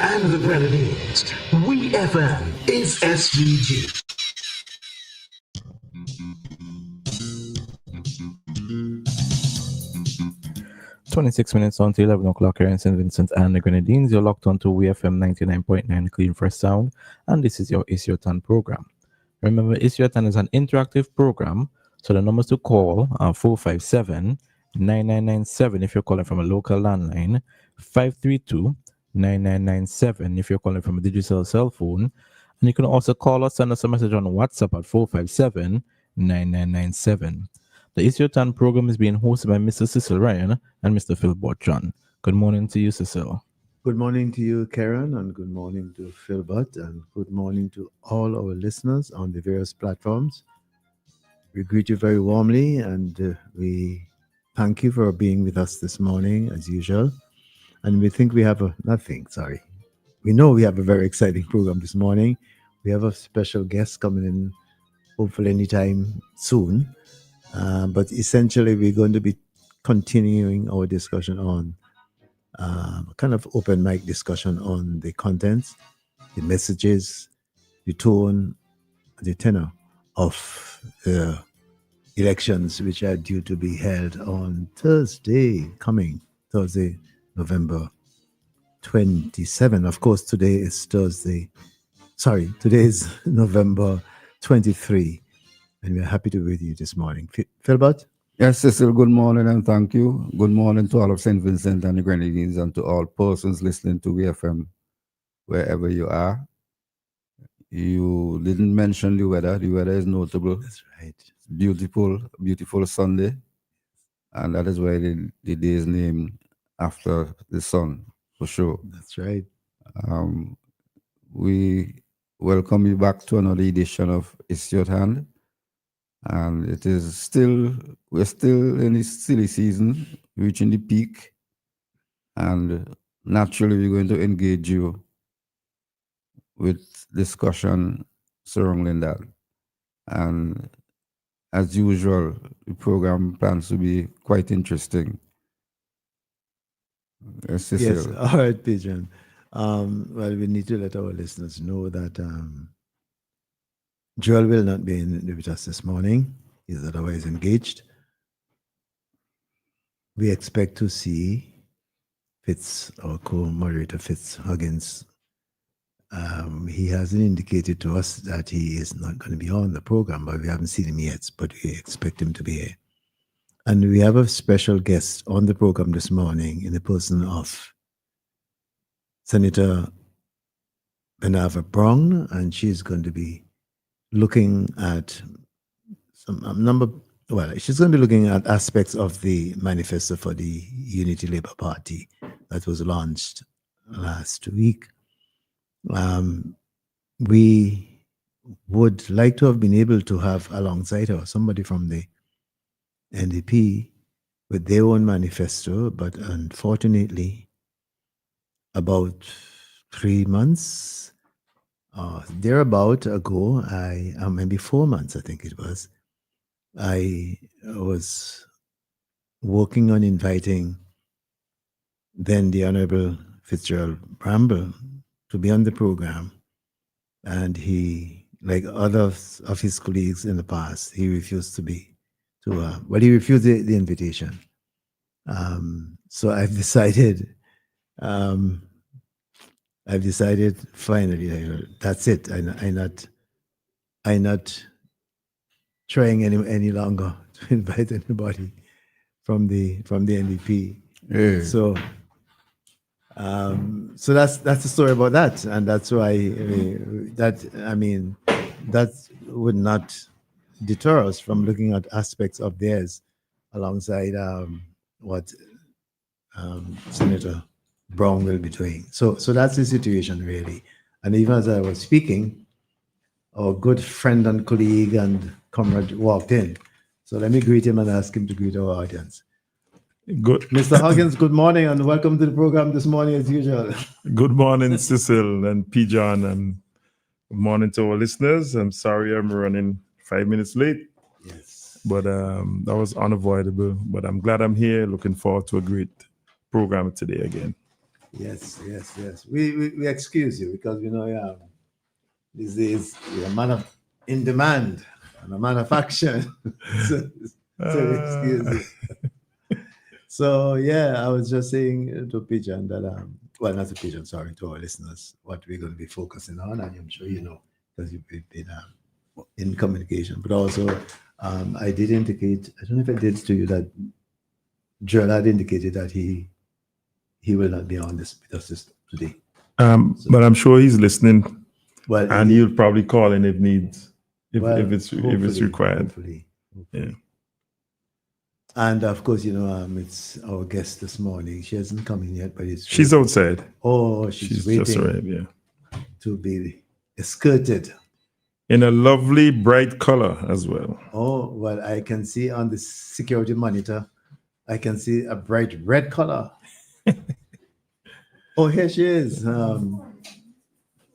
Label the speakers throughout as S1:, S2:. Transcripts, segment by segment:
S1: And the Grenadines. WEFM is SGG.
S2: 26 minutes on to 11 o'clock here in St. Vincent and the Grenadines. You're locked on to WEFM 99.9 Clean Fresh Sound, and this is your It's Your Turn program. Remember, It's Your Turn is an interactive program, so the numbers to call are 457-9997 if you're calling from a local landline, 532-9997 if you're calling from a digital cell phone, and you can also call us, send us a message on WhatsApp at 457-9997. The It's Your Turn program is being hosted by Mr. Cecil Ryan and Mr. Philbert John. Good morning to you, Cecil.
S3: Good morning to you, Karen, and good morning to Philbert, and good morning to all our listeners on the various platforms. We greet you very warmly, and we thank you for being with us this morning, as usual. And we think we have we know we have a very exciting program this morning. We have a special guest coming in, hopefully anytime soon. But essentially, we're going to be continuing our discussion on kind of open mic discussion on the contents, the messages, the tone, the tenor of the elections, which are due to be held on Thursday, November 27. Of course, today is November 23. And we're happy to be with you this morning. Philbert?
S4: Yes, Cecil, good morning and thank you. Good morning to all of St. Vincent and the Grenadines and to all persons listening to WEFM wherever you are. You didn't mention the weather. The weather is notable.
S3: That's right.
S4: Beautiful, beautiful Sunday. And that is why the day is named after the sun, for sure.
S3: That's right.
S4: We welcome you back to another edition of It's Your Hand. And we're still in this silly season, reaching the peak. And naturally, we're going to engage you with discussion surrounding that. And as usual, the program plans to be quite interesting.
S3: Yes, all right, Pigeon. Well, we need to let our listeners know that Joel will not be with us this morning. He's otherwise engaged. We expect to see our co-moderator Huggins. He hasn't indicated to us that he is not going to be on the program, but we haven't seen him yet, but we expect him to be here. And we have a special guest on the program this morning in the person of Senator Benava Brown, and she's going to be looking at she's going to be looking at aspects of the manifesto for the Unity Labour Party that was launched last week. We would like to have been able to have alongside her somebody from the NDP with their own manifesto, but unfortunately, about 3 months thereabout ago, maybe 4 months, I think it was, I was working on inviting then the Honorable Fitzgerald Bramble to be on the program. And he, like others of his colleagues in the past, he refused he refused the invitation. So I've decided finally, that's it. I'm not trying any longer to invite anybody from the NDP.
S4: Yeah.
S3: So that's the story about that, and that's why that would not deter us from looking at aspects of theirs alongside what Senator Brown will be doing. So that's the situation, really. And even as I was speaking, our good friend and colleague and comrade walked in. So let me greet him and ask him to greet our audience.
S5: Good.
S3: Mr. Huggins, good morning and welcome to the program this morning as usual.
S5: Good morning, Cecil and P. John, and good morning to our listeners. I'm sorry I'm running 5 minutes late.
S3: Yes.
S5: But that was unavoidable. But I'm glad I'm here. Looking forward to a great program today again.
S3: Yes. We excuse you because we know these days you're a man of in demand and a man of action. so we excuse you. So yeah, I was just saying to Pigeon that well, not to Pigeon, sorry, to our listeners, what we're going to be focusing on, and I'm sure you know because you've been in communication, but also I did indicate, I don't know if I did to you that Gerald had indicated that he will not be on this with us today.
S5: But I'm sure he's listening,
S3: Well,
S5: and he'll probably call in if needs, if it's
S3: hopefully,
S5: required.
S3: Hopefully.
S5: Yeah.
S3: And of course, you know, it's our guest this morning. She hasn't come in yet, but
S5: She's outside.
S3: Oh, she's waiting
S5: just arrived, yeah.
S3: to be escorted.
S5: In a lovely bright color as well.
S3: Oh, well, I can see on the security monitor, I can see a bright red color. Oh, here she is.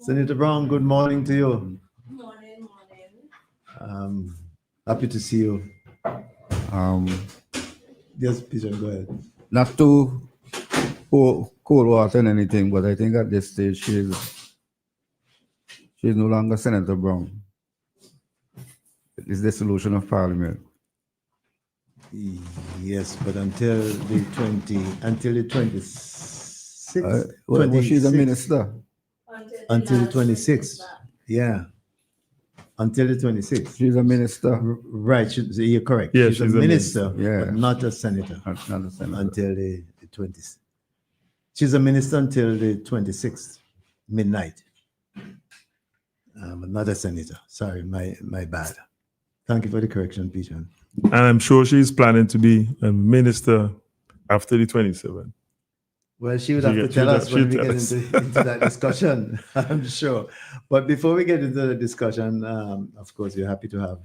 S3: Senator Brown, good morning to you.
S6: Morning.
S3: Happy to see you. Yes, Peter, go ahead.
S4: Not to pour cold water and anything, but I think at this stage she's no longer Senator Brown. It's the solution of Parliament.
S3: Yes, but until the 26th.
S4: Well, she's a minister.
S3: Until the 26th. Yeah. Until the 26th.
S4: She's a minister.
S3: Right, you're correct.
S5: Yeah,
S3: she's a minister,
S4: Yeah.
S3: but not a senator.
S4: Not a senator.
S3: Until the 20th. She's a minister until the 26th, midnight. But not a senator. Sorry, my bad. Thank you for the correction, Peter.
S5: And I'm sure she's planning to be a minister after the 27th.
S3: Well, she would have to tell us when we get into that discussion, I'm sure. But before we get into the discussion, of course, we're happy to have,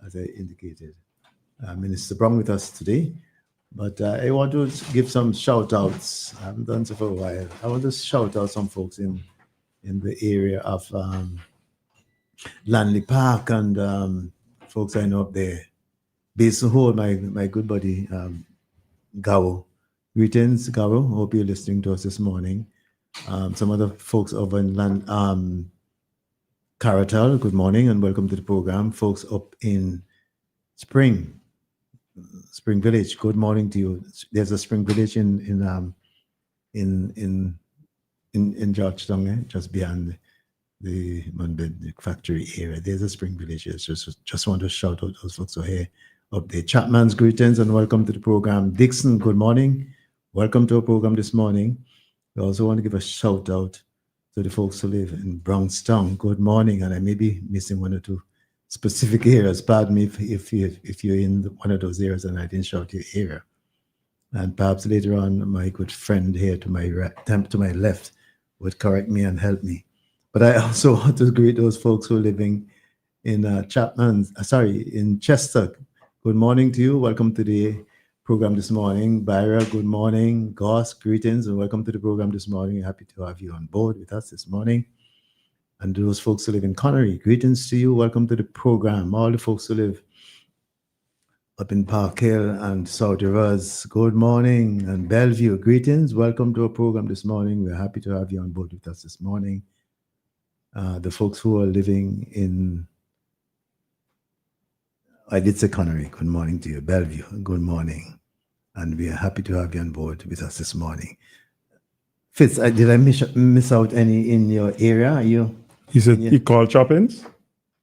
S3: as I indicated, Minister Brown with us today. But I want to give some shout outs. I haven't done so for a while. I want to shout out some folks in the area of Lanley Park and folks I know up there. Basin Hall, my good buddy, Gao. Greetings, Garo. Hope you're listening to us this morning. Some other folks over in Caratal, good morning and welcome to the program. Folks up in Spring Village, good morning to you. There's a Spring Village in Georgetown, just beyond the Munbed factory area. There's a Spring Village. Just want to shout out those folks who are here up there. Chapman's greetings and welcome to the program. Dixon, good morning. Welcome to our program this morning. We also want to give a shout out to the folks who live in Brownstown. Good morning, and I may be missing one or two specific areas. Pardon me if you're in one of those areas and I didn't shout your area. And perhaps later on, my good friend here to my left would correct me and help me. But I also want to greet those folks who are living in in Chester. Good morning to you. Welcome to the program this morning. Byra, good morning. Goss, greetings and welcome to the program this morning. Happy to have you on board with us this morning. And those folks who live in Connery, greetings to you. Welcome to the program. All the folks who live up in Park Hill and South Rivers, good morning. And Bellevue, greetings. Welcome to our program this morning. We're happy to have you on board with us this morning. The folks who are living in, I did say Connery, good morning to you. Bellevue, good morning. And we are happy to have you on board with us this morning. Fitz, did I miss out any in your area? You
S5: said he called Choppins?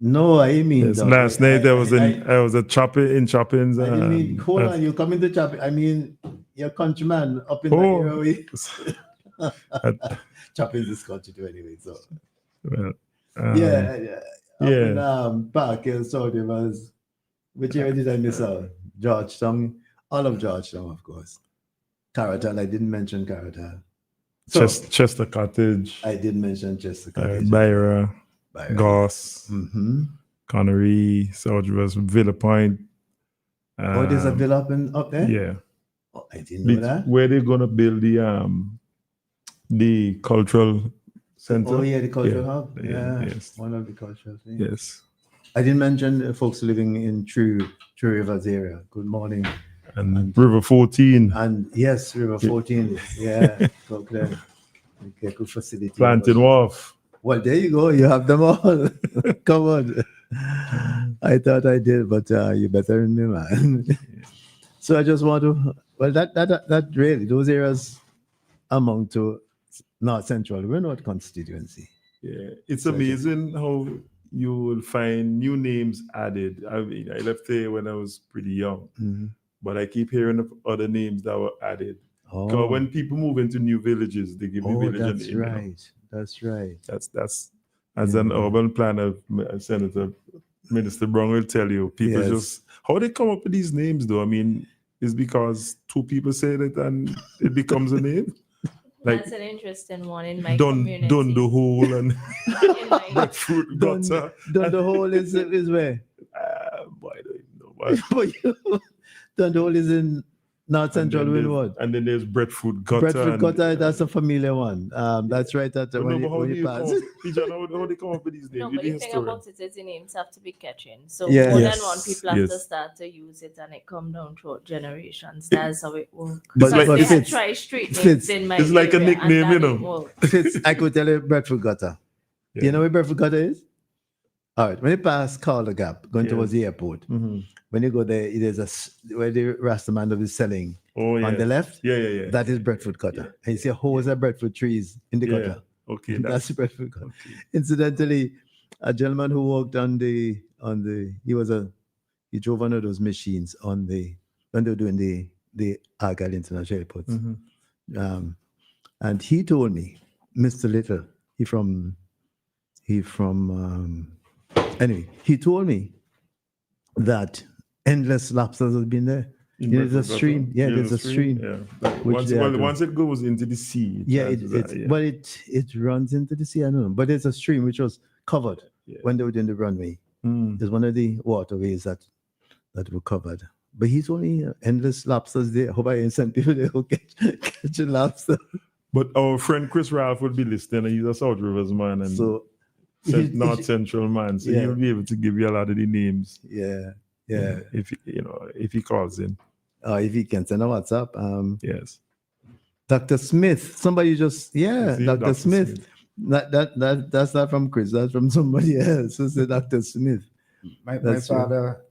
S3: No, I mean
S5: yes, last night there was a Choppin in Choppins.
S3: I mean, hold on, you come into Choppin. I mean, your countryman up in that area. Choppins is country too anyway. So
S5: well,
S3: in Park Hill, South Rivers. Which area did I miss out? Georgetown. All of Georgetown, of course. Caratal, I didn't mention Caratal. So,
S5: Chester Cottage.
S3: I did mention Chester Cottage.
S5: Byra, Goss, Connery, South Rivers, Villa Point.
S3: There's a villa up there?
S5: Yeah.
S3: Oh, I didn't know that.
S5: Where they're going to build the cultural center.
S3: Oh, yeah, the cultural hub.
S5: Yeah, yes.
S3: One of the cultural things.
S5: Yes.
S3: I didn't mention folks living in True Rivers area. Good morning.
S5: And River 14.
S3: And yes, River 14. Yeah, so clear. The Keku facility.
S5: Planting Wharf.
S3: Well, there you go. You have them all. Come on. I thought I did, but you're better than me, man. So I just want to. Well, that really those areas among to North Central Windward constituency.
S5: Yeah, it's amazing how you will find new names added. I mean, I left here when I was pretty young, but I keep hearing of other names that were added. Because when people move into new villages, they give the village a
S3: that's
S5: name.
S3: right.
S5: You know?
S3: That's right.
S5: That's as an urban planner, Senator Minister Brown will tell you, people just how they come up with these names though. I mean, it's because two people say it and it becomes a name. Like
S6: that's an interesting one in my community.
S5: Done the hole and
S6: In my-
S5: breadfruit gutter.
S3: Done the hole is where?
S5: Boy, I don't know. But
S3: Done the hole is in North Central Windward.
S5: And then there's breadfruit gutter.
S3: Breadfruit gutter, that's a familiar one. That's right. That when you pass.
S5: How they come up with these names?
S6: No, but the thing about it is the names have to be catching. So
S3: Yeah.
S6: more
S5: Yes.
S6: than one people have to start to use it and it come down through generations. That's how it works.
S3: But
S6: But
S3: like-
S6: they had
S3: Fitz-
S6: tried street names
S3: Fitz-
S6: in my
S5: it's like a
S6: area and
S5: nickname,
S6: that
S5: you know.
S6: didn't work.
S3: I could tell you breadfruit gutter.
S5: Yeah.
S3: You know where breadfruit gutter is? All right. When you pass Calder Gap, going
S5: Yeah.
S3: towards the airport, when you go there, there's where the Rastaman is selling on the left.
S5: Yeah.
S3: That is breadfruit gutter. And you see a whole of breadfruit trees in the gutter.
S5: Okay.
S3: That's the breadfruit gutter.
S5: okay.
S3: Incidentally, a gentleman who worked on the he drove one of those machines when they were doing the Argyle International Airport. And he told me, Mr. Little, anyway, he told me that endless lobsters has been there. There's a stream. Yeah, there's a stream.
S5: Yeah.
S3: Which they are doing.
S5: Once it goes into the sea.
S3: It runs into the sea. I don't know, but there's a stream which was covered when they were doing the runway. There's one of the waterways that were covered. But he's only endless lobsters there. Hope I send people there who catch a lobster.
S5: But our friend Chris Ralph would be listening, and he's a South Rivers man and North Central man, so he'll be able to give you a lot of the names.
S3: Yeah.
S5: If he calls in.
S3: If he can send a WhatsApp.
S5: Yes.
S3: Dr. Smith. Somebody just
S5: See,
S3: Dr. Smith. That's not from Chris. That's from somebody else. Who said Dr. Smith?
S4: My
S3: That's
S4: father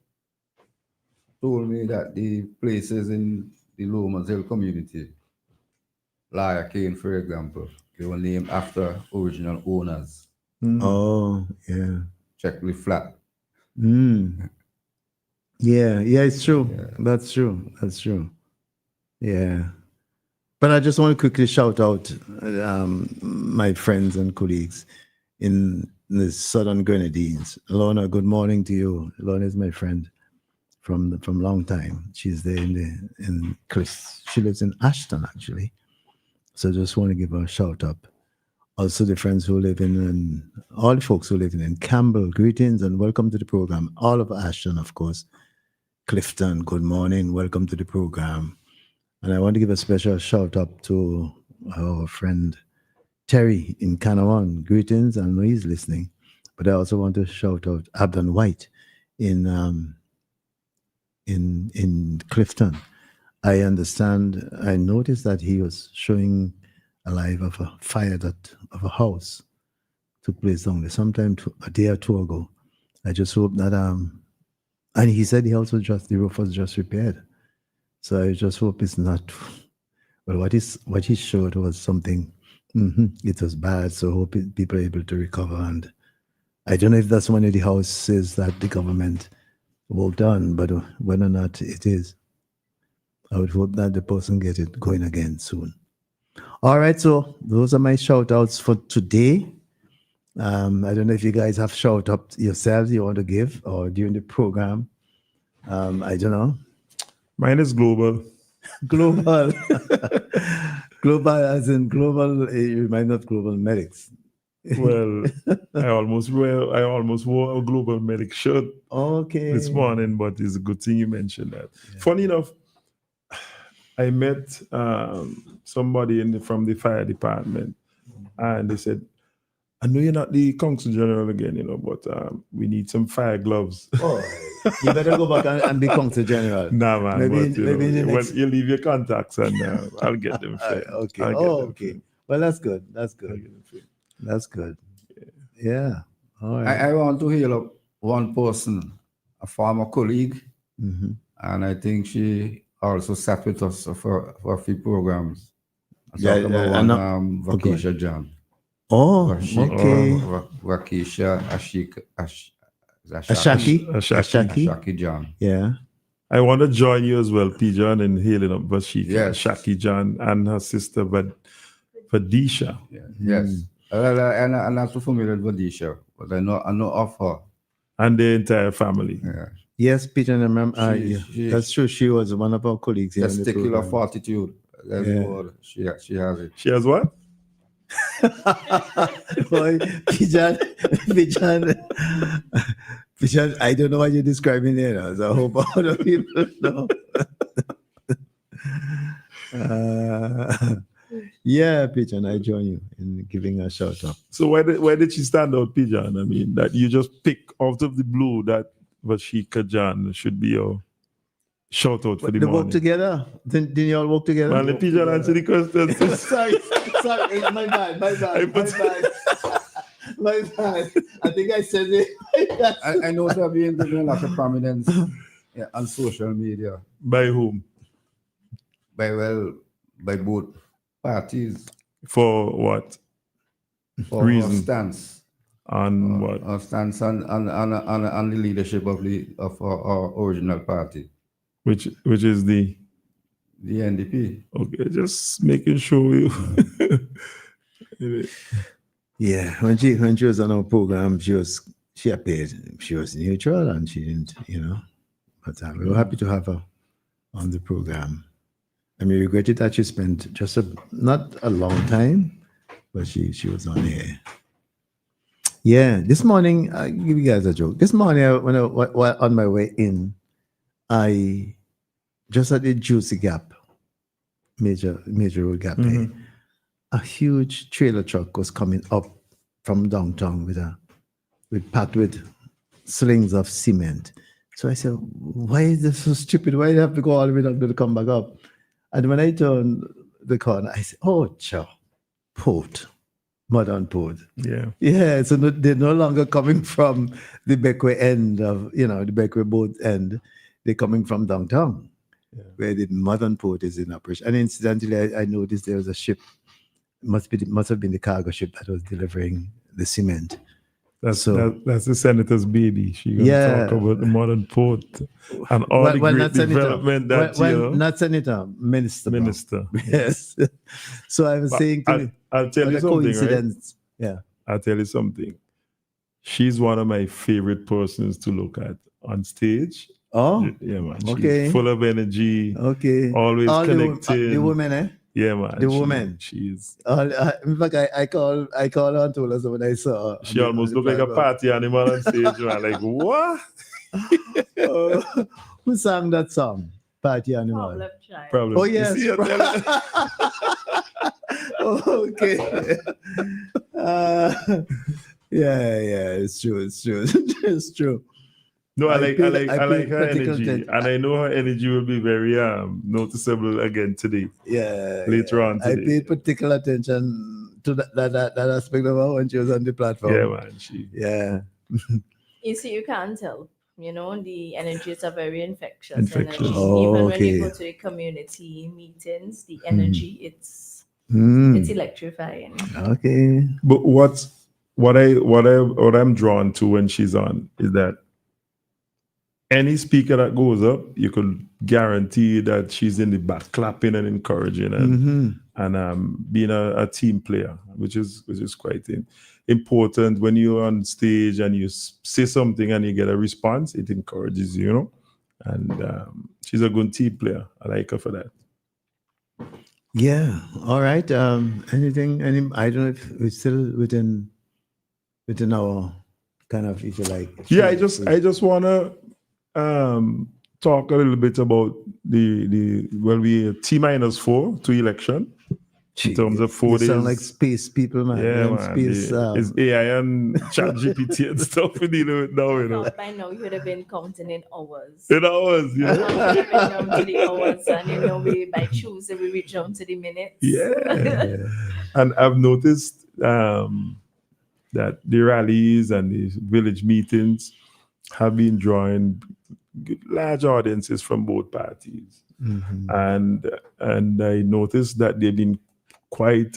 S4: told me that the places in the Lomans Hill community, Liar Cane, for example, they were named after original owners.
S3: Oh, yeah.
S4: Check the flat.
S3: Yeah, it's true.
S4: Yeah.
S3: That's true. Yeah. But I just want to quickly shout out my friends and colleagues in the Southern Grenadines. Lorna, good morning to you. Lorna is my friend from long time. She's there in Cliff. She lives in Ashton, actually. So just want to give her a shout out. Also the friends who live in, all the folks who live in Campbell, greetings and welcome to the program. All of Ashton, of course. Clifton, good morning. Welcome to the program. And I want to give a special shout out to our friend Terry in Canawan. Greetings, I know he's listening. But I also want to shout out Abdon White in Clifton. I noticed that he was showing a live of a fire of a house took place down there sometime a day or two ago. I just hope that and he said the roof was just repaired. So I just hope it's not. Well, what he showed was something. It was bad. So I hope people are able to recover. And I don't know if that's one of the houses that the government worked on, but whether or not it is, I would hope that the person get it going again soon. All right, so those are my shout outs for today. I don't know if you guys have shout out yourselves you want to give or during the program. I don't know.
S5: Mine is global.
S3: Global. Global as in global, it reminds me of global medics.
S5: Well, I almost wore a global medic shirt this morning, but it's a good thing you mentioned that. Yeah. Funny enough, I met somebody from the fire department, and they said, I know you're not the Consul General again, but we need some fire gloves.
S3: Oh, you better go back and be Consul General.
S5: Nah, man.
S3: Maybe
S5: you leave your contacts and I'll get them.
S3: Okay. Well, that's good. That's good. That's good. Yeah. All right.
S4: I want to hail up one person, a former colleague,
S3: Mm-hmm.
S4: and I think she also sat with us for a few programs. I'm
S3: Yeah,
S4: talking about
S3: I
S4: one,
S3: know.
S4: Vakisha John.
S3: Oh,
S4: Vashik-
S3: okay.
S4: Vakisha
S3: Ashaki.
S4: Ashaki John.
S3: Yeah.
S5: I want to join you as well, P. John, in hailing up Vashika,
S4: Yes.
S5: Shaki John, and her sister, Vadisha.
S4: Yes. I'm not so familiar with Vadisha, but I know of her.
S5: And the entire family.
S4: Yeah.
S3: Yes, Peter, and I remember.
S4: She-
S3: that's true. She was one of our colleagues here in the
S4: Testicular
S3: program.
S4: fortitude. That's the
S3: Yeah.
S4: word. She has it.
S5: She has what?
S3: Boy, Pijan, I don't know what you're describing there. Now, so I hope other people know. Yeah, Pijan, I join you in giving a shout out.
S5: So why did she stand out, P. John? I mean, that you just pick out of the blue that Vashika John should be your shout out for the
S3: They
S5: morning.
S3: work together? Didn't you all work together?
S5: Man, let P. John answer the question.
S3: sorry, my bad. My bad. I think I said it.
S4: I know they're being given a lot of prominence on social media
S5: By whom?
S4: by both parties
S5: For what?
S4: for
S5: Reason.
S4: our stance.
S5: On what?
S4: Our stance on the leadership of our original party,
S5: Which is the
S4: the NDP.
S5: okay, just making sure you
S3: Yeah, when she was on our program, she appeared, she was neutral and she didn't, But we were happy to have her on the program. And we regretted that she spent just not a long time, but she was on here. Yeah, this morning, I'll give you guys a joke. This morning, when I was on my way in, I just at the Juicy Gap, major road gap there, a huge trailer truck was coming up from downtown packed with slings of cement. So I said, why is this so stupid? Why do you have to go all the way down to come back up? And when I turned the corner, I said, oh, port, modern port.
S5: yeah.
S3: Yeah, so they're no longer coming from the Beckway end of, the Beckway boat end. They're coming from downtown, where the modern port is in operation. And incidentally, I noticed there was a ship, must have been the cargo ship that was delivering the cement.
S5: That's the senator's baby. She gonna talk about the modern port and all the great development that
S3: not senator, minister.
S5: Minister.
S3: Yes. So I was saying
S5: I'll tell you something,
S3: coincidence. Right? Yeah.
S5: I'll tell you something. She's one of my favorite persons to look at on stage.
S3: Oh,
S5: yeah, man. She's
S3: okay.
S5: full of energy.
S3: Okay.
S5: Always connected.
S3: The woman, eh?
S5: Yeah, man.
S3: The woman.
S5: She's.
S3: In fact, I call her and told her when I saw her.
S5: She almost looked like a party animal on stage. Man. Like, what?
S3: Who sang that song? Party Animal.
S5: Problem.
S3: Oh, yes. Okay. Yeah, it's true. It's true.
S5: No, I like her energy,
S3: attention.
S5: and I know her energy will be very noticeable again today.
S3: Yeah,
S5: later on today.
S3: I paid particular attention to that aspect of her when she was on the platform.
S5: Yeah, man.
S3: Yeah.
S6: You see, you can't tell. The energies are very infectious. Energy.
S3: Oh,
S6: Even
S3: okay.
S6: when you go to the community meetings, the energy it's electrifying.
S3: Okay.
S5: But what I'm drawn to when she's on is that any speaker that goes up, you could guarantee that she's in the back clapping and encouraging and being a team player, which is quite important. When you're on stage and you say something and you get a response, it encourages you, and she's a good team player. I like her for that.
S3: Yeah. All right. Anything? I don't know if we're still within our kind of, if you like.
S5: Yeah, I just wanna talk a little bit about we T-4 to election. in terms of 4
S3: You
S5: days.
S3: sound like space people, man.
S5: Yeah,
S3: Man,
S5: man.
S3: space,
S5: It's AI and chat GPT and stuff we deal with now, you know.
S6: Thought by now you would have been counting in hours.
S5: In hours, you know.
S6: Now you should have been down to the hours, and we by Tuesday we reach down to the minutes.
S5: Yeah. And I've noticed that the rallies and the village meetings have been drawing large audiences from both parties.
S3: Mm-hmm.
S5: And I noticed that they've been quite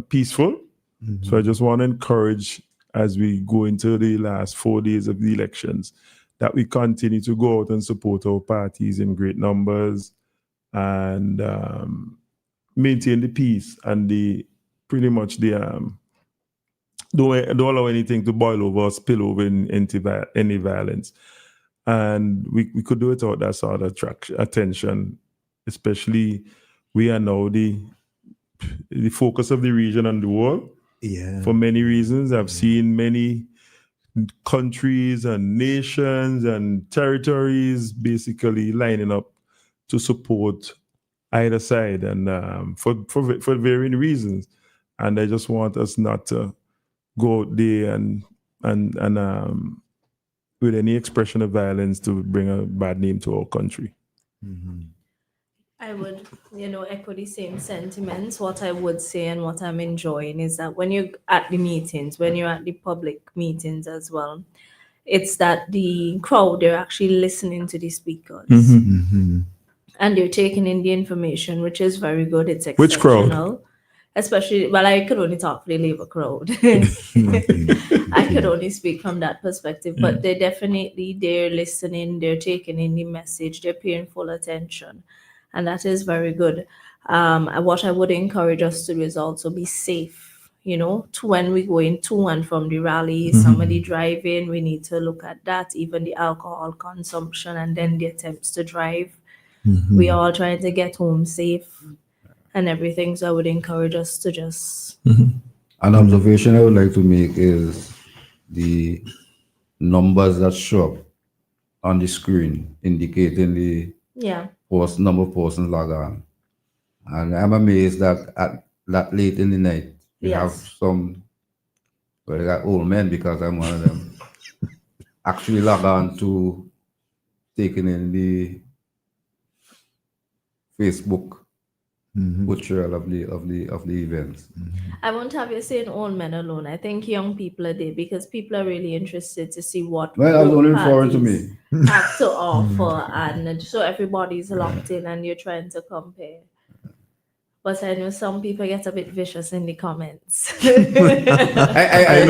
S5: peaceful.
S3: Mm-hmm.
S5: So I just want to encourage, as we go into the last 4 days of the elections, that we continue to go out and support our parties in great numbers and maintain the peace and don't allow anything to boil over or spill over into any violence. And we could do it without that sort of attention, especially we are now the focus of the region and the world.
S3: Yeah.
S5: For many reasons. I've seen many countries and nations and territories basically lining up to support either side, and for varying reasons. And I just want us not to go out there and with any expression of violence to bring a bad name to our country.
S3: Mm-hmm.
S6: I would, echo the same sentiments. What I would say and what I'm enjoying is that when you're at the meetings, when you're at the public meetings as well, it's that the crowd, they're actually listening to the speakers.
S3: Mm-hmm.
S6: And they're taking in the information, which is very good. It's exceptional.
S5: Which crowd?
S6: Especially, well, I could only talk for the Labour crowd. I could only speak from that perspective, but they're listening, they're taking in the message, they're paying full attention. And that is very good. What I would encourage us to do is also be safe, to when we go in to and from the rally, somebody driving, we need to look at that, even the alcohol consumption and then the attempts to drive. We are all trying to get home safe and everything. So I would encourage us to just...
S4: An observation I would like to make is the numbers that show up on the screen indicating the number of persons log on. And I'm amazed that at that late in the night, we have some, they got old men, because I'm one of them, actually log on to taking in the Facebook portrayal of the events.
S6: I won't have you saying old men alone. I think young people are there because people are really interested to see what
S4: I was only referring to me.
S6: have to offer, and so everybody's locked in and you're trying to compare. But I know some people get a bit vicious in the comments.
S4: I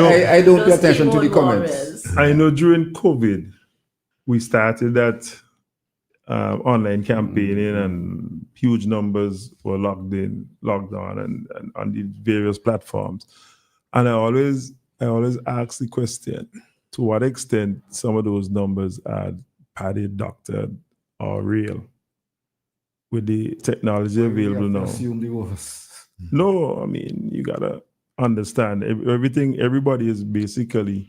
S4: don't pay attention to the comments.
S5: I know during COVID, we started that online campaigning, and huge numbers were logged on and on the various platforms. And I always ask the question, to what extent some of those numbers are padded, doctored, or real with the technology available now? No, I mean, you gotta understand everybody is basically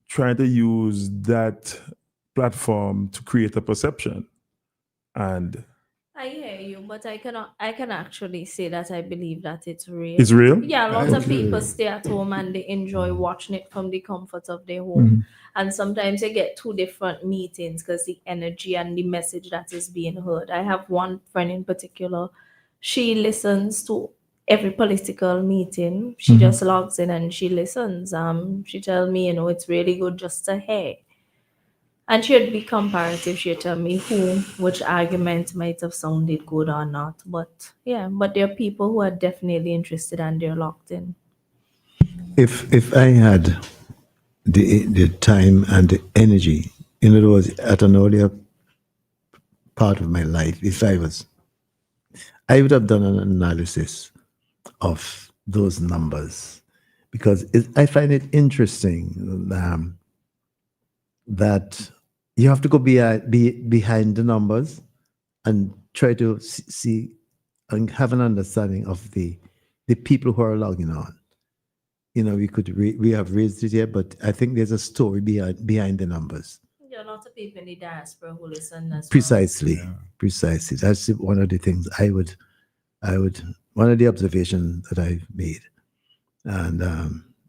S5: trying to use that platform to create a perception. And
S6: I hear you, but I can actually say that I believe that it's real.
S5: It's real?
S6: Yeah, lots of people stay at home and they enjoy watching it from the comfort of their home. And sometimes they get two different meetings because the energy and the message that is being heard. I have one friend in particular, she listens to every political meeting. She just logs in and she listens. She tells me, it's really good just to hear. And she'd be comparative. She'd tell me which argument might have sounded good or not. But there are people who are definitely interested and they're locked in.
S3: If I had the time and the energy, in other words, at an earlier part of my life, I would have done an analysis of those numbers, because I find it interesting that you have to go behind the numbers and try to see and have an understanding of the people who are logging on. We have raised it here, but I think there's a story behind the numbers.
S6: There are lots of people in the diaspora who listen as
S3: Precisely. That's one of the things I would one of the observations that I've made, and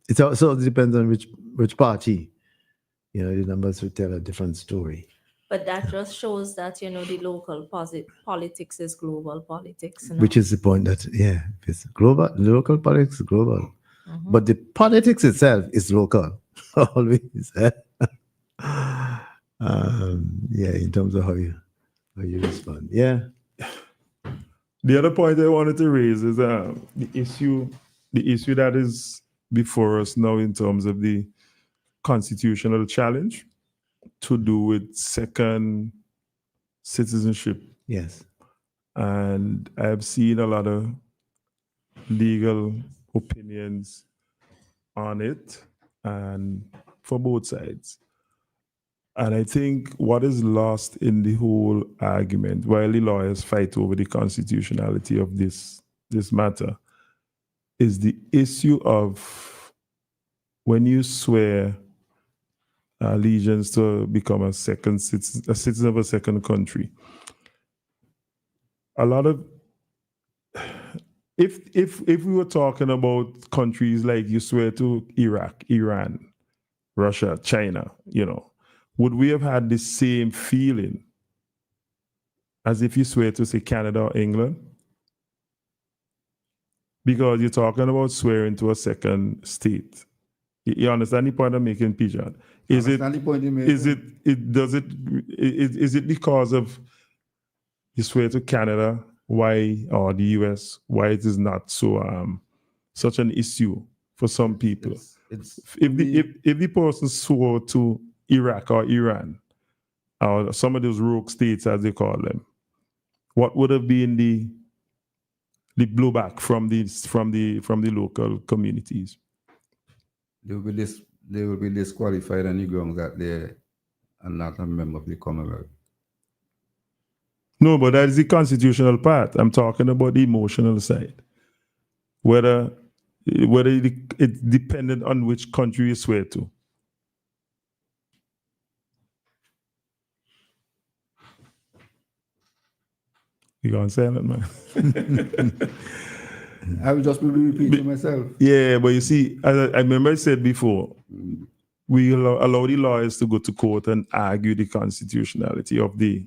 S3: it also depends on which party, the numbers would tell a different story.
S6: But that just shows that, the local politics is global politics.
S3: Which is the point that, it's global, local politics is global. But the politics itself is local, always. In terms of how you respond. Yeah.
S5: The other point I wanted to raise is the issue that is before us now in terms of the constitutional challenge to do with second citizenship.
S3: Yes.
S5: And I've seen a lot of legal opinions on it and for both sides. And I think what is lost in the whole argument, while the lawyers fight over the constitutionality of this matter, is the issue of when you swear allegiance to become a citizen of a second country. A lot of, if we were talking about countries like you swear to Iraq, Iran, Russia, China, would we have had the same feeling as if you swear to, say, Canada or England? Because you're talking about swearing to a second state. You understand the point I'm making, Pijan? Is it because of you swear to Canada, why, or the US, why it is not so such an issue for some people? If the person swore to Iraq or Iran, or some of those rogue states as they call them, what would have been the blowback from the local communities?
S4: They will be disqualified on the grounds that they are not a member of the Commonwealth.
S5: No, but that is the constitutional part. I'm talking about the emotional side. Whether it's dependent on which country you swear to. You gonna say that, man?
S4: I will just be repeating myself.
S5: Yeah, but you see, as I remember I said before, we allow the lawyers to go to court and argue the constitutionality of the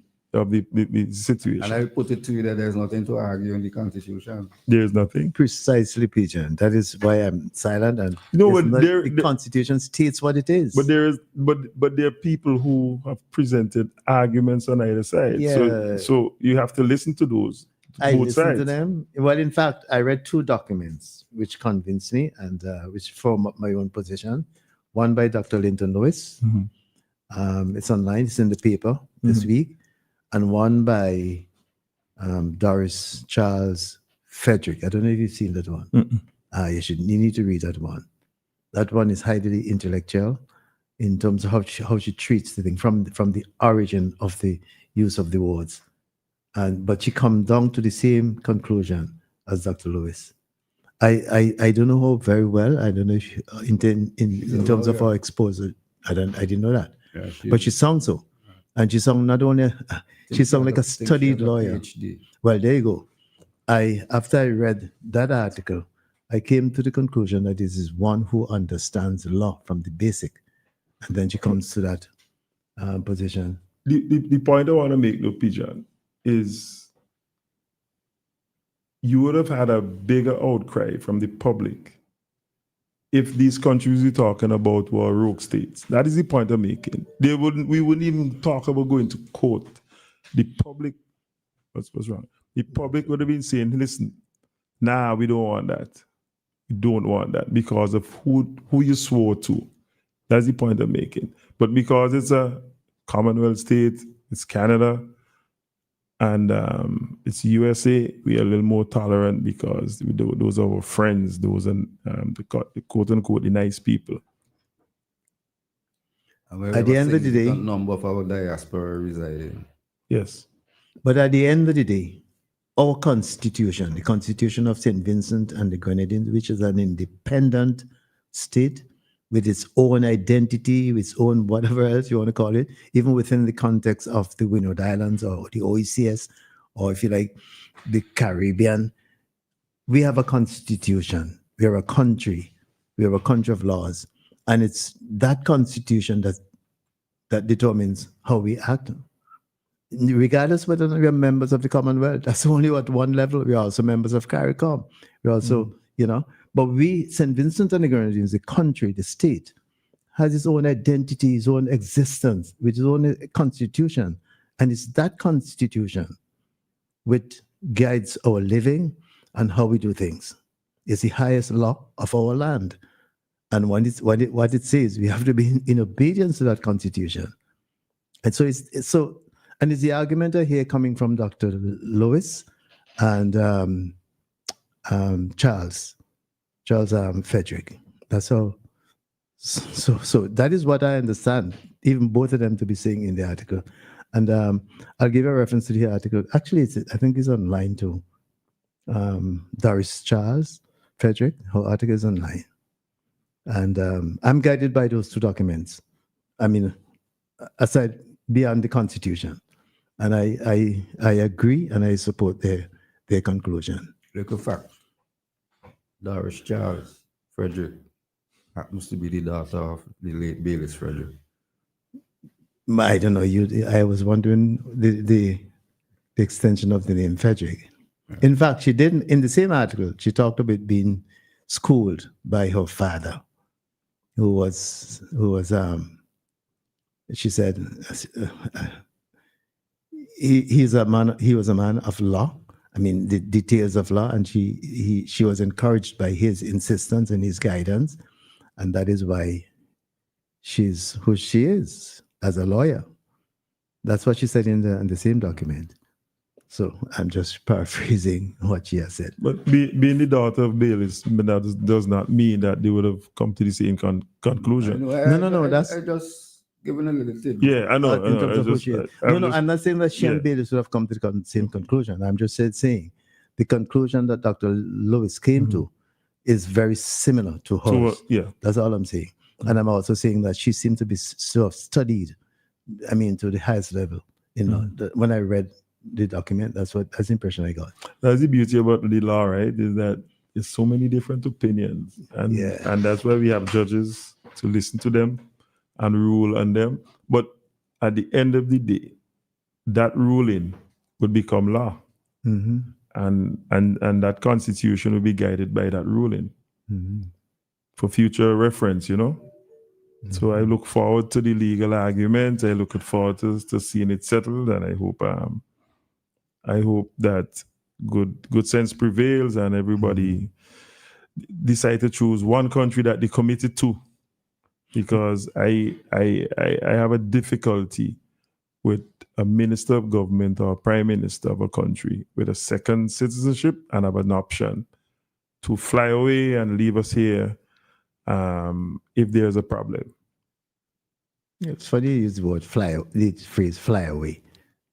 S5: situation.
S4: And I put it to you that there's nothing to argue in the Constitution.
S5: There's nothing.
S3: Precisely, Pigeon. That is why I'm silent. And the Constitution states what it is.
S5: But there are people who have presented arguments on either side.
S3: Yeah.
S5: So you have to listen to those.
S3: I listened to them. Well, in fact, I read two documents which convinced me and which form up my own position. One by Dr. Linton Lewis. Mm-hmm. It's online. It's in the paper this week. And one by Doris Charles Frederick. I don't know if you've seen that one. You need to read that one. That one is highly intellectual in terms of how she treats the thing from the origin of the use of the words. But she comes down to the same conclusion as Dr. Lewis. I don't know her very well. I don't know if in terms of her exposure. I didn't know that. Yeah, but she sounds so. And she sounds not only she sounds like a studied lawyer. PhD. Well, there you go. After I read that article, I came to the conclusion that this is one who understands the law from the basic, and then she comes to that position.
S5: The point I want to make, though, Pijan, is you would have had a bigger outcry from the public if these countries we're talking about were rogue states. That is the point I'm making. We wouldn't even talk about going to court. The public, what's wrong? The public would have been saying, listen, we don't want that. We don't want that because of who you swore to. That's the point I'm making. But because it's a Commonwealth state, it's Canada, and it's USA, we are a little more tolerant because those are our friends. Those are the quote-unquote the nice people.
S3: At the end of the day,
S4: a number of our diaspora residing.
S5: Yes.
S3: But at the end of the day, our constitution, the Constitution of St. Vincent and the Grenadines, which is an independent state with its own identity, with its own whatever else you want to call it, even within the context of the Windward Islands or the OECS, or if you like, the Caribbean, we have a constitution. We are a country. We are a country of laws. And it's that constitution that determines how we act. Regardless whether we are members of the Commonwealth, that's only at one level. We are also members of CARICOM. We're also, but St. Vincent and the Grenadines, the country, the state, has its own identity, its own existence, with its own constitution. And it's that constitution which guides our living and how we do things. It's the highest law of our land. And what it says, we have to be in obedience to that constitution. And so it's the argument I hear coming from Dr. Lewis and Charles Frederick. That's all. So that is what I understand, even both of them to be saying in the article. And I'll give a reference to the article. Actually, I think it's online too. Doris Charles Frederick, her article is online. And I'm guided by those two documents. I mean, aside beyond the Constitution. And I agree and I support their conclusion.
S4: Look a fact. Doris Charles Frederick happens to be the daughter of the late Baylis Frederick.
S3: I don't know. I was wondering the extension of the name Frederick. Yeah. In fact, she didn't. In the same article, she talked about being schooled by her father, who was. She said, he was a man of law. I mean, the details of law, and she was encouraged by his insistence and his guidance, and that is why she's who she is as a lawyer. That's what she said in the same document. So I'm just paraphrasing what she has said.
S5: But being the daughter of Baylis, that does not mean that they would have come to the same conclusion.
S3: No. That's
S4: I just given a little tip.
S5: Yeah, I know.
S3: In terms of who she is. I'm not saying that she and Baylis would have come to the same conclusion. I'm just saying the conclusion that Dr. Lewis came to is very similar to hers. That's all I'm saying. And I'm also saying that she seemed to be sort of studied, I mean, to the highest level. When I read the document, that's the impression I got.
S5: That's the beauty about the law, right? Is that there's so many different opinions. And that's why we have judges to listen to them and rule on them. But at the end of the day, that ruling would become law.
S3: Mm-hmm.
S5: And that constitution will be guided by that ruling for future reference, Mm-hmm. So I look forward to the legal argument. I look forward to seeing it settled, and I hope that good sense prevails and everybody decide to choose one country that they committed to. Because I have a difficulty with a minister of government or a prime minister of a country with a second citizenship and have an option to fly away and leave us here if there's a problem.
S3: It's funny you use the phrase fly away.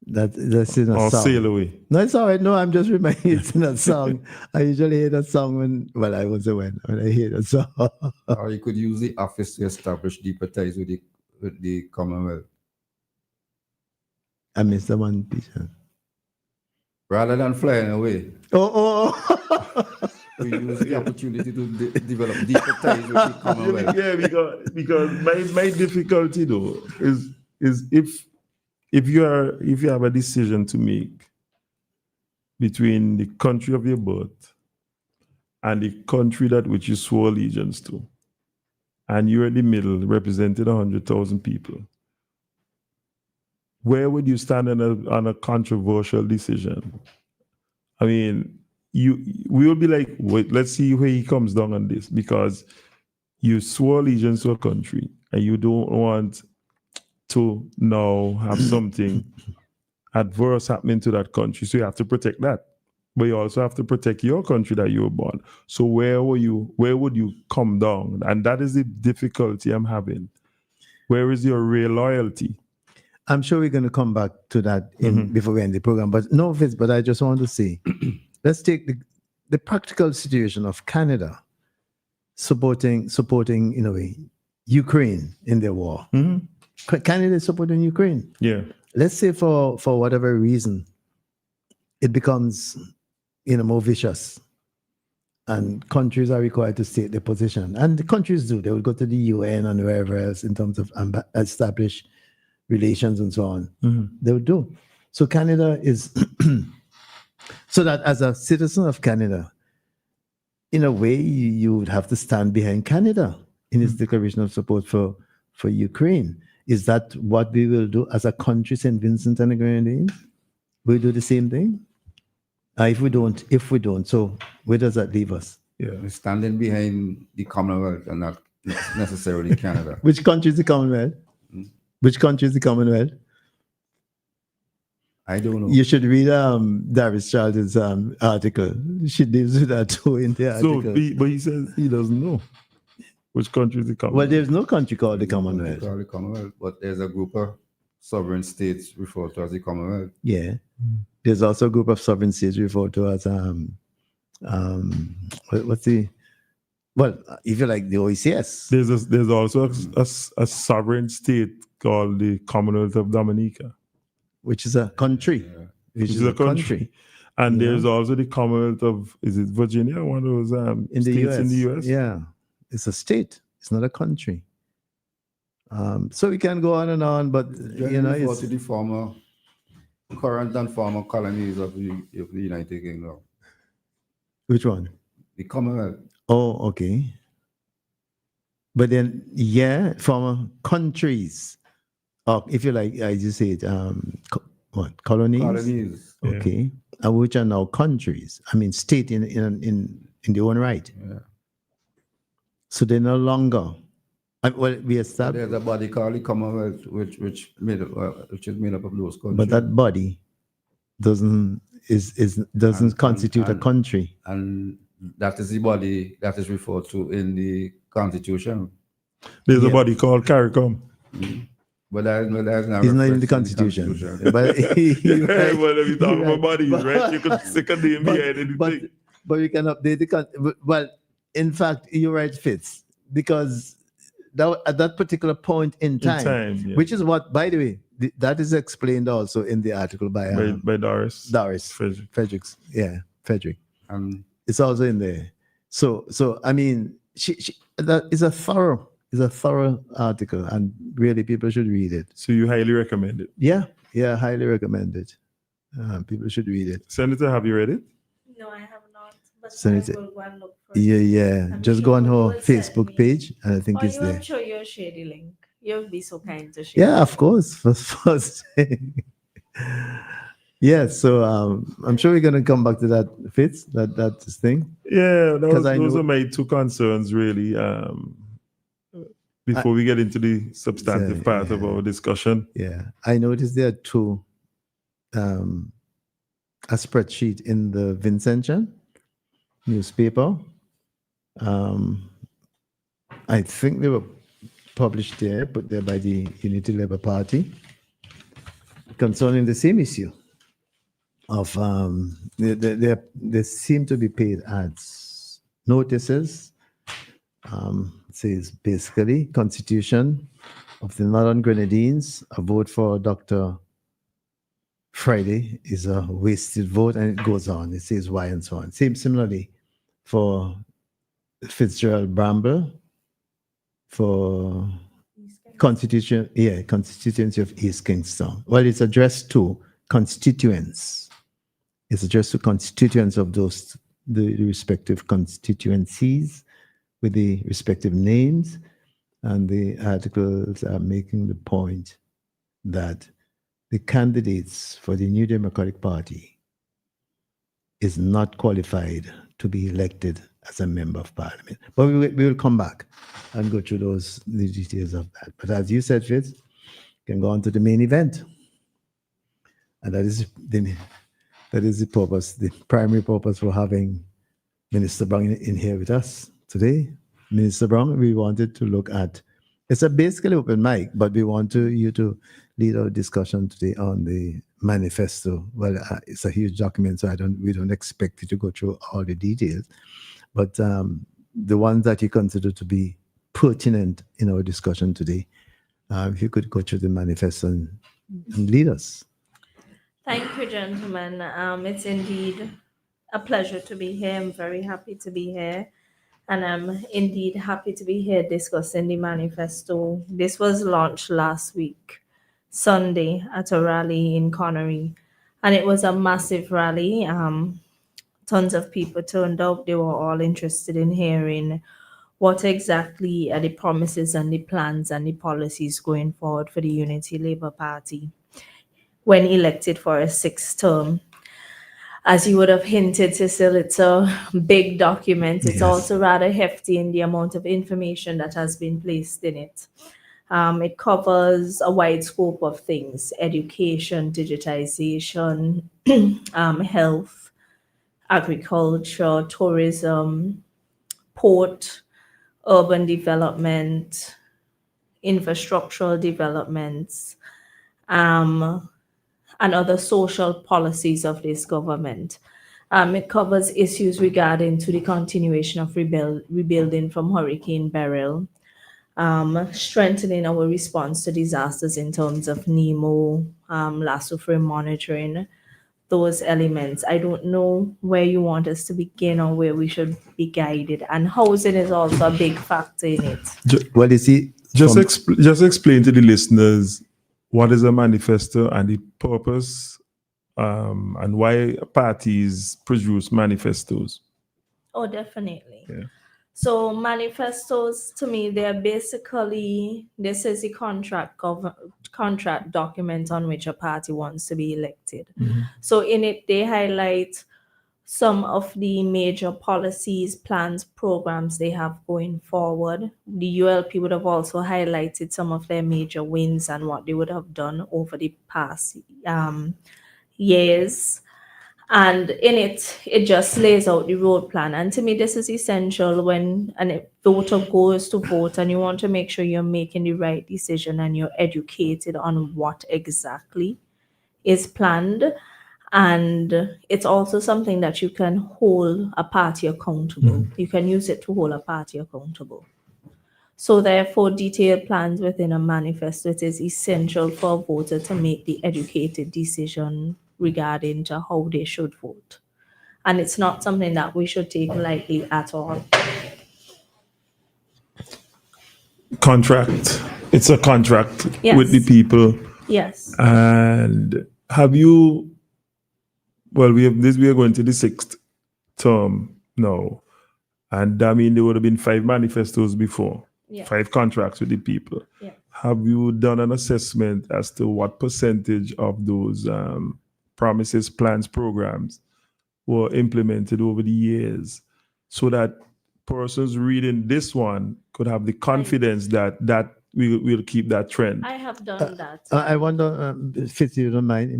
S3: That's in a
S5: or
S3: song.
S5: Sail Away.
S3: No, it's all right. No, I'm just reminding it's in a song. I usually hear that song when I hear that song.
S4: Or you could use the office to establish deeper ties with the Commonwealth.
S3: I missed the one piece.
S4: Rather than flying away. We use the opportunity to develop deeper ties with the Commonwealth.
S5: Yeah, because my difficulty though is if you have a decision to make between the country of your birth and the country that which you swore allegiance to, and you're in the middle representing 100,000 people, where would you stand on a controversial decision? I mean, we will be like, wait, let's see where he comes down on this, because you swore allegiance to a country and you don't want to now have something adverse happening to that country. So you have to protect that. But you also have to protect your country that you were born. So where would you come down? And that is the difficulty I'm having. Where is your real loyalty?
S3: I'm sure we're going to come back to that before we end the program. But no, Fitz, but I just want to say, let's take the practical situation of Canada supporting in a way Ukraine in their war.
S5: Mm-hmm.
S3: Canada is supporting Ukraine.
S5: Yeah.
S3: Let's say for whatever reason, it becomes more vicious. and countries are required to state their position. And the countries do. They will go to the UN and wherever else in terms of establish relations and so on. They will do. So Canada is, so that as a citizen of Canada, in a way, you would have to stand behind Canada in its declaration of support for Ukraine. Is that what we will do as a country, St. Vincent and the Grenadines? We'll do the same thing? If we don't, so where does that leave us?
S5: Yeah.
S4: We're standing behind the Commonwealth and not necessarily Canada.
S3: Which country is the Commonwealth? Which country is the Commonwealth?
S4: I don't know.
S3: You should read Darius Child's article. She deals with that too in the article.
S5: But he says he doesn't know which country is the Commonwealth.
S3: Well, there's no country called the Commonwealth.
S4: Called the Commonwealth, but there's a group of sovereign states referred to as the Commonwealth.
S3: Yeah. There's also a group of sovereign states referred to as if you like the OECS.
S5: There's also a sovereign state called the Commonwealth of Dominica,
S3: which is a country.
S4: Yeah.
S3: Which is a country.
S5: And
S3: Yeah.
S5: there's also the Commonwealth of, is it Virginia? One of those
S3: In the
S5: states
S3: US.
S5: in the US?
S3: Yeah. It's a state. It's not a country. So we can go on and on, but
S4: Refer
S3: it's
S4: to the current and former colonies of the United Kingdom.
S3: which one?
S4: The Commonwealth.
S3: Oh, okay. But then, former countries, or if you like, I just say it, colonies?
S4: Colonies.
S5: Yeah.
S3: Okay. Which are now countries. I mean, state in their own right.
S4: Yeah.
S3: So they're no longer. We established.
S4: There's a body called the Commonwealth, which is made up of those countries.
S3: But that body doesn't constitute a country.
S4: And that is the body that is referred to in the Constitution.
S5: There's a
S3: Yeah.
S5: body called CARICOM.
S4: But that is not
S3: It's not in
S4: referenced
S3: the Constitution. But
S5: Well, if you talk
S3: You're
S5: about bodies,
S3: But-
S5: right? You could stick a name behind anything.
S3: but we can update well, in fact, you're right, Fitz, because at that particular point in time,
S5: Yeah.
S3: which is what, by the way, that is explained also in the article by
S5: Doris. Frederick.
S3: Frederick.
S4: And
S3: It's also in there. So I mean, that is a thorough article, and really people should read it.
S5: So you highly recommend it.
S3: Yeah, highly recommend it. People should read it.
S5: Senator, have you read it?
S6: No, I have not. But
S3: Senator,
S6: I will go and look for it.
S3: Yeah.
S6: I'm
S3: Just
S6: sure
S3: go on
S6: you
S3: her
S6: will send
S3: Facebook
S6: me.
S3: page, and I think it's
S6: I'm
S3: there.
S6: sure you'll share the link. You'll be so kind to share.
S3: Yeah, of course. First thing. Yeah, so I'm sure we're gonna come back to that, Fitz, that thing.
S5: Yeah, those
S3: know-
S5: are my two concerns, really. Before we get into the substantive part of our discussion.
S3: Yeah, I noticed there are two, a spreadsheet in the Vincentian newspaper. I think they were published there, put there by the Unity Labour Party, concerning the same issue of they seem to be paid ads, notices. It says basically Constitution of the Northern Grenadines, a vote for Dr. Friday is a wasted vote, and it goes on. It says why and so on. Similarly for Fitzgerald Bramble, for constituency of East Kingston. Well, it's addressed to constituents. It's addressed to constituents of the respective constituencies with the respective names, and the articles are making the point that the candidates for the New Democratic Party is not qualified to be elected as a member of parliament. But we will come back and go through the details of that. But as you said, Fitz, you can go on to the main event. And that is the purpose, the primary purpose for having Minister Brown in here with us today. Minister Brown, we wanted to look at, it's a basically open mic, but we want you to lead our discussion today on the manifesto. Well, it's a huge document, so we don't expect you to go through all the details, but the ones that you consider to be pertinent in our discussion today, if you could go through the manifesto and lead us.
S6: Thank you, gentlemen. It's indeed A pleasure to be here. I'm very happy to be here. And I'm indeed happy to be here discussing the manifesto. This was launched last week, Sunday, at a rally in Connery. And it was a massive rally. Tons of people turned up. They were all interested in hearing what exactly are the promises and the plans and the policies going forward for the Unity Labour Party when elected for a sixth term. As you would have hinted, Cecil, it's a big document. It's also rather hefty in the amount of information that has been placed in it. It covers a wide scope of things: education, digitization, health, agriculture, tourism, port, urban development, infrastructural developments, and other social policies of this government. It covers issues regarding to the continuation of rebuilding from Hurricane Beryl, strengthening our response to disasters in terms of NEMO, lasso frame monitoring, those elements. I don't know where you want us to begin or where we should be guided. And housing is also a big factor in it.
S3: Well, you see,
S5: just explain to the listeners what is a manifesto and the purpose, and why parties produce manifestos.
S6: Oh, definitely.
S5: Yeah.
S6: So manifestos, to me, they're basically, this is the contract document on which a party wants to be elected. So in it, they highlight some of the major policies, plans, programs they have going forward. The ULP would have also highlighted some of their major wins and what they would have done over the past years. And in it, it just lays out the road plan. And to me, this is essential when a voter goes to vote and you want to make sure you're making the right decision and you're educated on what exactly is planned. And it's also something that you can hold a party accountable. You can use it to hold a party accountable. So therefore, detailed plans within a manifesto, it is essential for a voter to make the educated decision regarding to how they should vote. And it's not something that we should take lightly at all.
S5: Contract. It's a contract
S6: Yes.
S5: with the people.
S6: Yes.
S5: And have you, well, we are going to the sixth term now. And I mean, there would have been 5 manifestos before, 5 contracts with the people.
S6: Yeah.
S5: Have you done an assessment as to what percentage of those promises, plans, programs were implemented over the years, so that persons reading this one could have the confidence that we'll keep that trend?
S6: I have done that.
S3: I wonder, Fitz, you don't mind,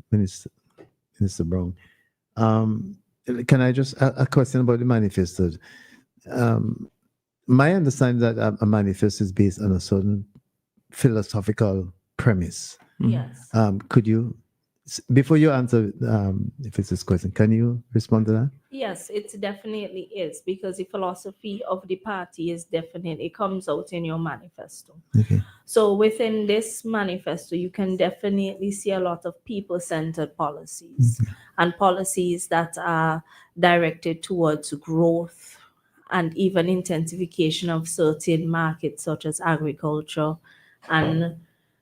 S3: Minister Brown. Can I just a question about the manifesto? My understanding that a manifesto is based on a certain philosophical premise.
S6: Yes.
S3: Could you, before you answer if it's this question, can you respond to that?
S6: Yes, it definitely is, because the philosophy of the party is definitely, it comes out in your manifesto.
S3: Okay.
S6: So within this manifesto, you can definitely see a lot of people-centered policies and policies that are directed towards growth and even intensification of certain markets such as agriculture. And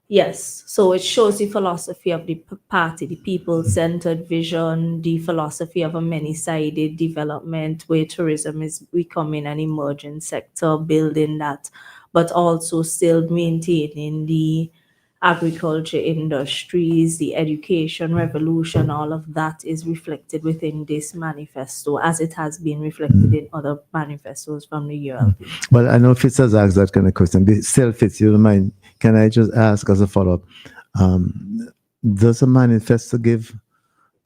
S6: yes, so it shows the philosophy of the party, the people-centered vision, the philosophy of a many-sided development where tourism is becoming an emerging sector, building that, but also still maintaining the agriculture industries, the education revolution. All of that is reflected within this manifesto, as it has been reflected in other manifestos from the ULP.
S3: Well, I know Fitz has asked that kind of question. Still, Fitz, you don't mind, can I just ask as a follow-up, does a manifesto give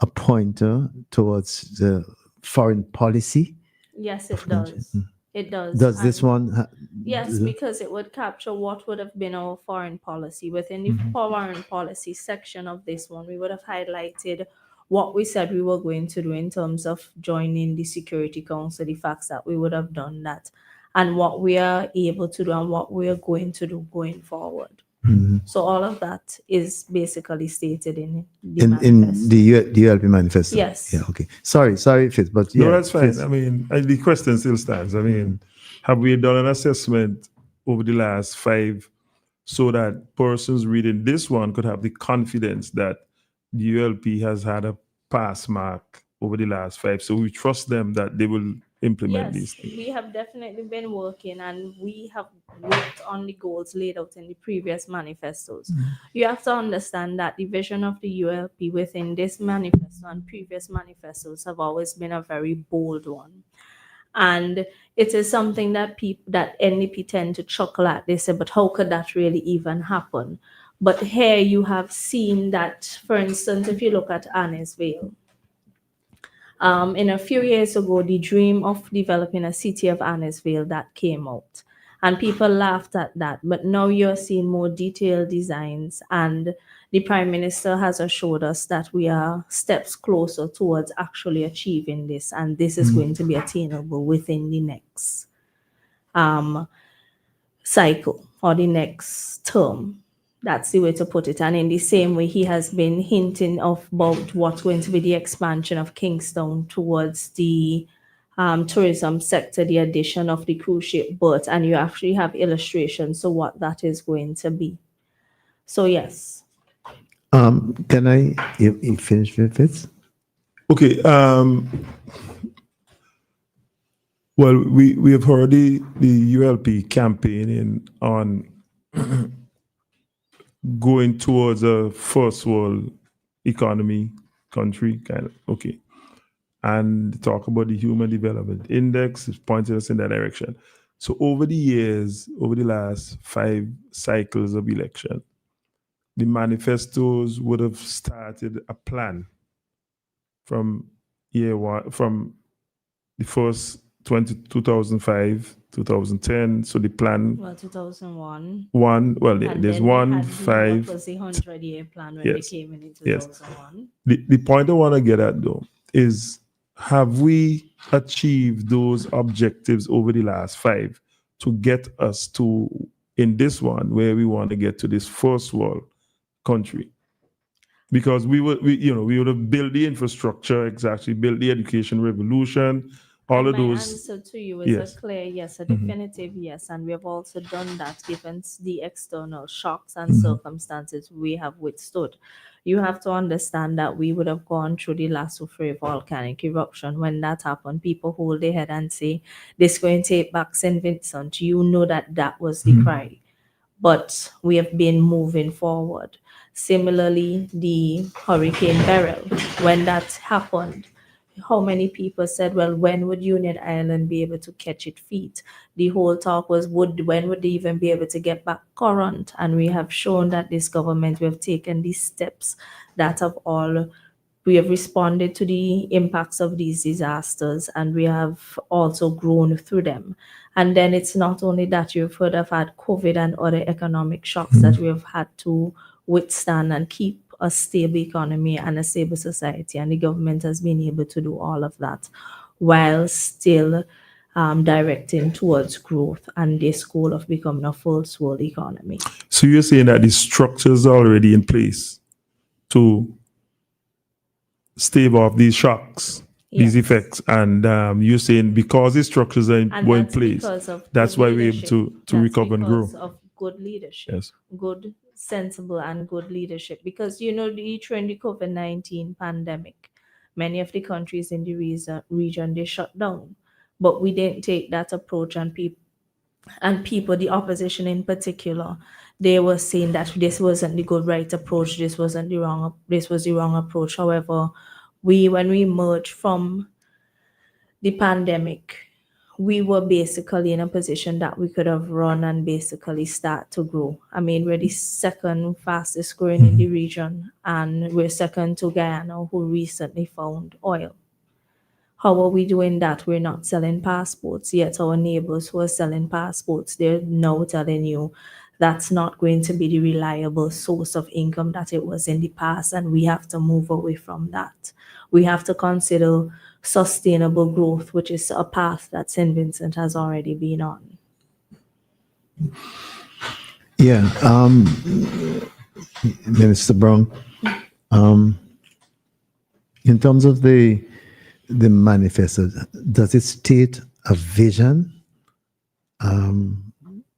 S3: a pointer towards the foreign policy?
S6: Yes, it does. It does.
S3: Does this one?
S6: Yes, because it would capture what would have been our foreign policy. Within the foreign policy section of this one, we would have highlighted what we said we were going to do in terms of joining the Security Council, the facts that we would have done that, and what we are able to do and what we are going to do going forward. So all of that is basically stated in the
S3: In
S6: manifesto.
S3: the ULP manifesto.
S6: Yes.
S3: Yeah. Okay. Sorry, Fitz, but
S5: No,
S3: yeah,
S5: that's fine.
S3: Fitz.
S5: I mean, the question still stands. I mean, have we done an assessment over the last 5 so that persons reading this one could have the confidence that the ULP has had a pass mark over the last 5? So we trust them that they will implement these
S6: Yes,
S5: things.
S6: we have definitely been working and we have worked on the goals laid out in the previous manifestos. You have to understand that the vision of the ULP within this manifesto and previous manifestos have always been a very bold one. And it is something that people that NDP tend to chuckle at. They say, but how could that really even happen? But here you have seen that, for instance, if you look at Annisvale, in a few years ago, the dream of developing a city of Annisvale that came out, and people laughed at that. But now you're seeing more detailed designs, and the Prime Minister has assured us that we are steps closer towards actually achieving this, and this is going to be attainable within the next cycle or the next term. That's the way to put it. And in the same way, he has been hinting of about what's going to be the expansion of Kingstown towards the tourism sector, the addition of the cruise ship berth, and you actually have illustrations of what that is going to be. So yes.
S3: Can I you finish with Fitz?
S5: Okay. Well, we have heard the ULP campaigning on going towards a first world economy country, kind of. Okay. And talk about the Human Development Index is pointing us in that direction. So over the years, over the last 5 cycles of election, the manifestos would have started a plan from year one, from the first 2005, 2010. So the plan.
S6: Well, 2001.
S5: There's
S6: then
S5: one,
S6: they had
S5: 5.
S6: what was the 100-year plan when
S5: Yes.
S6: they came in
S5: Yes.
S6: 2001.
S5: The point I want to get at though is, have we achieved those objectives over the last 5 to get us to in this one where we want to get to this first world country? Because we would have built the infrastructure, exactly, built the education revolution, all of
S6: My
S5: those.
S6: answer to you is
S5: Yes.
S6: a clear yes, a definitive yes, and we have also done that given the external shocks and circumstances we have withstood. You have to understand that we would have gone through the last Soufriere volcanic eruption. When that happened, people hold their head and say, "This going to take back St. Vincent." You know that was the cry, but we have been moving forward. Similarly, the Hurricane Beryl, when that happened, how many people said, well, when would Union Island be able to catch its feet? The whole talk was, when would they even be able to get back current? And we have shown that this government, we have taken these steps that we have responded to the impacts of these disasters, and we have also grown through them. And then it's not only that, you've heard of had COVID and other economic shocks that we have had to withstand and keep a stable economy and a stable society. And the government has been able to do all of that while still directing towards growth and this goal of becoming a first world economy.
S5: So you're saying that the structures are already in place to stave off these shocks, these effects, and you're saying because these structures are in place, that's why we're able to recover and grow.
S6: Because of good leadership,
S5: Yes.
S6: good, sensible, and good leadership. Because during the COVID-19 pandemic, many of the countries in the region they shut down, but we didn't take that approach, and people, the opposition in particular, they were saying that this wasn't the right approach, this was the wrong approach. However, when we emerged from the pandemic, we were basically in a position that we could have run and basically start to grow. I mean, we're the second fastest growing in the region, and we're second to Guyana, who recently found oil. How are we doing that? We're not selling passports, yet our neighbors who are selling passports, they're now telling you that's not going to be the reliable source of income that it was in the past, and we have to move away from that. We have to consider sustainable growth, which is a path that St. Vincent has already been on.
S3: Yeah, Minister Brown. In terms of the manifesto, does it state a vision?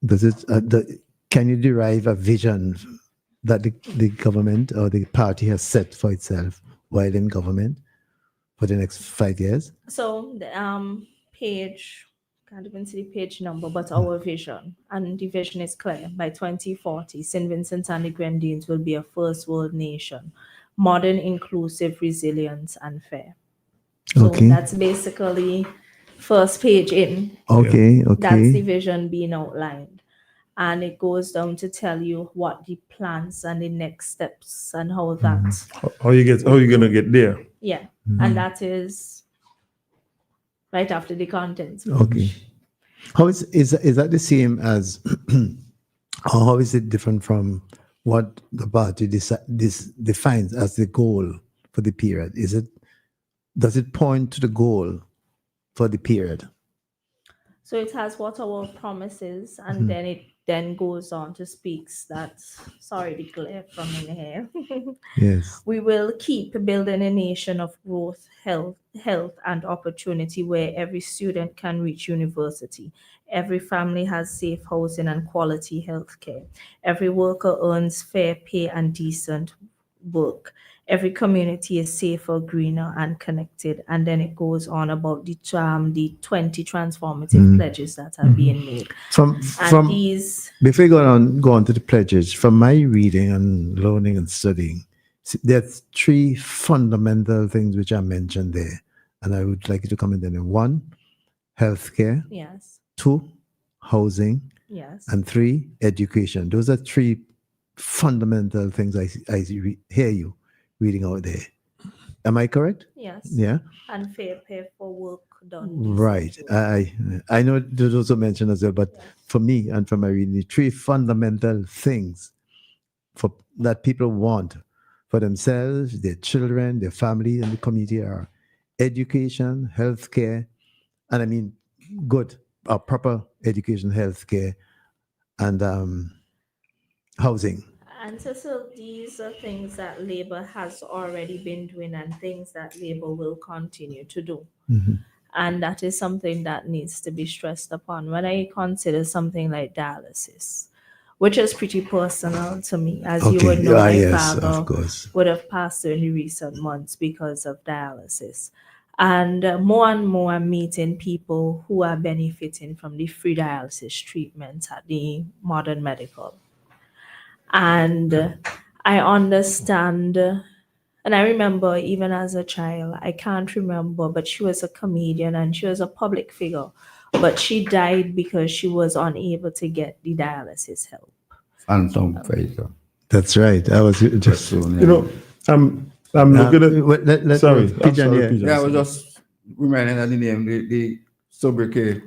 S3: Does it? Can you derive a vision that the government or the party has set for itself while in government for the next 5 years?
S6: So the page, can't even see the page number, but our vision, and the vision is clear. By 2040, St. Vincent and the Grenadines will be a first world nation, modern, inclusive, resilient, and fair. So
S3: Okay.
S6: that's basically first page in.
S3: Okay,
S6: That's the
S3: okay.
S6: vision being outlined. And it goes down to tell you what the plans and the next steps and how that,
S5: How you gonna get there?
S6: yeah. And that is right after the contents.
S3: Okay. How is that the same as, or how is it different from what the party defines as the goal for the period? Does it point to the goal for the period?
S6: So it has what our promise is, and then it then goes on to speaks that, sorry, the glare from in here.
S3: Yes.
S6: We will keep building a nation of growth, health, and opportunity where every student can reach university. Every family has safe housing and quality health care. Every worker earns fair pay and decent work. Every community is safer, greener, and connected. And then it goes on about the 20 transformative pledges that are being made.
S3: From
S6: These,
S3: before you go on to the pledges, from my reading and learning and studying, there's three fundamental things which are mentioned there, and I would like you to comment on them. 1, healthcare.
S6: yes,
S3: 2, housing.
S6: yes.
S3: And 3, education. Those are three fundamental things I hear you reading out there. Am I correct?
S6: Yes.
S3: Yeah.
S6: And fair pay for work done.
S3: Right. I know those also mentioned as well, but
S6: Yes.
S3: for me and for my reading, the three fundamental things that people want for themselves, their children, their family, and the community are education, healthcare, and I mean good, proper education, healthcare, and housing.
S6: And Cecil, these are things that Labour has already been doing and things that Labour will continue to do. And that is something that needs to be stressed upon. When I consider something like dialysis, which is pretty personal to me, as you would know, my
S3: yes,
S6: father
S3: of course.
S6: would have passed in the recent months because of dialysis. And more and more I'm meeting people who are benefiting from the free dialysis treatment at the modern medical. And I understand, and I remember even as a child, I can't remember, but she was a comedian and she was a public figure, but she died because she was unable to get the dialysis help.
S4: Phantom fighter.
S3: That's right. I was just
S4: Soon,
S5: You know, I'm looking at. Sorry, I'm
S3: Pigeon,
S5: sorry,
S3: yeah.
S5: Pigeon.
S4: Yeah, I was just reminding of the name, the sobriquet.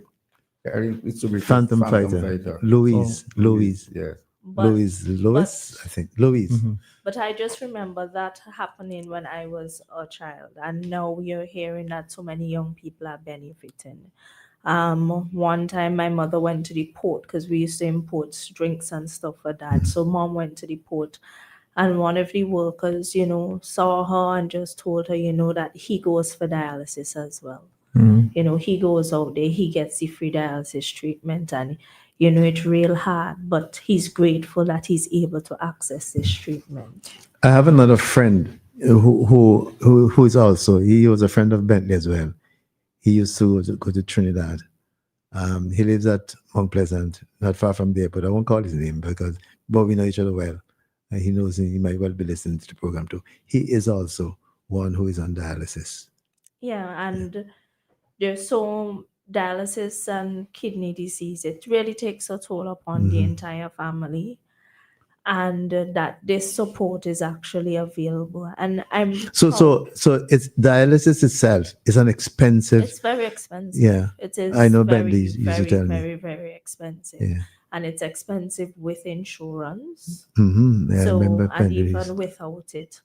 S4: It's sobriquet.
S3: Phantom Fighter. Louise.
S4: Yes.
S6: But,
S3: Louis, I think. Louise.
S6: but I just remember that happening when I was a child, and now we are hearing that so many young people are benefiting. One time my mother went to the port because we used to import drinks and stuff for that. So mom went to the port, and one of the workers, saw her and just told her, that he goes for dialysis as well. He goes out there, he gets the free dialysis treatment, and it's real hard, but he's grateful that he's able to access this treatment.
S3: I have another friend who is also, he was a friend of Bentley as well. He used to go to Trinidad. He lives at Mount Pleasant, not far from there, but I won't call his name but we know each other well. And he knows he might well be listening to the program too. He is also one who is on dialysis.
S6: Yeah, and there's so dialysis and kidney disease, it really takes a toll upon the entire family. And that this support is actually available. And
S3: so it's dialysis itself is an expensive.
S6: It's very expensive.
S3: Yeah,
S6: it is.
S3: I know
S6: very,
S3: Bentley used to tell me.
S6: Very, very expensive.
S3: Yeah.
S6: And it's expensive with insurance.
S3: Yeah, I remember
S6: and
S3: Bentley.
S6: even without it.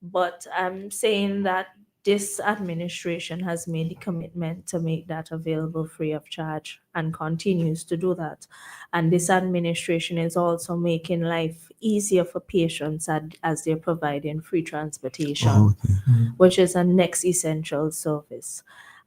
S6: But I'm saying that this administration has made the commitment to make that available free of charge and continues to do that. And this administration is also making life easier for patients as they're providing free transportation, which is a next essential service.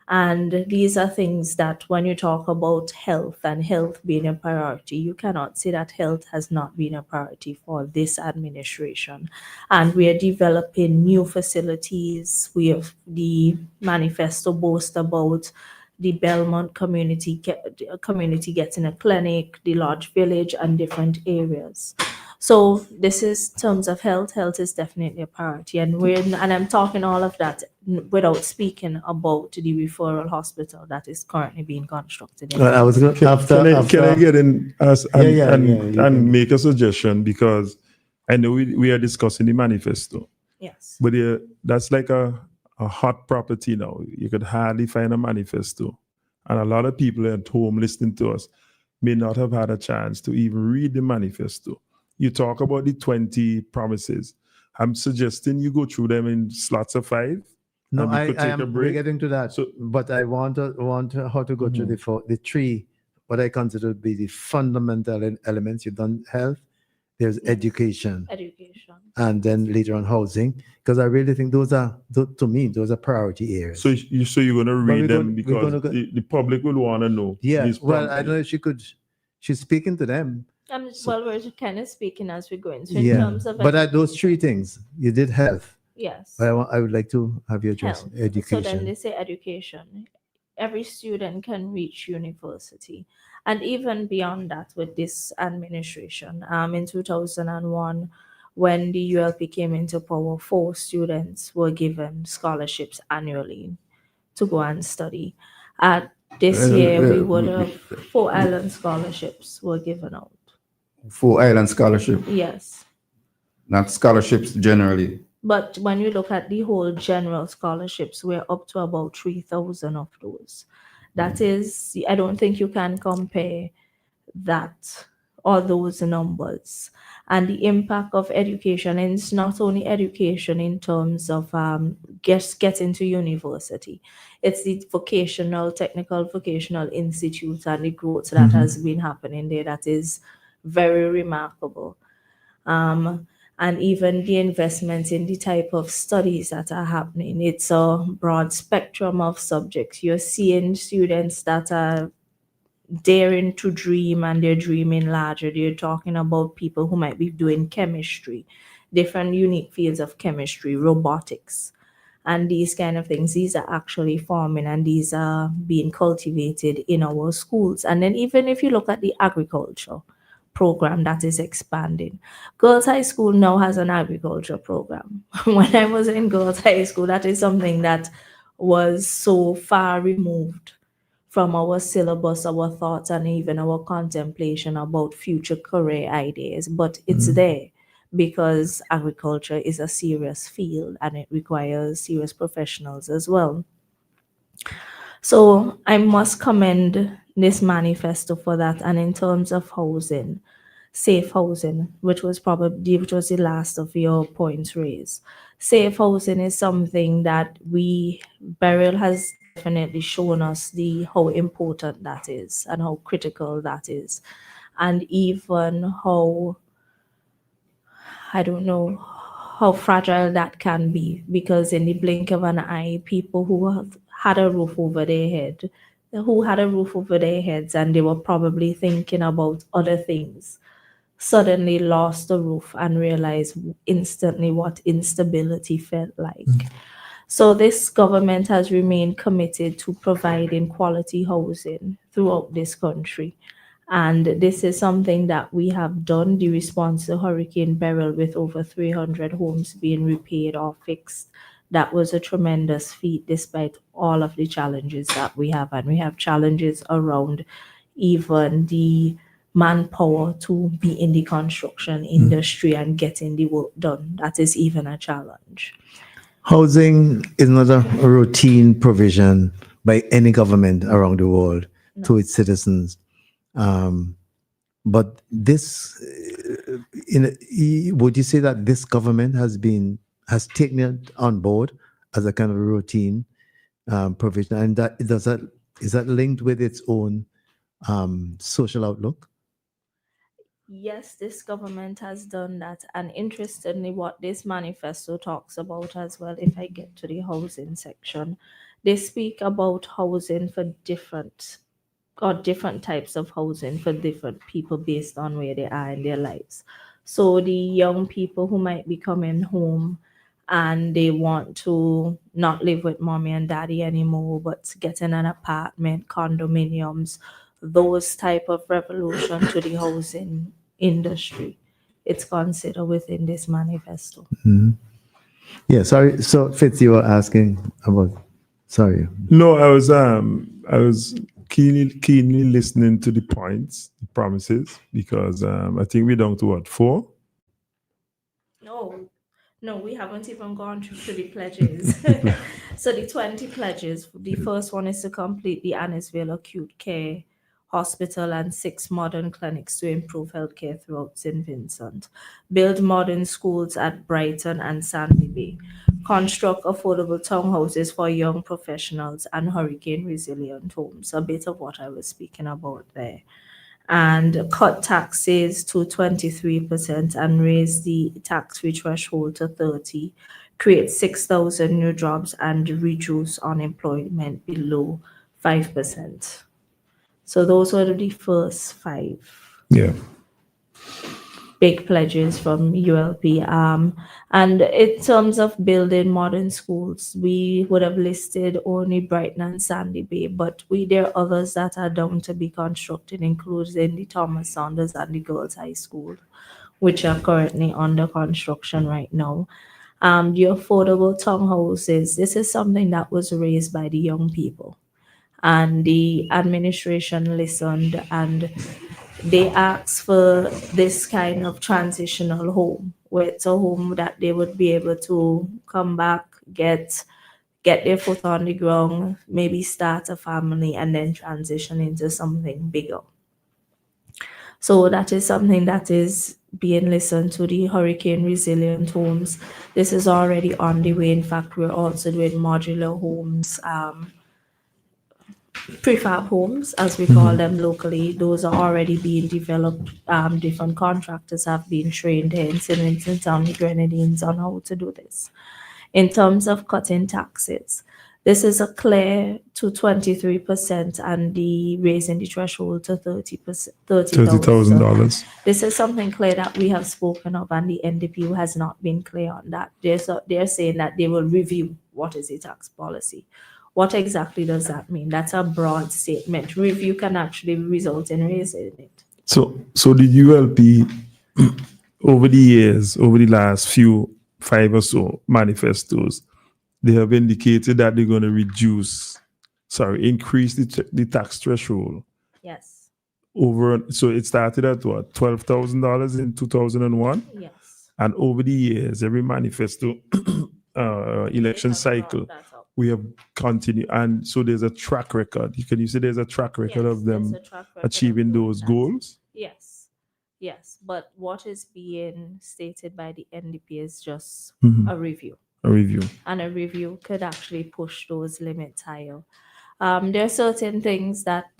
S6: And these are things that when you talk about health and health being a priority, you cannot say that health has not been a priority for this administration. And we are developing new facilities. We have the manifesto boast about the Belmont community getting a clinic, the Lodge Village, and different areas. So this is terms of health. Health is definitely a priority, and I'm talking all of that without speaking about the referral hospital that is currently being constructed.
S3: Well, I was going
S5: Can I get in and make a suggestion, because I know we are discussing the manifesto.
S6: Yes.
S5: But that's like a hot property now. You could hardly find a manifesto. And a lot of people at home listening to us may not have had a chance to even read the manifesto. You talk about the 20 promises. I'm suggesting you go through them in slots of 5.
S3: No, we're getting to that. So, but I want how to go through the 3, what I consider to be the fundamental elements. You've done health, there's education, and then later on housing, because I really think those are priority areas.
S5: So you're going to read them because the public will want to know.
S3: Yeah, well, I don't know if she's speaking to them.
S6: We're kind of speaking as we're going. So in terms of
S3: but those 3 things, you did health.
S6: Yes.
S3: But I would like to have you address education.
S6: So then they say education. Every student can reach university. And even beyond that, with this administration, in 2001, when the ULP came into power, 4 students were given scholarships annually to go and study. This year, we would have 4 island scholarships were given out.
S4: 4 island scholarships?
S6: Yes.
S4: Not scholarships generally.
S6: But when you look at the whole general scholarships, we're up to about 3,000 of those. That is, I don't think you can compare that or those numbers. And the impact of education, and it's not only education in terms of getting to university. It's the technical vocational institutes and the growth that has been happening there that is very remarkable. And even the investments in the type of studies that are happening. It's a broad spectrum of subjects. You're seeing students that are daring to dream, and they're dreaming larger. They're talking about people who might be doing chemistry, different unique fields of chemistry, robotics, and these kind of things. These are actually forming, and these are being cultivated in our schools. And then even if you look at the agriculture program that is expanding. Girls High School now has an agriculture program. When I was in Girls High School, that is something that was so far removed from our syllabus, our thoughts, and even our contemplation about future career ideas. But it's there because agriculture is a serious field and it requires serious professionals as well. So I must commend this manifesto for that. And in terms of housing, safe housing, which was the last of your points raised. Safe housing is something that Beryl has definitely shown us how important that is and how critical that is. And even how, I don't know, how fragile that can be, because in the blink of an eye, people who have had a roof over their heads and they were probably thinking about other things, suddenly lost the roof and realized instantly what instability felt like. So this government has remained committed to providing quality housing throughout this country. And this is something that we have done. The response to Hurricane Beryl, with over 300 homes being repaired or fixed, that was a tremendous feat despite all of the challenges that we have. And we have challenges around even the manpower to be in the construction industry and getting the work done. That is even a challenge.
S3: Housing is not a routine provision by any government around the world to its citizens. But this, would you say that this government has taken it on board as a kind of routine provision, and is that linked with its own social outlook?
S6: Yes, this government has done that, and interestingly, what this manifesto talks about as well, if I get to the housing section, they speak about housing for different types of housing for different people based on where they are in their lives. So the young people who might be coming home and they want to not live with mommy and daddy anymore, but get in an apartment, condominiums, those type of revolution to the housing industry, it's considered within this manifesto.
S3: Yeah, sorry. So Fitz, you were asking about. Sorry.
S5: No, I was keenly listening to the points, the promises, because I think we're down to what, 4?
S6: No, we haven't even gone through to the pledges. So the 20 pledges, the first one is to complete the Annisville Acute Care Hospital and 6 modern clinics to improve healthcare throughout St. Vincent. Build modern schools at Brighton and Sandy Bay. Construct affordable townhouses for young professionals and hurricane resilient homes. A bit of what I was speaking about there. And cut taxes to 23% and raise the tax-free threshold to 30, create 6,000 new jobs and reduce unemployment below 5%. So those were the first 5
S5: Yeah.
S6: big pledges from ULP. And in terms of building modern schools, we would have listed only Brighton and Sandy Bay, but there are others that are down to be constructed, including the Thomas Saunders and the Girls High School, which are currently under construction right now. The affordable townhouses, this is something that was raised by the young people. And the administration listened and they asked for this kind of transitional home, where it's a home that they would be able to come back, get their foot on the ground, maybe start a family, and then transition into something bigger. So that is something that is being listened to, the hurricane resilient homes. This is already on the way. In fact, we're also doing modular homes, prefab homes, as we call them locally. Those are already being developed. Different contractors have been trained here in St. Vincent and the Grenadines on how to do this. In terms of cutting taxes, this is a clear to 23% and the raising the threshold to $30,000. This is something clear that we have spoken of, and the NDP has not been clear on that. They're saying that they will review what is the tax policy. What exactly does that mean? That's a broad statement. Review can actually result in raising it.
S5: So the ULP over the years, over the last 5 or so manifestos, they have indicated that they're going to increase the tax threshold.
S6: Yes.
S5: So it started at what, $12,000 in 2001?
S6: Yes.
S5: And over the years, every manifesto election cycle, we have continued. And so there's a track record. Can you say there's a track record of them achieving those goals?
S6: Yes. Yes. But what is being stated by the NDP is just a review.
S5: A review.
S6: And a review could actually push those limits higher. There are certain things that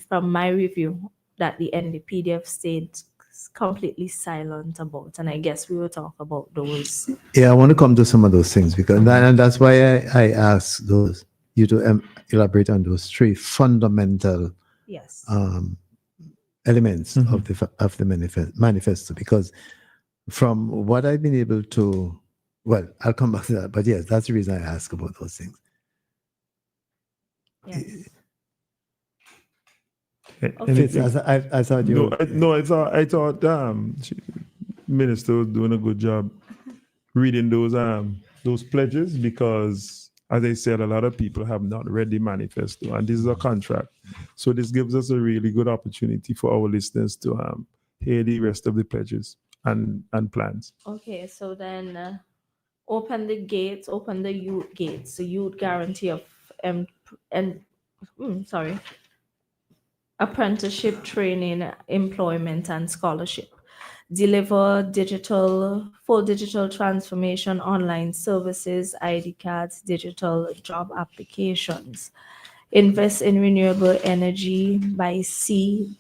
S6: from my review, that the NDP, they have stayed completely silent about, and I guess we will talk about those.
S3: Yeah, I want to come to some of those things because and that's why I asked you to elaborate on those 3 fundamental elements of the manifesto, because from what I've been able to, well, I'll come back to that, but yes, that's the reason I ask about those things.
S6: Yes.
S3: Fitz, I thought you.
S5: I thought Minister was doing a good job reading those pledges, because, as I said, a lot of people have not read the manifesto, and this is a contract. So this gives us a really good opportunity for our listeners to hear the rest of the pledges and plans.
S6: Okay, so then open the youth gates, the youth guarantee of apprenticeship training, employment, and scholarship. deliver full digital transformation, online services, ID cards, digital job applications, invest in renewable energy by sea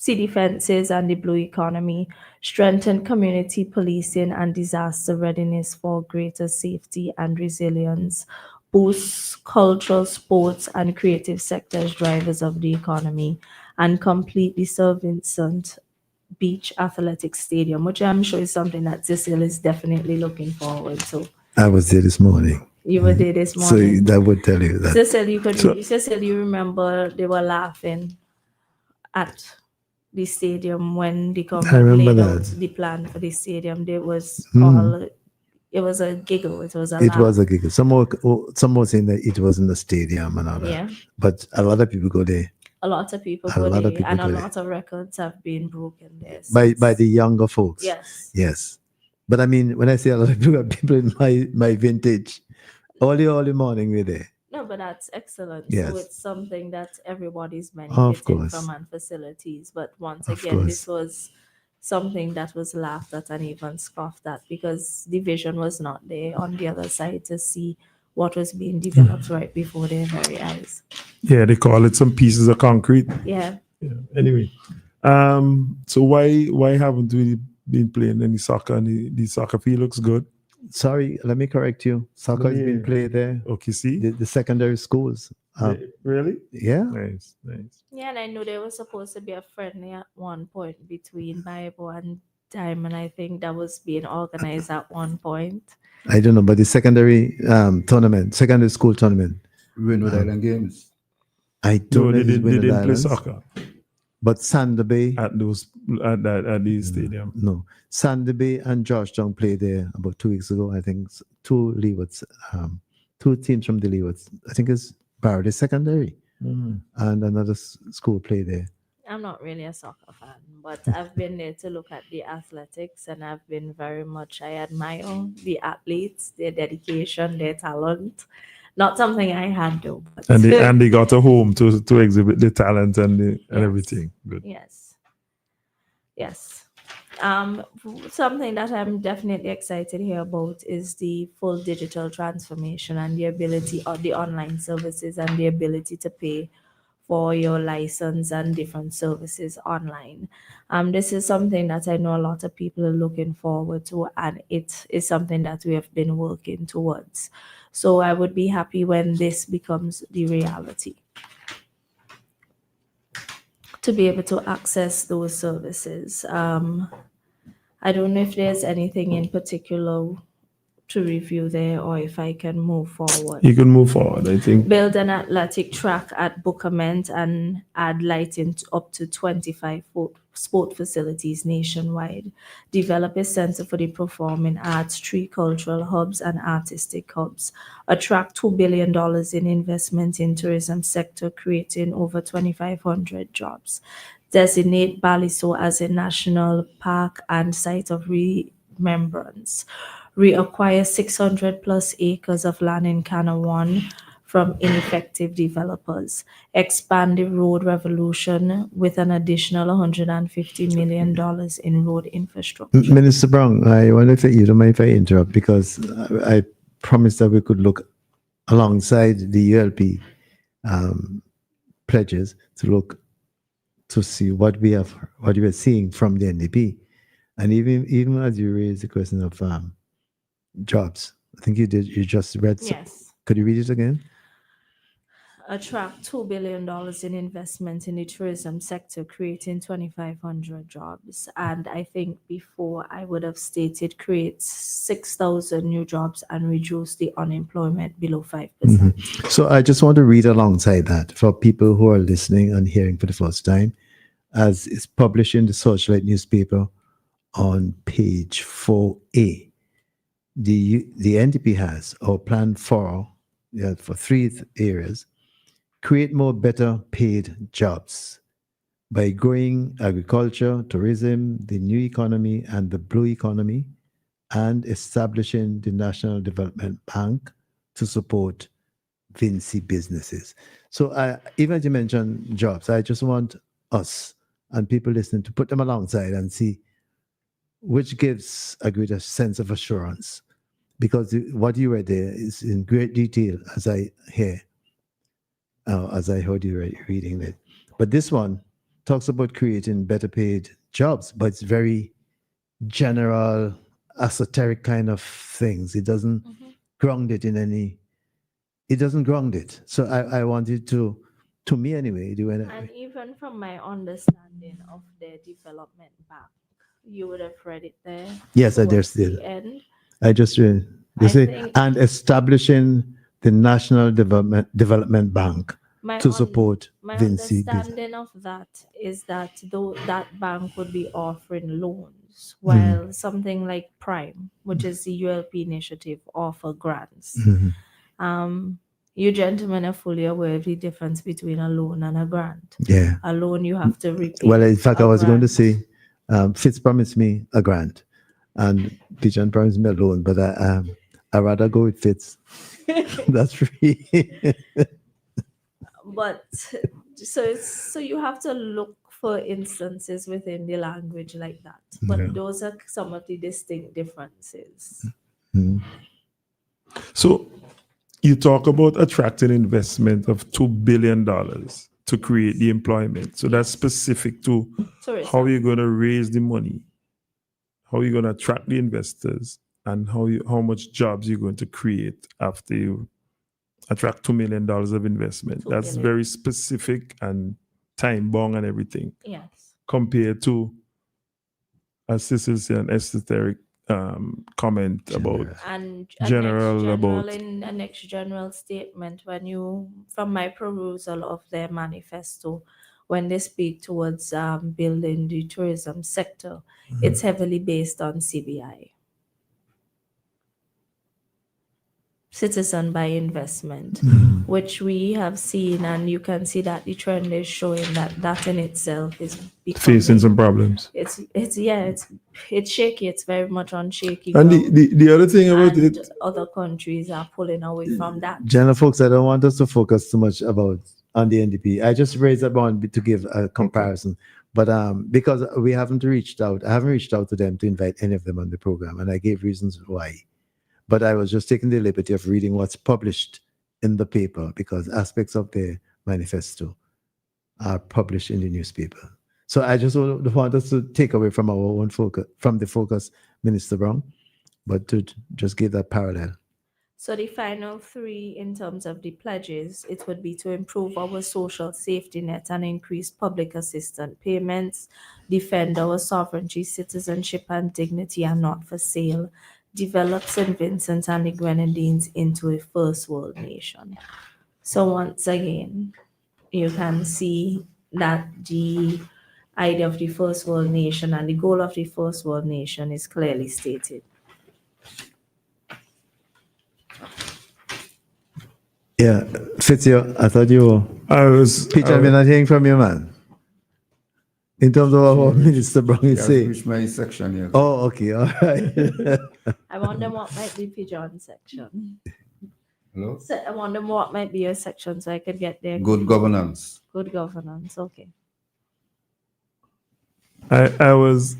S6: defenses and the blue economy, strengthen community policing and disaster readiness for greater safety and resilience, boost cultural, sports, and creative sectors drivers of the economy, and complete the Sir Vincent Beach Athletics Stadium, which I'm sure is something that Cecil is definitely looking forward to.
S3: I was there this morning.
S6: You were there this
S3: So
S6: morning.
S3: that would tell you that.
S6: Cecil, you remember they were laughing at the stadium when the government laid out the plan for the stadium. There was it was a giggle. It was a laugh.
S3: It was a giggle. Some more saying that it was in the stadium and all that.
S6: Yeah.
S3: But a lot of people go there.
S6: A lot of people go there, and a lot of records have been broken there.
S3: By the younger folks.
S6: Yes.
S3: Yes. But I mean, when I say a lot of people in my vintage, all the morning we're there.
S6: No, but that's excellent.
S3: Yes.
S6: So it's something that everybody's benefiting from and facilities. But once again, this was something that was laughed at and even scoffed at because the vision was not there on the other side to see what was being developed right before their very eyes.
S5: Yeah, they call it some pieces of concrete.
S6: Yeah.
S5: Anyway, so why haven't we been playing any soccer? And the soccer field looks good.
S3: Sorry, let me correct you. Soccer has been played there.
S5: Okay, see?
S3: The secondary schools.
S5: Really?
S3: Yeah.
S5: Nice.
S6: Yeah, and I knew there was supposed to be a friendly at one point between Bible and Diamond. I think that was being organized at one point.
S3: I don't know, but the secondary secondary school tournament.
S4: Rainwood Island Games.
S3: I don't know.
S5: They didn't play soccer.
S3: But Sander Bay
S5: at the stadium.
S3: No. Sander Bay and Georgetown played there about 2 weeks ago. I think two teams from the Leewards. I think it's Barody Secondary. And another school played there.
S6: I'm not really a soccer fan, but I've been there to look at the athletics, and I've been I admire the athletes, their dedication, their talent. Not something I had though. But
S5: and they got a home to exhibit the talent and everything. Good.
S6: Yes. Something that I'm definitely excited here about is the full digital transformation and the ability of the online services and the ability to pay for your license and different services online. This is something that I know a lot of people are looking forward to, and it is something that we have been working towards. So I would be happy when this becomes the reality, to be able to access those services. I don't know if there's anything in particular to review there, or if I can move forward.
S5: You can move forward, I think.
S6: Build an athletic track at Bookament and add lighting to up to 25 sport facilities nationwide. Develop a center for the performing arts, 3 cultural hubs and artistic hubs. Attract $2 billion in investment in tourism sector, creating over 2,500 jobs. Designate Baliso as a national park and site of remembrance. Reacquire 600 plus acres of land in Canawan from ineffective developers. Expand the road revolution with an additional $150 million in road infrastructure.
S3: Minister Brown, I wonder if you don't mind if I interrupt, because I promised that we could look alongside the ULP pledges to see what we are seeing from the NDP. And even as you raised the question of jobs, I think you just read.
S6: Yes.
S3: Could you read it again?
S6: Attract $2 billion in investment in the tourism sector, creating 2,500 jobs. And I think before I would have stated create 6,000 new jobs and reduce the unemployment below 5%.
S3: Mm-hmm. So I just want to read alongside that for people who are listening and hearing for the first time, as it's published in the Searchlight newspaper on page 4A. The NDP has or plan for 3 areas: create more better paid jobs by growing agriculture, tourism, the new economy and the blue economy, and establishing the National Development Bank to support Vinci businesses. So even as you mentioned jobs, I just want us and people listening to put them alongside and see which gives a greater sense of assurance. Because what you read there is in great detail, as I heard you reading it. But this one talks about creating better paid jobs, but it's very general, esoteric kind of things. It doesn't ground it in any. It doesn't ground it. So I wanted to me anyway.
S6: And even from my understanding of the development bank, you would have read it there.
S3: Yes, I just
S6: towards
S3: did.
S6: the end.
S3: I just read. They say, and establishing the National Development Bank to support
S6: my
S3: Vinci.
S6: understanding of that is that though that bank would be offering loans, while something like Prime, which is the ULP initiative, offer grants. You gentlemen are fully aware of the difference between a loan and a grant.
S3: Yeah.
S6: A loan you have to repay.
S3: Well, in fact, I was going to
S6: grant.
S3: say, Fitz promised me a grant, and Pigeon promised me a loan, but I rather go with Fitz. That's free.
S6: But so you have to look for instances within the language like that. But those are some of the distinct differences.
S5: So you talk about attracting investment of $2 billion to create the employment. So that's specific to how you're going to raise the money, how you're going to attract the investors, and how much jobs you're going to create after you attract $2 million of investment. That's very specific and time bound and everything.
S6: Yes.
S5: Compared to, as Cecil said, an esoteric comment about
S6: and
S5: an
S6: next general statement when you, from my perusal of their manifesto, when they speak towards building the tourism sector, it's heavily based on CBI, citizen by investment, which we have seen, and you can see that the trend is showing that in itself is
S5: facing some problems.
S6: It's shaky. It's very much on shaky
S5: and
S6: ground.
S5: the other thing about
S6: and
S5: it,
S6: other countries are pulling away from that.
S3: General folks, I don't want us to focus too much on the NDP. I just raised that one to give a comparison. But because we haven't reached out, I haven't reached out to them to invite any of them on the program, and I gave reasons why. But I was just taking the liberty of reading what's published in the paper, because aspects of their manifesto are published in the newspaper. So I just want us to take away from our own focus, from the focus, Minister Brown, but to just give that parallel.
S6: So the final three in terms of the pledges, it would be to improve our social safety net and increase public assistance payments, defend our sovereignty, citizenship, and dignity are not for sale, develop St. Vincent and the Grenadines into a first world nation. So once again, you can see that the idea of the first world nation and the goal of the first world nation is clearly stated.
S3: Yeah, Fitzgerald, I thought you were... Peter, I've been not hearing from you, man. In terms of what Minister Brown is saying.
S4: Reached my section here.
S3: Oh, okay, all right.
S6: I wonder what might be Pigeon's section.
S4: Hello?
S6: So I wonder what might be your section so I could get there.
S4: Good governance.
S6: Good governance, okay.
S5: those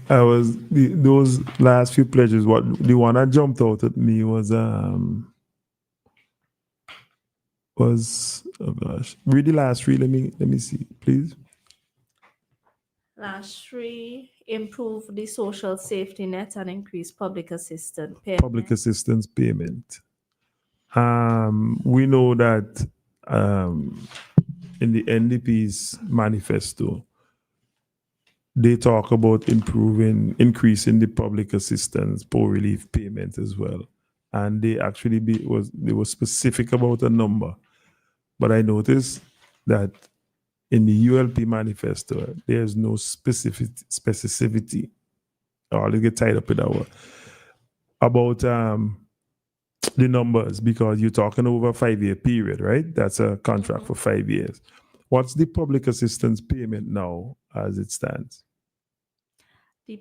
S5: last few pledges, the one that jumped out at me was oh gosh, read the last three. Let me see, please.
S6: Last three: improve the social safety net and increase public assistance payment.
S5: Public assistance payment. We know that in the NDP's manifesto, they talk about increasing the public assistance, poor relief payment as well. And they actually they were specific about a number. But I noticed that in the ULP manifesto, there's no specificity. I'll get tied up with that one. About the numbers, because you're talking over a 5-year period, right? That's a contract for 5 years. What's the public assistance payment now as it stands?
S6: The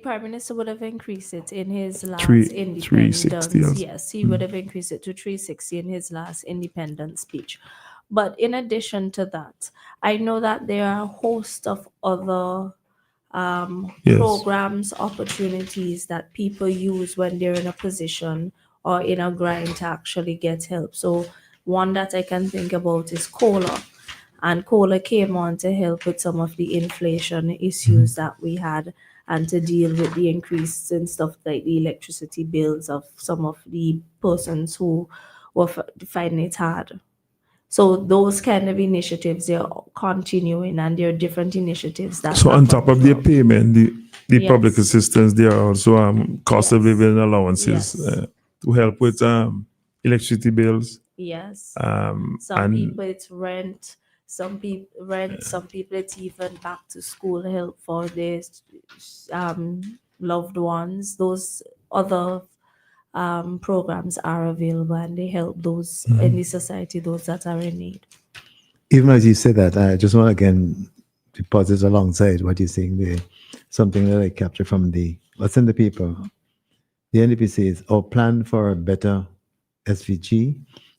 S6: Prime Minister would have increased it in his last independence. Yes, he would have increased it to 360 in his last independence speech. But in addition to that, I know that there are a host of other programs, opportunities that people use when they're in a position or in a grind to actually get help. So one that I can think about is COLA. And COLA came on to help with some of the inflation issues that we had and to deal with the increase in stuff like the electricity bills of some of the persons who were finding it hard. So those kind of initiatives, they're continuing, and there are different initiatives that.
S5: So on top of their payment, the public assistance, there are also cost of living allowances to help with electricity bills.
S6: Yes.
S5: Some
S6: people it's rent. Some people it's even back to school help for their loved ones. Those other programs are available, and they help those in the society, those that are in need.
S3: Even as you say that, I just want to again deposit alongside what you're saying there, something that I captured from what's in the paper. The NDP says, our plan for a better SVG,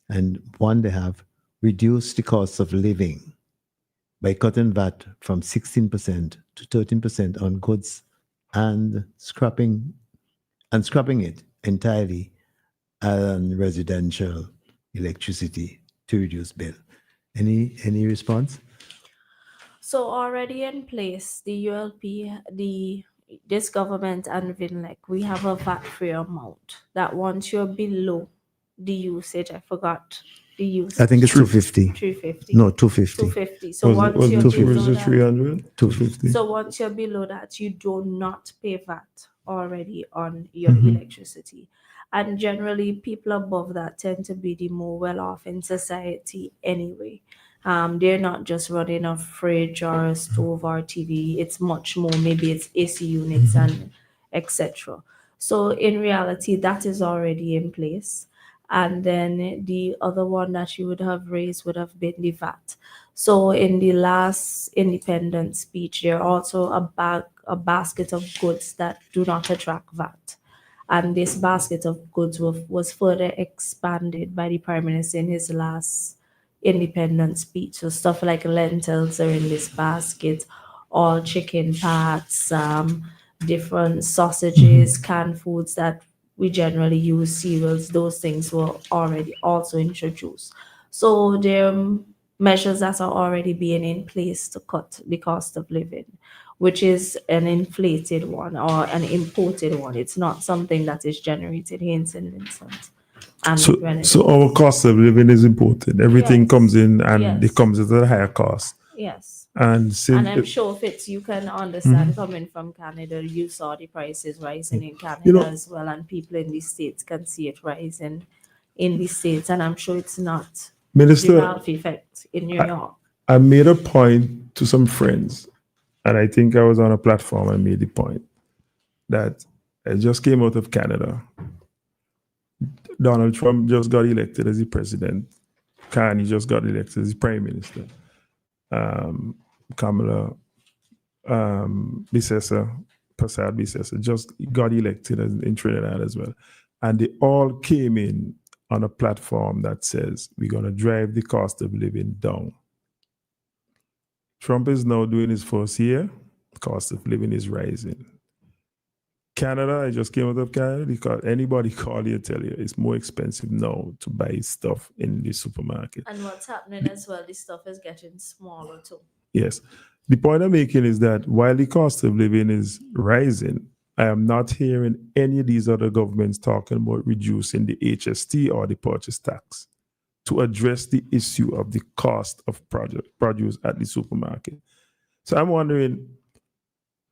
S3: and one, they have reduced the cost of living by cutting VAT from 16% to 13% on goods and scrapping it entirely on residential electricity to reduce bill. Any response?
S6: So already in place, the ULP, this government and VINLEC, we have a VAT-free amount that once you're below the usage, I forgot the usage.
S3: I think it's 250.
S6: 350.
S3: No, 250.
S6: 250. So once you're below that,
S5: 300? 250.
S6: So once you're below that, you do not pay VAT already on your electricity. And generally, people above that tend to be the more well-off in society anyway. They're not just running a fridge or a stove or TV. It's much more. Maybe it's AC units and etc. So in reality, that is already in place. And then the other one that you would have raised would have been the VAT. So in the last independent speech, there are also a basket of goods that do not attract VAT. And this basket of goods was further expanded by the Prime Minister in his last independent speech. So stuff like lentils are in this basket, all chicken parts, different sausages, canned foods that we generally use, cereals, those things were already also introduced. So there are measures that are already being in place to cut the cost of living, which is an inflated one or an imported one. It's not something that is generated here in St. Vincent.
S5: So our cost of living is imported. Everything comes in and it comes at a higher cost.
S6: Yes.
S5: And
S6: I'm sure Fitz, you can understand coming from Canada, you saw the prices rising in Canada as well, and people in the States can see it rising in the States, and I'm sure it's not
S5: Minister,
S6: the Ralph effect in New York.
S5: I made a point to some friends, and I think I was on a platform and made the point that I just came out of Canada. Donald Trump just got elected as the president. Carney just got elected as the prime minister. Kamala Prasad Bisesa just got elected in Trinidad as well. And they all came in on a platform that says we're going to drive the cost of living down. Trump is now doing his first year. The cost of living is rising. Canada, I just came out of Canada because anybody call you tell you it's more expensive now to buy stuff in the supermarket.
S6: And what's happening as well, this stuff is getting smaller too.
S5: Yes. The point I'm making is that while the cost of living is rising, I am not hearing any of these other governments talking about reducing the HST or the purchase tax to address the issue of the cost of produce at the supermarket. So I'm wondering,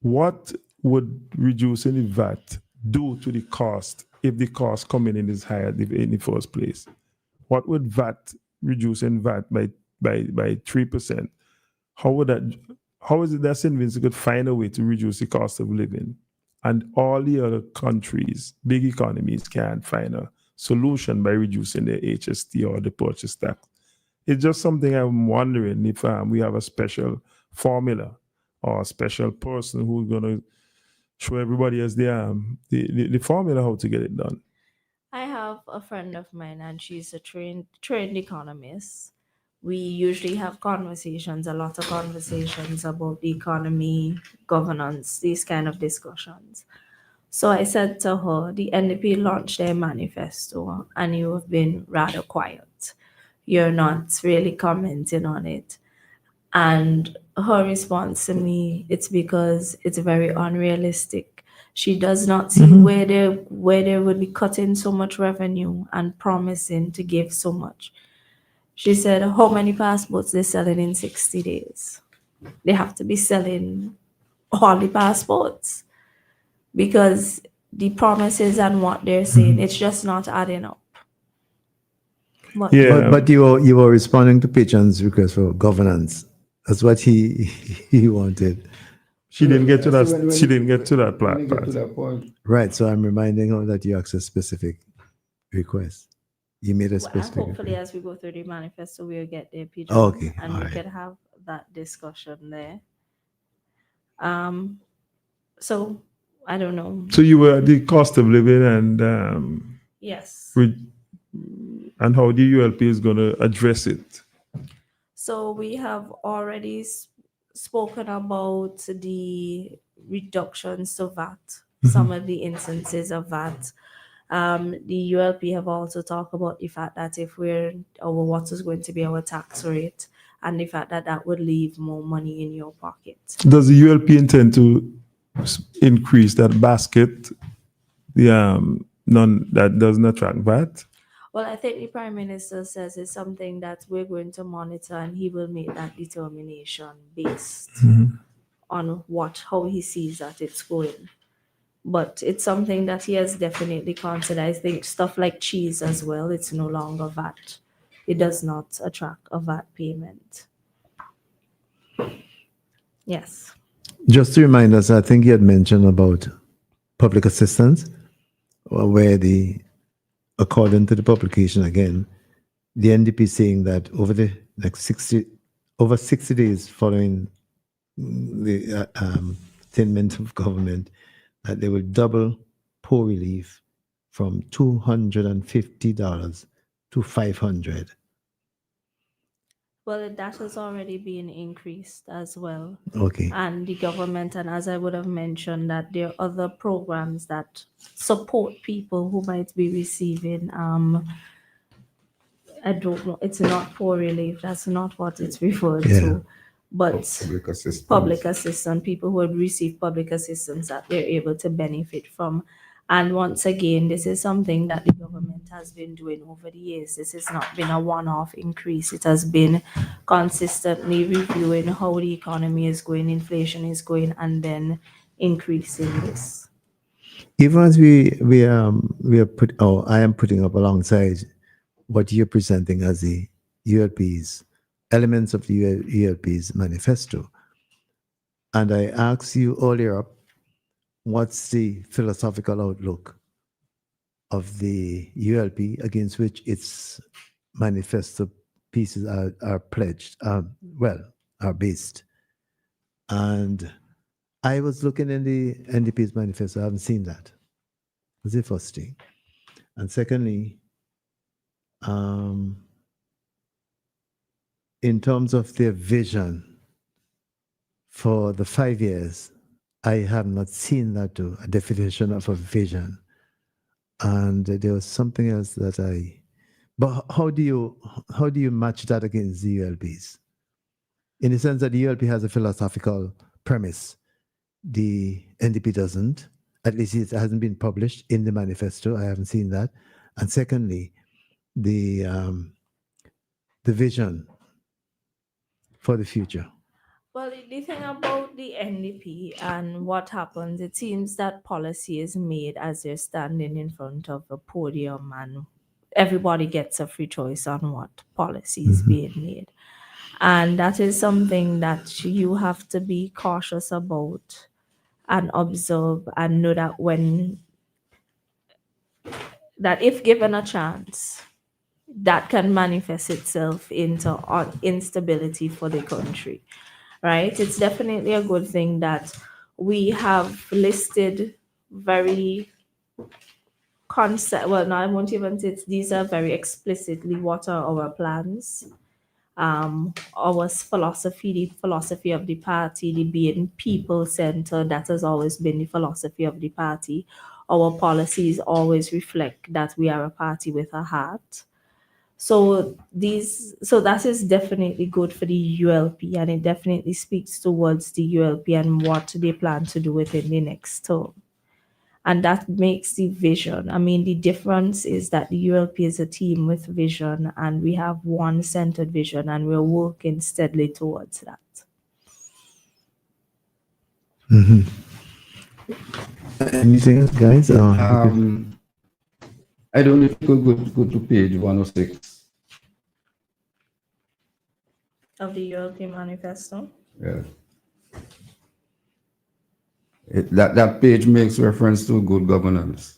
S5: what would reducing the VAT do to the cost if the cost coming in is higher in the first place? What would reducing VAT by 3%? How is it that St. Vincent could find a way to reduce the cost of living and all the other countries, big economies, can't find a solution by reducing their HST or the purchase tax? It's just something I'm wondering if we have a special formula or a special person who's going to show everybody as the formula how to get it done.
S6: I have a friend of mine, and she's a trained economist, we usually have a lot of conversations about the economy, governance, these kind of discussions. So I said to her, the NDP launched their manifesto and you have been rather quiet. You're not really commenting on it. And her response to me, it's because it's very unrealistic. She does not see where they would be cutting so much revenue and promising to give so much. She said, how many passports they're selling in 60 days? They have to be selling all the passports because the promises and what they're saying, it's just not adding up.
S3: But you were responding to Pichan's request for governance. That's what he wanted.
S5: She didn't get to that. She didn't get to that part.
S3: Right. So I'm reminding her that you asked a specific request. You made a specific.
S6: Hopefully, as we go through the manifesto, we'll get there, Peter.
S3: Okay.
S6: And we can have that discussion there. So I don't know.
S5: So you were the cost of living and
S6: yes.
S5: And how the ULP is going to address it?
S6: So we have already spoken about the reductions to VAT, some of the instances of VAT. The ULP have also talked about the fact that if what is going to be our tax rate, and the fact that that would leave more money in your pocket.
S5: Does the ULP intend to increase that basket, the none that doesn't attract VAT?
S6: Well, I think the Prime Minister says it's something that we're going to monitor, and he will make that determination based on how he sees that it's going. But it's something that he has definitely considered. I think stuff like cheese as well, it's no longer VAT. It does not attract a VAT payment. Yes.
S3: Just to remind us, I think you had mentioned about public assistance, where according to the publication again, the NDP saying that over the next 60 days following the attainment of government, that they will double poor relief from $250 to $500.
S6: Well, that has already been increased as well.
S3: Okay.
S6: And the government, and as I would have mentioned, that there are other programs that support people who might be receiving, I don't know, it's not poor relief, that's not what it's referred to, but public assistance, people who have received public assistance that they're able to benefit from. And once again, this is something that the government has been doing over the years. This has not been a one-off increase. It has been consistently reviewing how the economy is going, inflation is going, and then increasing this.
S3: Even as I am putting up alongside what you're presenting as the ULP's elements of the ULP's manifesto. And I asked you earlier, what's the philosophical outlook of the ULP against which its manifesto pieces are pledged, are based. And I was looking in the NDP's manifesto, I haven't seen that. That's the first thing. And secondly, in terms of their vision for the 5 years, I have not seen that too, a definition of a vision. And there was something else that but how do you match that against the ULPs? In the sense that the ULP has a philosophical premise. The NDP doesn't. At least it hasn't been published in the manifesto. I haven't seen that. And secondly, the vision for the future.
S6: Well, the thing about the NDP and what happens, it seems that policy is made as they're standing in front of a podium and everybody gets a free choice on what policy is being made. And that is something that you have to be cautious about and observe and know that if given a chance, that can manifest itself into instability for the country. Right? It's definitely a good thing that we have listed very I won't even say these are very explicitly what are our plans. Our philosophy, the philosophy of the party, the being people-centered, that has always been the philosophy of the party. Our policies always reflect that we are a party with a heart. So that is definitely good for the ULP, and it definitely speaks towards the ULP and what they plan to do within the next term. And that makes the vision. I mean, the difference is that the ULP is a team with vision, and we have one centered vision, and we're working steadily towards that.
S3: Anything else, guys?
S4: I don't know if you could go to page 106.
S6: Of the ULP manifesto.
S4: Yeah. That page makes reference to good governance.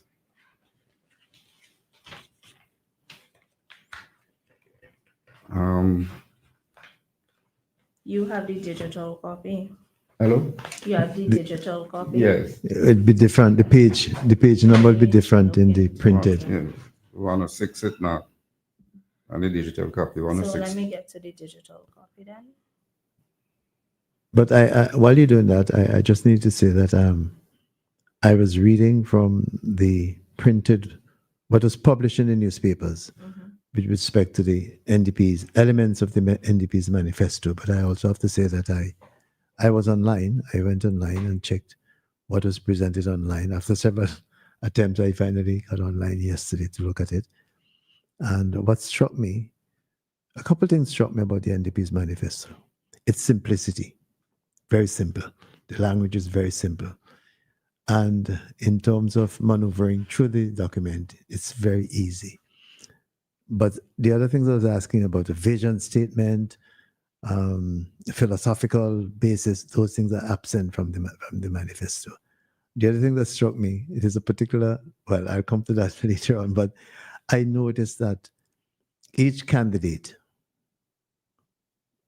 S6: You have the digital copy.
S4: Hello?
S6: You have the digital copy.
S4: Yes.
S3: It'd be different. The page number will be different in the printed.
S4: 106 it now. And the digital copy,
S6: So
S4: 106.
S6: let me get to the digital copy then.
S3: But while you're doing that, I just need to say that I was reading from the printed, what was published in the newspapers with respect to the NDP's elements of the NDP's manifesto. But I also have to say that I was online. I went online and checked what was presented online. After several attempts, I finally got online yesterday to look at it. And what struck me, a couple of things struck me about the NDP's manifesto. Its simplicity, very simple. The language is very simple. And in terms of maneuvering through the document, it's very easy. But the other things I was asking about, the vision statement, philosophical basis, those things are absent from the manifesto. The other thing that struck me, it is a particular, well, I'll come to that later on, but I noticed that each candidate,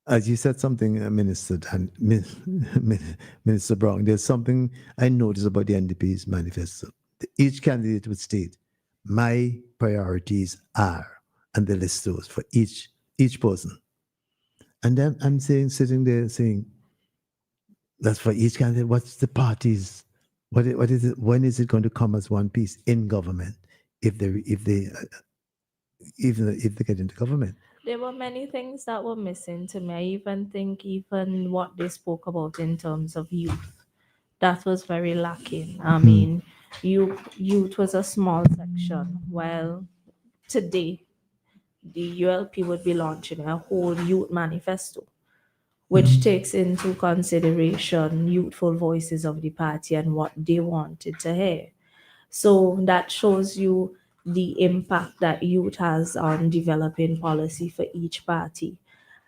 S3: as you said something, Minister Brown, there's something I noticed about the NDP's manifesto. Each candidate would state, my priorities are, and they list those for each person. And then I'm sitting there saying, that's for each candidate. What's the party's? What is it? When is it going to come as one piece in government? If they get into government,
S6: there were many things that were missing to me. I even think even what they spoke about in terms of youth, that was very lacking. I mean, youth was a small section. Well, today the ULP would be launching a whole youth manifesto, which takes into consideration youthful voices of the party and what they wanted to hear. So that shows you the impact that youth has on developing policy for each party.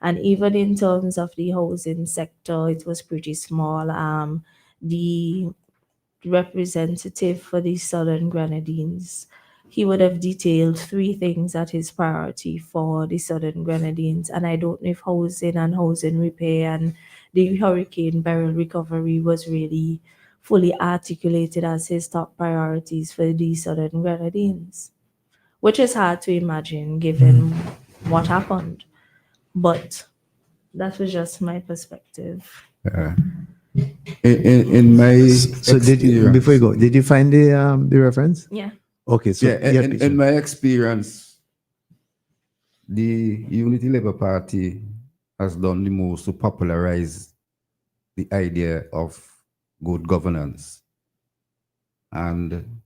S6: And even in terms of the housing sector, it was pretty small. The representative for the Southern Grenadines, he would have detailed 3 things as his priority for the Southern Grenadines. And I don't know if housing and housing repair and the Hurricane Beryl recovery was really fully articulated as his top priorities for the Southern Grenadines, which is hard to imagine given what happened. But that was just my perspective.
S4: In my
S3: so before you go, did you find the reference?
S6: Yeah.
S3: Okay, so
S4: in my experience, the Unity Labour Party has done the most to popularize the idea of good governance. And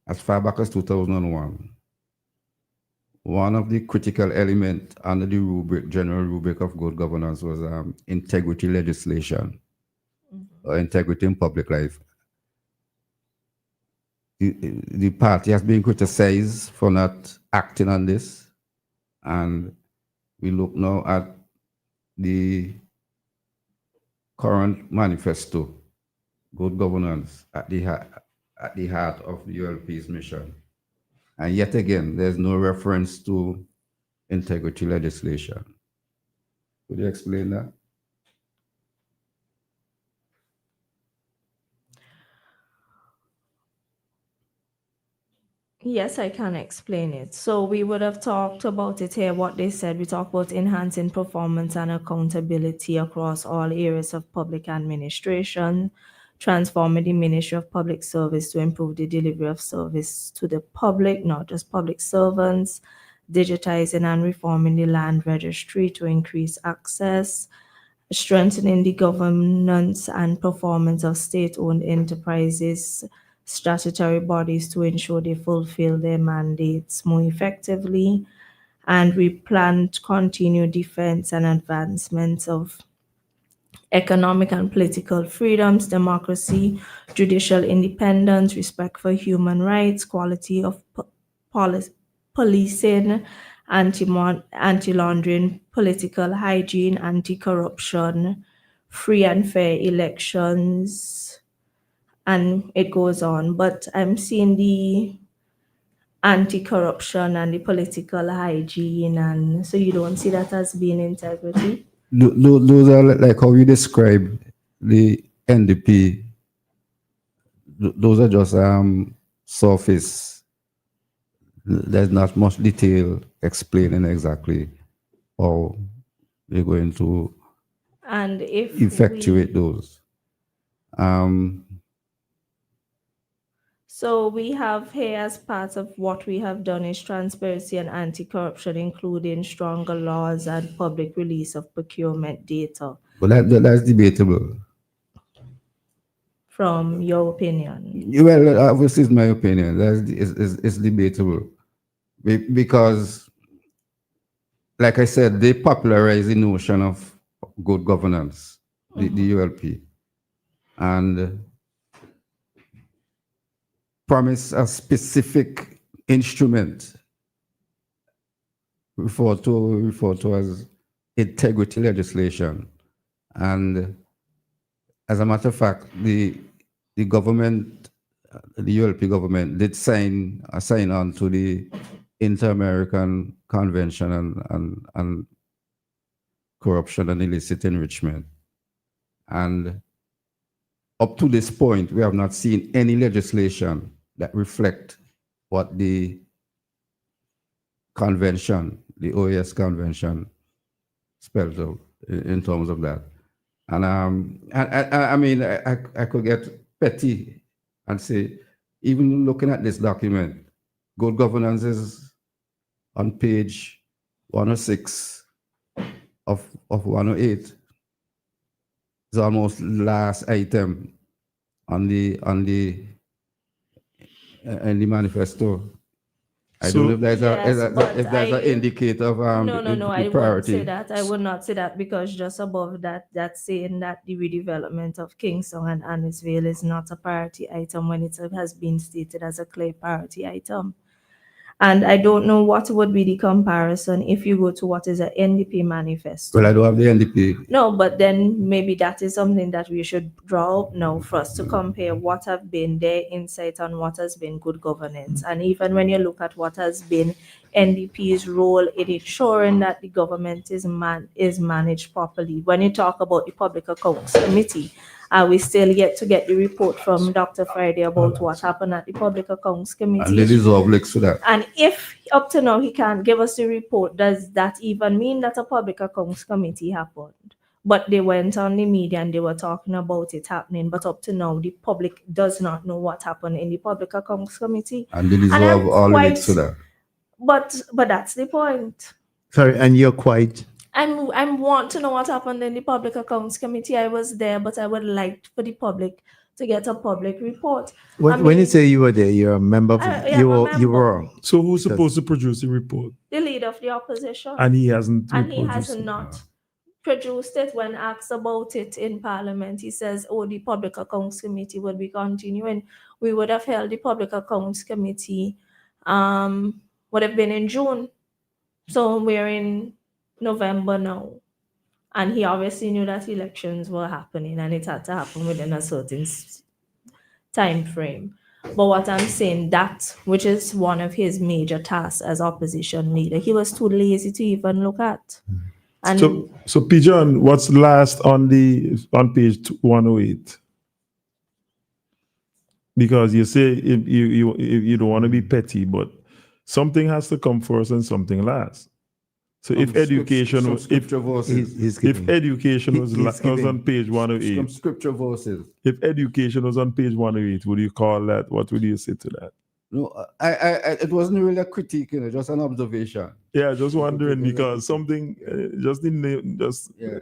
S4: as far back as 2001, one of the critical elements under the general rubric of good governance was integrity legislation, or integrity in public life. The party has been criticized for not acting on this, and we look now at the current manifesto, good governance, at the heart of the ULP's mission. And yet again, there's no reference to integrity legislation. Could you explain that?
S6: Yes, I can explain it. So we would have talked about it here, what they said. We talked about enhancing performance and accountability across all areas of public administration, transforming the Ministry of Public Service to improve the delivery of service to the public, not just public servants, digitizing and reforming the land registry to increase access, strengthening the governance and performance of state-owned enterprises, statutory bodies to ensure they fulfill their mandates more effectively, and we plan to continue defense and advancements of economic and political freedoms, democracy, judicial independence, respect for human rights, quality of policing, anti-laundering, political hygiene, anti-corruption, free and fair elections, and it goes on. But I'm seeing the anti-corruption and the political hygiene, and so you don't see that as being integrity?
S4: Those are like how you describe the NDP. Those are just surface. There's not much detail explaining exactly how they're going to
S6: And if
S4: effectuate those.
S6: So we have here, as part of what we have done, is transparency and anti-corruption, including stronger laws and public release of procurement data.
S4: But that's debatable.
S6: From your opinion?
S4: Well, obviously, it's my opinion. It's debatable. Because, like I said, they popularize the notion of good governance, the ULP, and promise a specific instrument referred to as integrity legislation. And as a matter of fact, the government, the ULP government, did sign on to the Inter-American Convention and Corruption and Illicit Enrichment. And up to this point, we have not seen any legislation that reflect what the convention, the OAS convention, spells out in terms of that. And I mean, I could get petty and say, even looking at this document, good governance is on page 106 of 108. It's almost last item on the manifesto. I don't know if there's an indicator of
S6: no, I wouldn't say that. I would not say that, because just above that, that's saying that the redevelopment of Kingston and Annisvale is not a priority item when it has been stated as a clear priority item. And I don't know what would be the comparison if you go to what is an NDP manifesto.
S4: Well, I don't have the NDP.
S6: No, but then maybe that is something that we should draw up now for us to compare what have been their insight on what has been good governance. And even when you look at what has been NDP's role in ensuring that the government is managed properly. When you talk about the Public Accounts Committee, we still yet to get the report from Dr. Friday about what happened at the Public Accounts Committee.
S4: And ladies obliques for that.
S6: And if up to now he can't give us the report, does that even mean that a Public Accounts Committee happened? But they went on the media and they were talking about it happening. But up to now, the public does not know what happened in the Public Accounts Committee.
S4: And they deserve all links to that.
S6: But that's the point.
S3: Sorry, and you're quite...
S6: I want to know what happened in the Public Accounts Committee. I was there, but I would like for the public to get a public report.
S3: When you say you were there, you're a member of... You were.
S5: So who's supposed to produce the report?
S6: The leader of the opposition.
S5: And he hasn't.
S6: And he has not produced it. When asked about it in Parliament, he says, the Public Accounts Committee will be continuing. We would have held the Public Accounts Committee would have been in June. So we're in November now. And he obviously knew that elections were happening and it had to happen within a certain time frame. But what I'm saying, that, which is one of his major tasks as opposition leader, he was too lazy to even look at. And
S5: so P. John, what's last on page 108? because you say you don't want to be petty, but something has to come first and something last. So if education was
S4: scripture verses,
S5: if education was on page 108,
S4: some scripture verses.
S5: if education was on page 108, would you call that? What would you say to that?
S4: No, I it wasn't really a critique, just an observation.
S5: Yeah, just wondering because something just in the just
S4: yeah.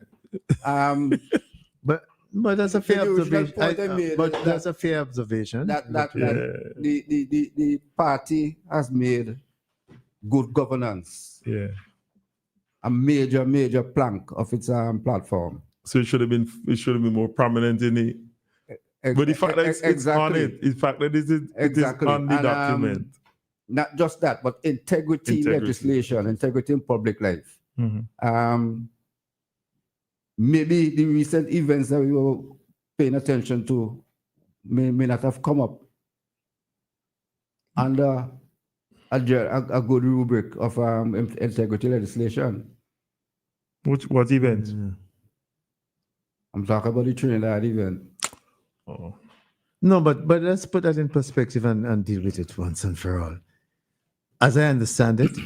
S3: But that's a fair observation. But that's a fair observation.
S4: That the party has made good governance.
S5: Yeah.
S4: A major plank of its platform.
S5: So it should have been more prominent in it. But the fact that it's on it, the fact that it is on the document.
S4: Not just that, but integrity legislation, integrity in public life.
S5: Mm-hmm.
S4: Maybe the recent events that we were paying attention to may not have come up under a good rubric of integrity legislation.
S5: What event?
S4: I'm talking about the Trinidad event.
S5: Oh.
S3: No, but let's put that in perspective and deal with it once and for all. As I understand it,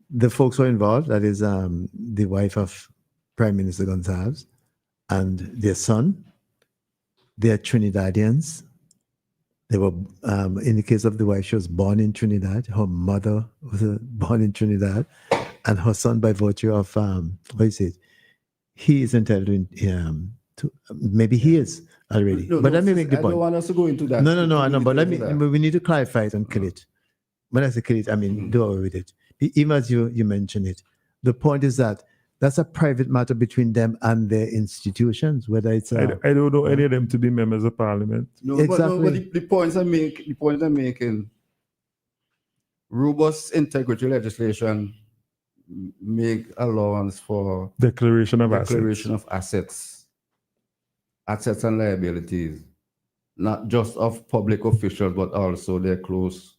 S3: the folks who are involved, that is the wife of Prime Minister Gonzalez and their son, they are Trinidadians. They were, in the case of the wife, she was born in Trinidad. Her mother was born in Trinidad. And her son, by virtue of, he is entitled to, maybe he is already. But let me make the point.
S4: I don't want us to go into that.
S3: No, but we need to clarify it and kill it. When I say kill it, I mean do away with it. Even as you mentioned it, the point is that that's a private matter between them and their institutions, whether it's...
S5: I don't know any of them to be members of parliament.
S4: No, exactly. But the points I'm making, robust integrity legislation make allowance for
S5: declaration of
S4: assets and liabilities, not just of public officials, but also their close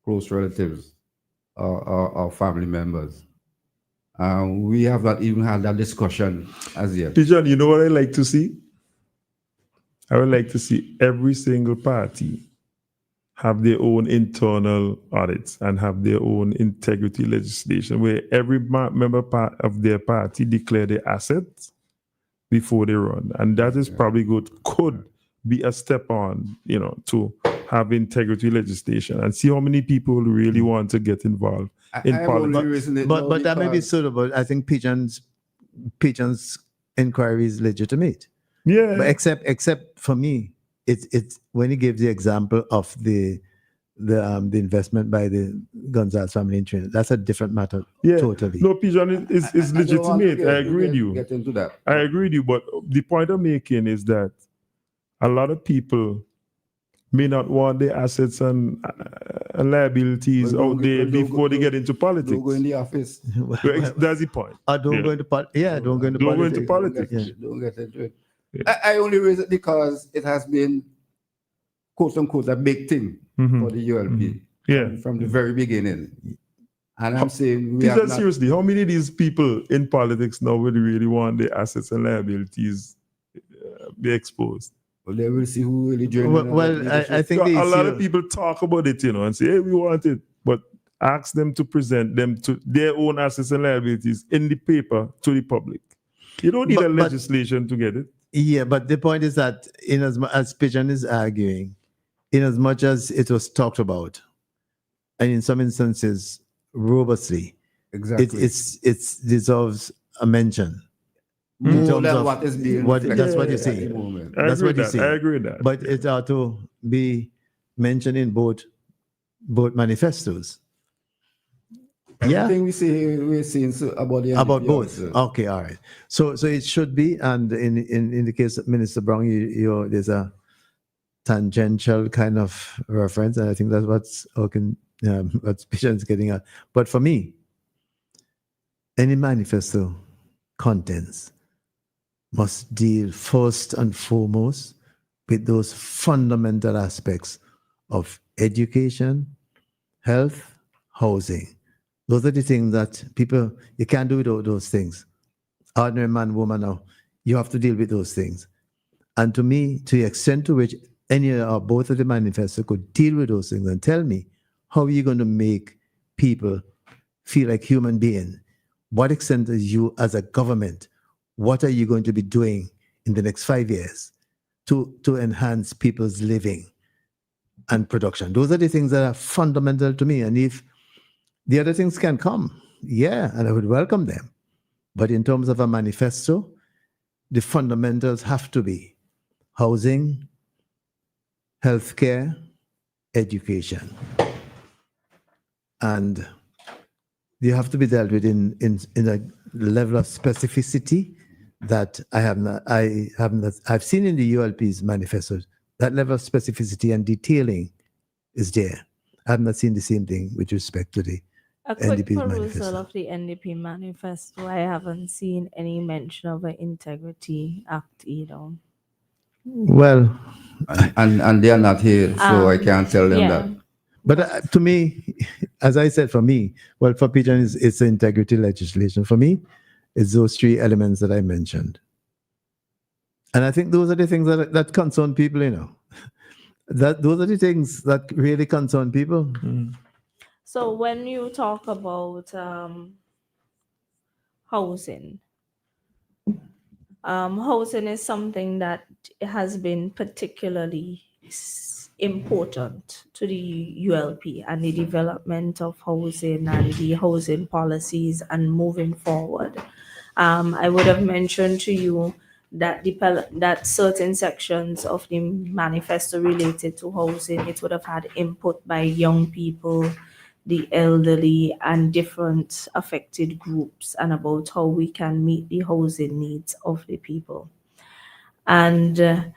S4: relatives or family members. We have not even had that discussion as yet.
S5: John, you know what I like to see? I would like to see every single party have their own internal audits and have their own integrity legislation where every member of their party declare their assets before they run. And that is probably could be a step on, to have integrity legislation and see how many people really want to get involved in politics.
S3: But that may be suitable. I think Pigeon's inquiry is legitimate.
S5: Yeah.
S3: But except for me, it's when he gives the example of the investment by the Gonzalez family in Trinidad. That's a different matter.
S5: Yeah.
S3: Totally.
S5: No, Pigeon is legitimate. I agree with you.
S4: Get into that.
S5: I agree with you. But the point I'm making is that a lot of people may not want their assets and liabilities out there before they get into politics.
S4: Don't go in the office.
S5: That's the point.
S3: Don't go into politics. Yeah, don't go into politics.
S4: Don't get into it. Yeah. I only raise it because it has been, quote unquote, a big thing for the ULP from the very beginning. And I'm saying
S5: seriously, how many of these people in politics now would really want their assets and liabilities be exposed?
S4: Well, they will see who really joins.
S3: Well, I think
S5: a lot of people talk about it, and say, hey, we want it. But ask them to present them to their own assets and liabilities in the paper to the public. You don't need legislation to get it.
S3: Yeah, but the point is that as Pigeon is arguing, in as much as it was talked about, and in some instances robustly,
S4: exactly,
S3: it deserves a mention.
S4: More than what is being
S3: that's what you're saying. That's what you're saying.
S5: I agree with that.
S3: But it ought to be mentioned in both manifestos.
S4: Everything we say, we're saying
S3: about both. Okay, all right. So it should be, and in the case of Minister Brown, there's a tangential kind of reference, and I think that's what Pigeon's getting at. But for me, any manifesto contents must deal first and foremost with those fundamental aspects of education, health, housing. Those are the things that you can't do without those things. Ordinary man, woman, now, you have to deal with those things. And to me, to the extent to which any or both of the manifesto could deal with those things and tell me how are you going to make people feel like human beings? What extent is you as a government, what are you going to be doing in the next 5 years to enhance people's living and production? Those are the things that are fundamental to me. And if the other things can come, yeah, and I would welcome them. But in terms of a manifesto, the fundamentals have to be housing, healthcare, education. And they have to be dealt with in a level of specificity that I've seen in the ULP's manifestos. That level of specificity and detailing is there. I have not seen the same thing with respect to the
S6: A quick
S3: NDP's
S6: perusal
S3: manifesto.
S6: of the NDP manifesto. I haven't seen any mention of an integrity act either.
S3: Well,
S4: and they are not here, so I can't tell them that.
S3: But to me, as I said, for me, well, for Peter, it's integrity legislation. For me, it's those three elements that I mentioned. And I think those are the things that concern people, you know. Those are the things that really concern people.
S6: So when you talk about housing, housing is something that has been particularly important to the ULP and the development of housing and the housing policies and moving forward. I would have mentioned to you that that certain sections of the manifesto related to housing, it would have had input by young people, the elderly, and different affected groups, and about how we can meet the housing needs of the people. And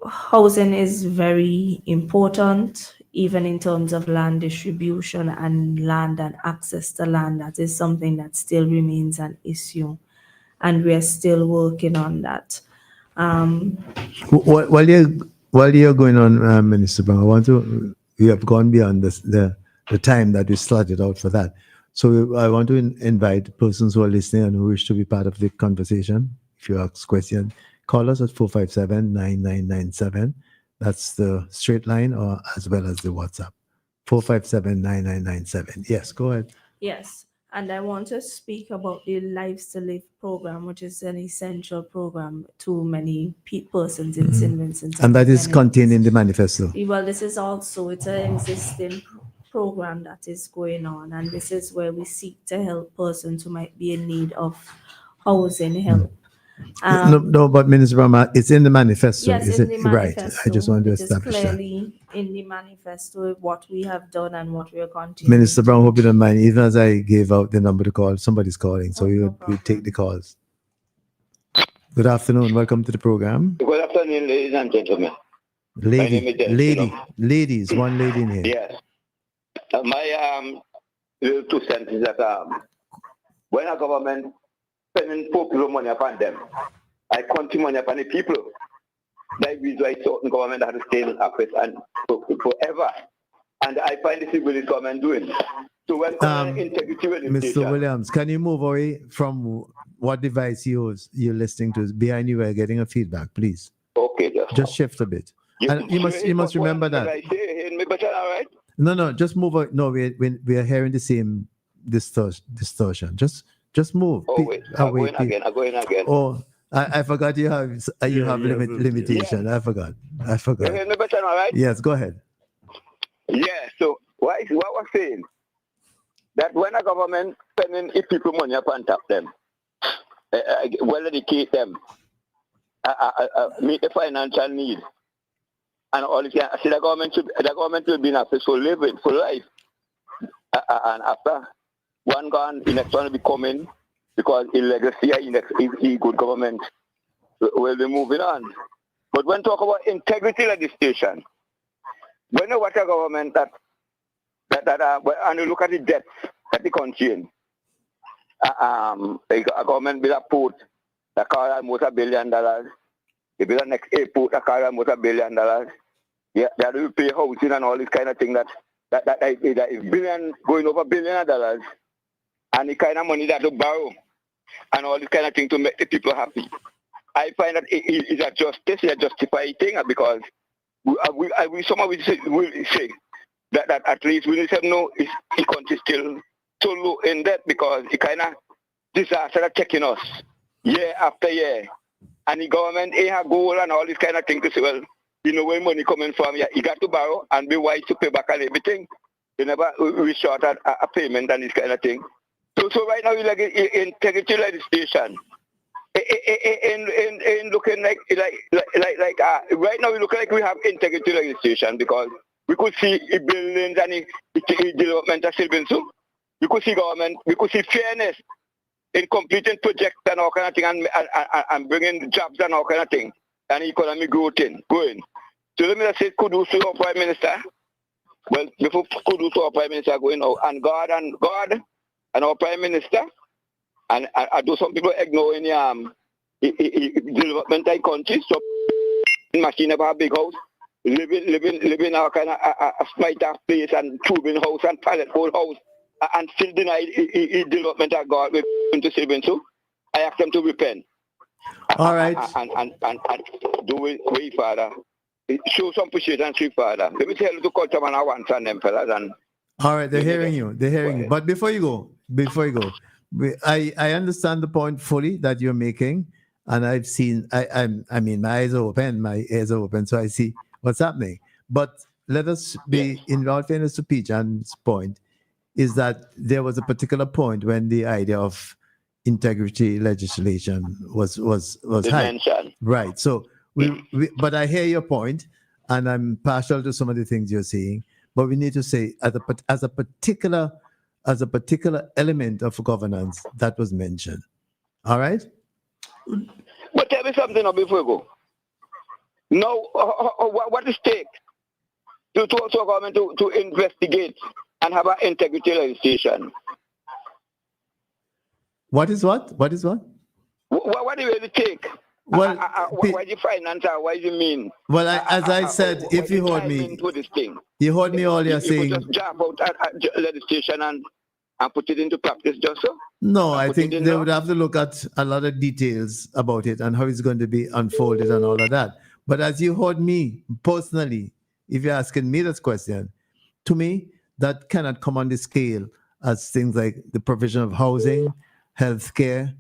S6: housing is very important, even in terms of land distribution and land and access to land. That is something that still remains an issue, and we are still working on that.
S3: While you're going on, Minister Brown, we have gone beyond the time that we started out for that. So I want to invite persons who are listening and who wish to be part of the conversation. If you ask questions, call us at 457-9997. That's the straight line, or as well as the WhatsApp. 457-9997. Yes, go ahead.
S6: Yes, and I want to speak about the Lives to Live program, which is an essential program to many persons in St. Vincent.
S3: And that is contained in the manifesto.
S6: Well, this is also, it's an existing program that is going on, and this is where we seek to help persons who might be in need of housing help.
S3: No, but Minister Brahma, it's in the manifesto.
S6: Yes,
S3: is
S6: in
S3: it
S6: the manifesto.
S3: Right? I just want to establish
S6: it is
S3: that.
S6: clearly in the manifesto what we have done and what we are continuing.
S3: Minister Brown, hope you don't mind. Even as I gave out the number to call, somebody's calling, so we take the calls. Good afternoon. Welcome to the program.
S7: Good afternoon, ladies and gentlemen.
S3: Ladies, one lady in here.
S7: Yes. My little 2 cents is that when a government spending popular money upon them, I country money upon the people. That is why certain government has to stay in office and forever. And I find this is what this government doing. So when integrity
S3: Mr. Williams, can you move away from what device you're listening to? Behind you, we're getting a feedback, please.
S7: Okay,
S3: just shift a bit. And you must remember that.
S7: I say, me better, all right?
S3: No, just move. No, we are hearing the same distortion. Just move.
S7: Oh wait, I'm going again.
S3: Oh, I forgot you have limitation.
S7: Yeah.
S3: I forgot.
S7: You hear me better, all right?
S3: Yes, go ahead.
S7: Yeah. So what we're saying that when a government spending people money upon top them, well educate them, meet the financial need, and all this. See, the government will be in office for living, for life, and after one gone, the next one will be coming because his legacy is good government will be moving on. But when talk about integrity legislation, when you watch a government that and you look at the debts that the country in, a government build a port that cost almost $1 billion. They build a next airport that cost almost $1 billion. Yeah, they have to pay housing and all this kind of thing that is billion going over $1 billion, and the kind of money that to borrow and all this kind of thing to make the people happy. I find that it is a justice, a justified thing, because some of us will say that at least we need to know is the country still so low in debt, because it kind of disaster are checking us year after year. And the government have goal and all this kind of thing to say, well, you know where money coming from, yeah, you got to borrow and be wise to pay back and everything. You never we short at a payment and this kind of thing. So right now we like integrity legislation. In looking like right now we look like we have integrity legislation, because we could see buildings and the development are still being so. We could see government, we could see fairness in completing projects and all kind of thing, and bringing jobs and all kind of thing, and economy growth going. So let me just say kudos to our Prime Minister. Well, before kudos to our Prime Minister going out, and God and our Prime Minister, and I do some people ignoring development in countries. So machine have a big house, living our kind of a flight of place and tubing house and pallet whole house, and still deny development of God into saving. So I ask them to repent.
S3: All right.
S7: And do it way Father. Show some appreciation and sweet Father. Let me tell you to call someone I want and them fellas. And
S3: all right, they're hearing you. They're hearing you. But before you go, I understand the point fully that you're making, and I've seen. I mean, my eyes are open, my ears are open, so I see what's happening. But let us be in all fairness to Pijan's point, is that there was a particular point when the idea of integrity legislation was high. Right. So but I hear your point, and I'm partial to some of the things you're saying. But we need to say as a particular element of governance that was mentioned. All right.
S7: But tell me something now before we go. Now, what is take to government to investigate and have an integrity legislation?
S3: What is what?
S7: What do you really take?
S3: Well,
S7: why do you finance? Why do you mean?
S3: Well, as I said, if you heard me, you heard me earlier saying.
S7: You just jump out legislation and put it into practice, just so.
S3: No, I think they would have to look at a lot of details about it and how it's going to be unfolded and all of that. But as you heard me personally, if you're asking me this question, to me, that cannot come on the scale as things like the provision of housing, healthcare,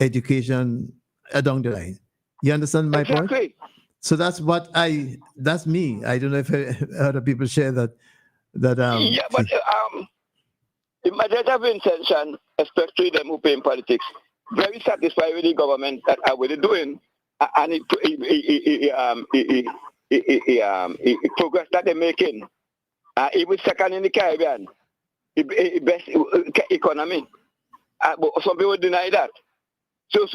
S3: education, down the line. You understand my point? So that's me. I don't know if other people share that.
S7: Yeah, but the majority of intention, especially them who pay in politics, very satisfied with the government that are really doing, and progress that they're making. It was second in the Caribbean, best economy. But some people deny that. So we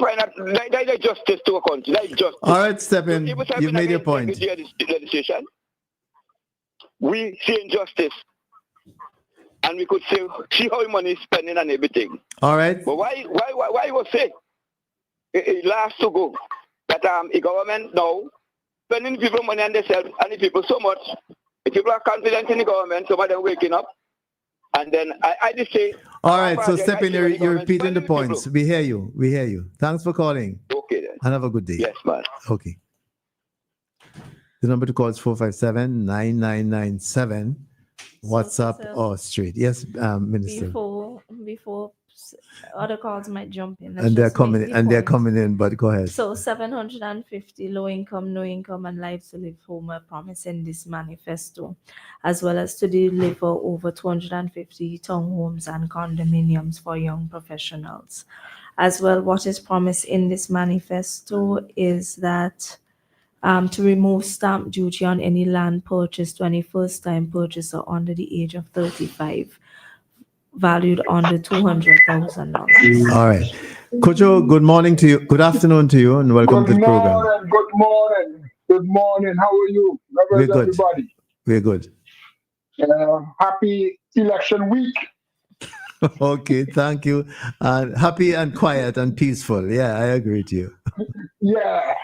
S7: find out that is justice to a country. That is justice.
S3: All right, Stephen, you've made your point.
S7: Legislation, we see injustice, and we could see how money is spending and everything.
S3: All right.
S7: But why was say it last to go that the government now spending people money on themselves and the people so much. The people are confident in the government, some of them waking up. And then I just say.
S3: All right, so Stephen, you're repeating the points. We hear you. Thanks for calling.
S7: Okay then.
S3: And have a good day.
S7: Yes, man.
S3: Okay. The number to call is 457-9997. WhatsApp or straight. Yes, Minister.
S6: Before other calls might jump in.
S3: And they're coming in, but go ahead.
S6: So 750 low income, no income, and life to live home are promised in this manifesto, as well as to deliver over 250 townhomes and condominiums for young professionals. As well, what is promised in this manifesto is that to remove stamp duty on any land purchased to any first-time purchaser under the age of 35, valued under $200,000.
S3: All right. Kojo, good morning to you. Good afternoon to you, and welcome to the program.
S8: Good morning. How are you?
S3: We're good.
S8: Everybody?
S3: We're good.
S8: Happy election week.
S3: Okay, thank you. Happy and quiet and peaceful. Yeah, I agree with you.
S8: Yeah.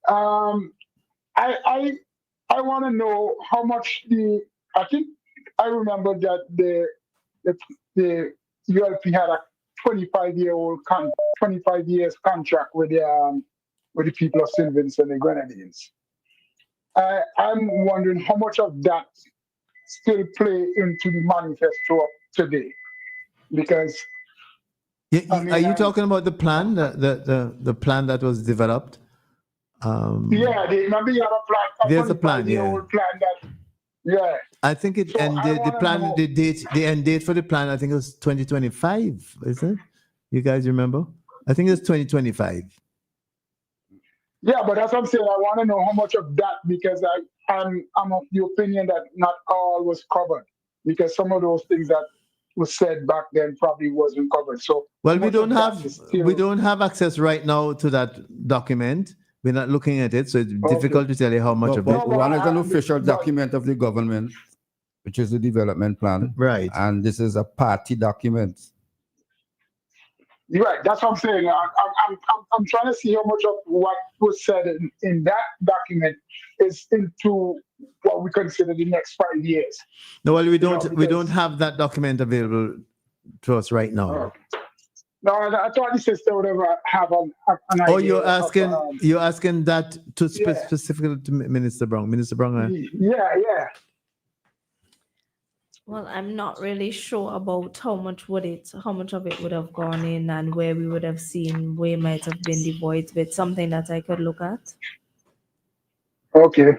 S8: I want to know how much I remember that the ULP had a 25-year-old 25 years contract with the people of St. Vincent and the Grenadines. I'm wondering how much of that still play into the manifesto of today, because
S3: are you talking about the plan, the plan that was developed?
S8: Remember you have a plan.
S3: There's a plan,
S8: old plan that, yeah.
S3: I think it ended. The plan, the end date for the plan, I think it was 2025. Is it? You guys remember? I think it's 2025.
S8: Yeah, but that's what I'm saying. I want to know how much of that, because I'm of the opinion that not all was covered, because some of those things that was said back then probably wasn't covered. So
S3: well, we don't have access right now to that document. We're not looking at it, so it's difficult to tell you how much of it.
S4: One is an official document of the government, which is the development plan,
S3: right?
S4: And this is a party document.
S8: You're right. That's what I'm saying. I'm trying to see how much of what was said in that document is into what we consider the next 5 years.
S3: No, well, we don't have that document available to us right now.
S8: No, I thought the sister would ever have an idea.
S3: Oh, you're asking that to specifically to Minister Brown. Minister Brown.
S8: Yeah.
S6: Well, I'm not really sure about how much of it would have gone in and where we would have seen where might have been the voids, but something that I could look at.
S8: Okay.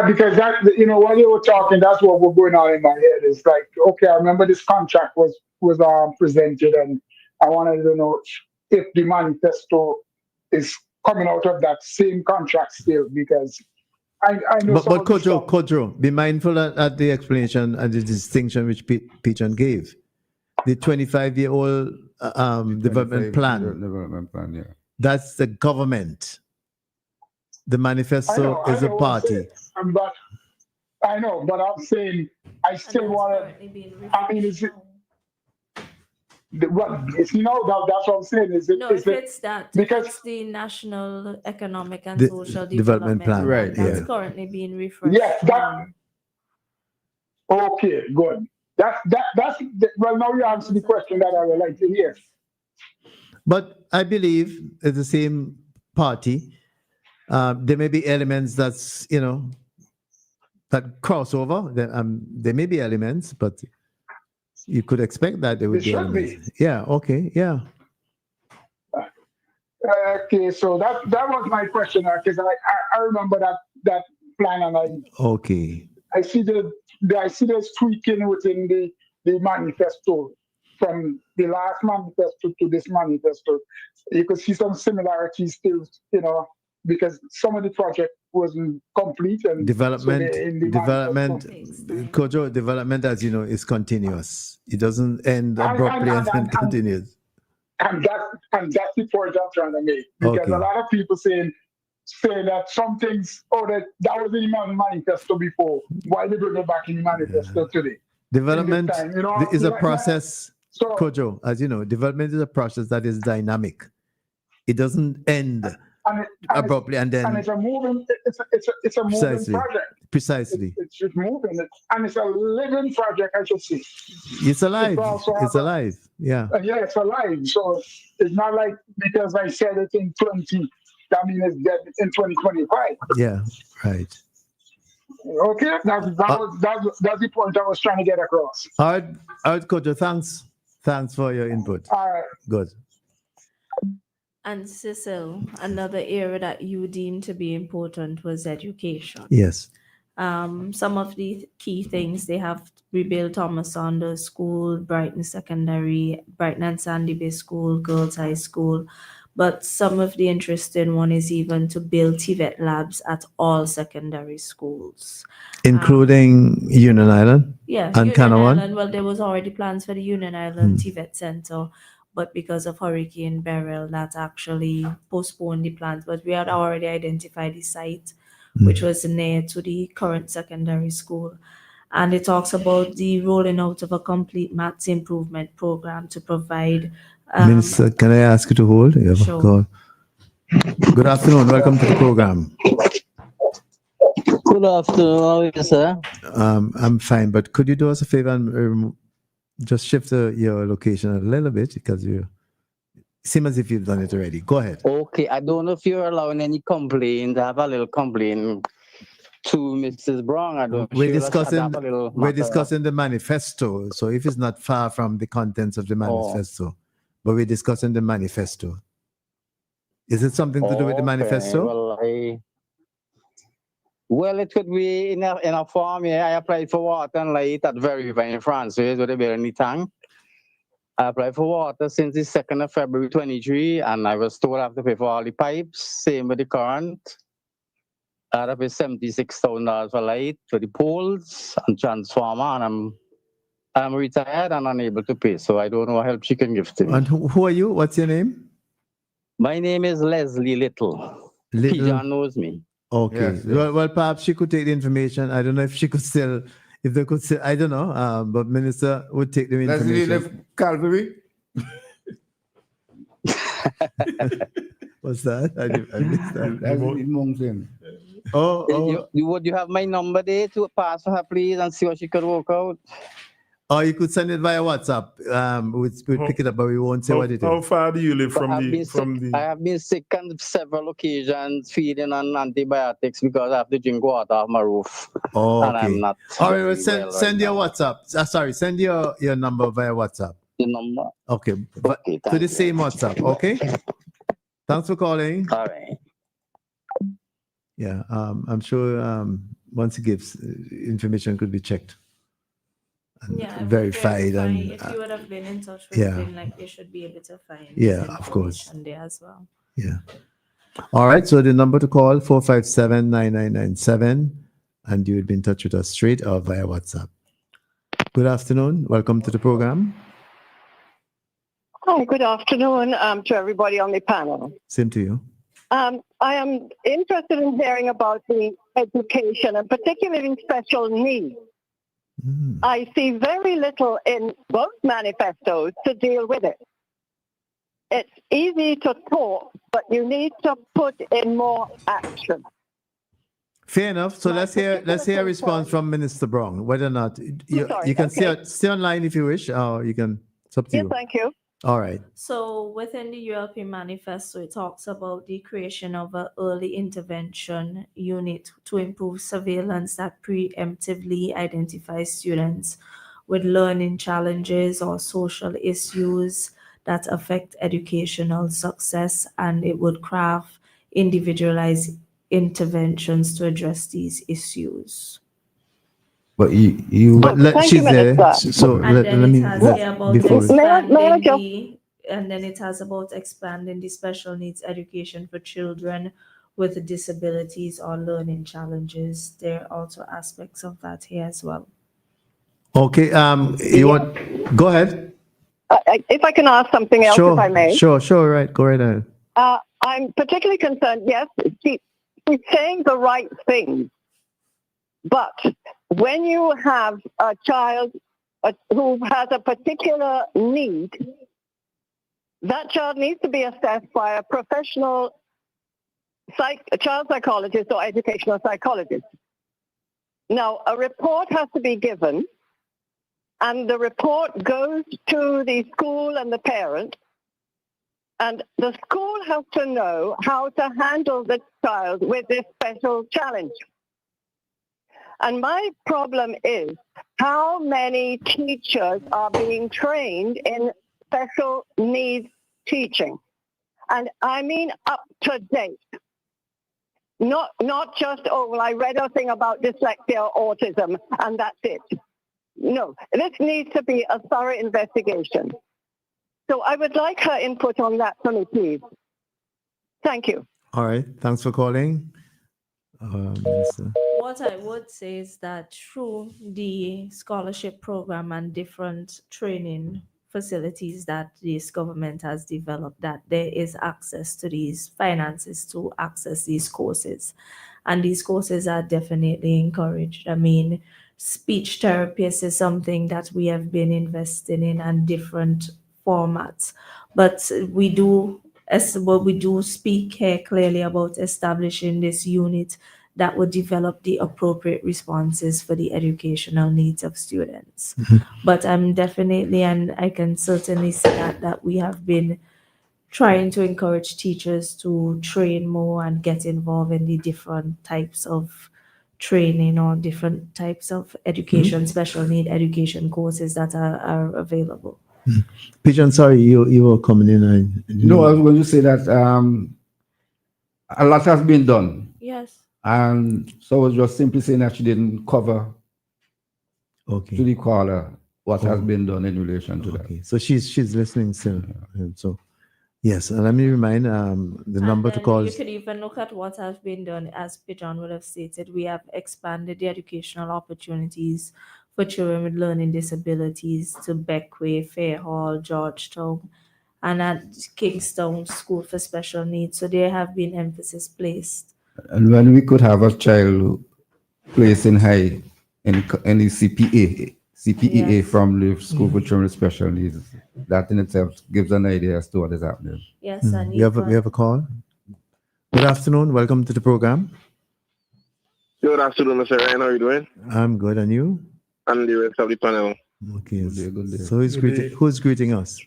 S8: Because that, while you were talking, that's what was going on in my head. It's like, okay, I remember this contract was presented, and I wanted to know if the manifesto is coming out of that same contract still, because I know.
S3: But Kojo, be mindful at the explanation and the distinction which Pichon gave. The 25-year-old development plan.
S4: Development plan, yeah.
S3: That's the government. The manifesto is a party.
S8: I know, but I'm saying I still want to. I mean, is it? That's what I'm saying.
S6: Because it's the National Economic and Social Development Plan,
S3: right?
S6: That's currently being refreshed.
S8: Yes, okay, good. That's well. Now you answer the question that I would like to hear.
S3: But I believe it's the same party. There may be elements that cross over. There may be elements, but you could expect that there would be elements. Yeah. Okay. Yeah.
S8: Okay. So that was my question, because I remember that plan, and I see there's tweaking within the manifesto from the last manifesto to this manifesto. You could see some similarities still, because some of the project wasn't complete, and
S3: development, Kojo, development, as you know, is continuous. It doesn't end abruptly and continues.
S8: And that's the point I'm trying to make, because a lot of people say that some things, that was in the manifesto before. Why they bring it back in the manifesto today?
S3: Development is a process. Kojo, as you know, development is a process that is dynamic. It doesn't end abruptly and then.
S8: And it's a moving. It's a moving project.
S3: Precisely.
S8: It's just moving, and it's a living project, I should say.
S3: It's alive. It's alive. Yeah.
S8: Yeah, it's alive. So it's not like because I said it in 20, that means it's dead in 2025.
S3: Yeah. Right.
S8: Okay, that's the point I was trying to get across.
S3: All right, Kojo. Thanks for your input.
S8: All right.
S3: Good.
S6: And Cecil, another area that you deemed to be important was education.
S3: Yes.
S6: Some of the key things, they have rebuilt Thomas Saunders School, Brighton Secondary, Brighton and Sandy Bay School, Girls High School. But some of the interesting one is even to build TVET labs at all secondary schools.
S3: Including Union Island?
S6: Yeah,
S3: and
S6: Union
S3: Canawan?
S6: Island. Well, there was already plans for the Union Island TVET Center, but because of Hurricane Beryl, that actually postponed the plans. But we had already identified the site, which was near to the current secondary school. And it talks about the rolling out of a complete maths improvement program to provide.
S3: Minister, can I ask you to hold?
S6: Sure.
S3: Good afternoon. Welcome to the program.
S9: Good afternoon. How are you, sir?
S3: I'm fine, but could you do us a favor and just shift your location a little bit, because Seems as if you've done it already. Go ahead.
S9: Okay, I don't know if you're allowing any complaint. I have a little complaint to Mrs. Brown. I don't.
S3: We're discussing the manifesto. So if it's not far from the contents of the manifesto, but we're discussing the manifesto. Is it something to do with the manifesto?
S9: Well, it could be in a form. Yeah, I applied for water and light at Very in France. So it's very any tank. I applied for water since the 2nd of February 23, and I was told I have to pay for all the pipes. Same with the current. I had to pay $76,000 for light, for the poles and transformer, and I'm retired and unable to pay. So I don't know what help she can give to me.
S3: And who are you? What's your name?
S9: My name is Leslie Little. Pijan knows me.
S3: Okay. Yes, yes. Well, perhaps she could take the information. I don't know if she could still, if they could still, I don't know. But Minister would take the information.
S4: Leslie left Calvary.
S3: What's that? I missed that.
S4: That's in Mountain.
S9: Would you have my number there to pass for her, please, and see what she could work out?
S3: Or you could send it via WhatsApp. We'll pick it up, but we won't say what it is.
S5: How far do you live from the?
S9: I have been sick on several occasions, feeding on antibiotics because I have to drink water off my roof.
S3: Oh,
S9: and
S3: okay.
S9: I'm not.
S3: All right, well, send your WhatsApp. Send your number via WhatsApp.
S9: The number.
S3: Okay, to the same WhatsApp. Okay. Thanks for calling.
S9: All right.
S3: Yeah, I'm sure once it gives, information could be checked. And verified, and
S6: if you would have been in touch with them, like they should be able to find
S3: of course
S6: there as well.
S3: Yeah. All right, so the number to call 457-9997, and you would be in touch with us straight or via WhatsApp. Good afternoon, welcome to the program.
S10: Hi, good afternoon to everybody on the panel.
S3: Same to you.
S10: I am interested in hearing about the education and particularly in special needs. I see very little in both manifestos to deal with it. It's easy to talk, but you need to put in more action.
S3: Fair enough. So let's hear a response from Minister Brown. Whether or not you can stay online if you wish, or you can. It's up to you.
S10: Thank you.
S3: All right.
S6: So within the European manifesto, it talks about the creation of an early intervention unit to improve surveillance that preemptively identifies students with learning challenges or social issues that affect educational success, and it would craft individualized interventions to address these issues.
S3: But she's there. So let me
S6: and then it has about expanding the special needs education for children with disabilities or learning challenges. There are also aspects of that here as well.
S3: Okay. You want? Go ahead.
S10: If I can ask something else, if I may.
S3: Sure. Right. Go right ahead.
S10: I'm particularly concerned. Yes, she's saying the right thing, but when you have a child who has a particular need, that child needs to be assessed by a professional child psychologist or educational psychologist. Now, a report has to be given, and the report goes to the school and the parent, and the school has to know how to handle the child with this special challenge. And my problem is how many teachers are being trained in special needs teaching. And I mean up to date. Not just, I read a thing about dyslexia or autism and that's it. No, this needs to be a thorough investigation. So I would like her input on that for me, please. Thank you.
S3: All right. Thanks for calling.
S6: What I would say is that through the scholarship program and different training facilities that this government has developed, that there is access to these finances to access these courses. And these courses are definitely encouraged. I mean, speech therapists is something that we have been investing in and different formats. But we do speak here clearly about establishing this unit that would develop the appropriate responses for the educational needs of students. But I'm definitely, and I can certainly say that we have been trying to encourage teachers to train more and get involved in the different types of training or different types of education, special need education courses that are available.
S3: Pigeon, sorry, you were coming in.
S4: No, I was going to say that a lot has been done.
S6: Yes.
S4: And so I was just simply saying that she didn't cover to the caller what has been done in relation to that.
S3: So she's listening still. So yes, and let me remind the number to call.
S6: You can even look at what has been done, as Pigeon would have stated. We have expanded the educational opportunities for children with learning disabilities to Beckway, Fairhall, Georgetown, and at Kingstown School for Special Needs. So there have been emphasis placed.
S4: And when we could have a child placed in high in the CPEA from the School for Children with Special Needs, that in itself gives an idea as to what is happening.
S6: Yes, and
S3: we have a call. Good afternoon. Welcome to the program.
S11: Good afternoon, Mr. Ryan. How are you doing?
S3: I'm good, and you?
S11: And the rest of the panel.
S3: Okay. Good day. So who's greeting us?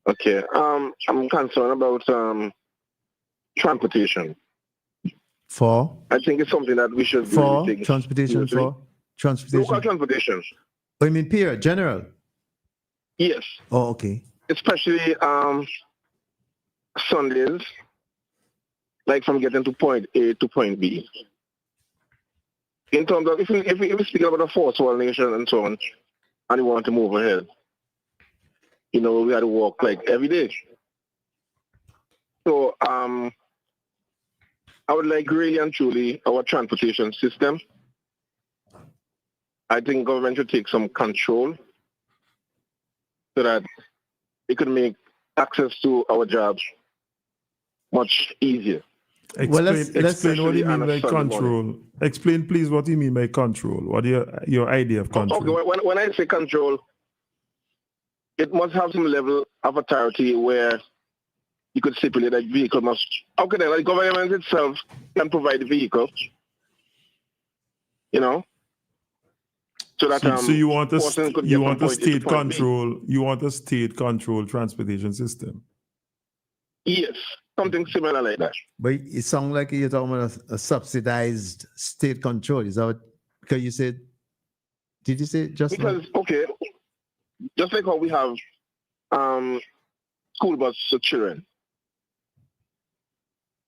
S11: Okay. I'm concerned about transportation.
S3: For?
S11: I think it's something that we should
S3: for
S11: really take
S3: transportation
S11: seriously.
S3: for transportation.
S11: Local transportation.
S3: Oh, you mean period, general?
S11: Yes.
S3: Oh, okay.
S11: Especially Sundays, like from getting to point A to point B. In terms of if we speak about a first world nation and so on, and we want to move ahead, we had to walk like every day. So I would like really and truly our transportation system. I think government should take some control so that it could make access to our jobs much easier.
S5: Explain what you mean by control. Explain, please, what you mean by control. What is your idea of control?
S11: Okay, when I say control, it must have some level of authority where you could stipulate that vehicle must. Okay, then the government itself can provide the vehicle. So that
S5: so you want a state control.
S11: B.
S5: You want a state control transportation system.
S11: Yes, something similar like that.
S3: But it sounds like you're talking about a subsidized state control. Is that what? Because you said? Did you say just?
S11: Because just like how we have school bus for children,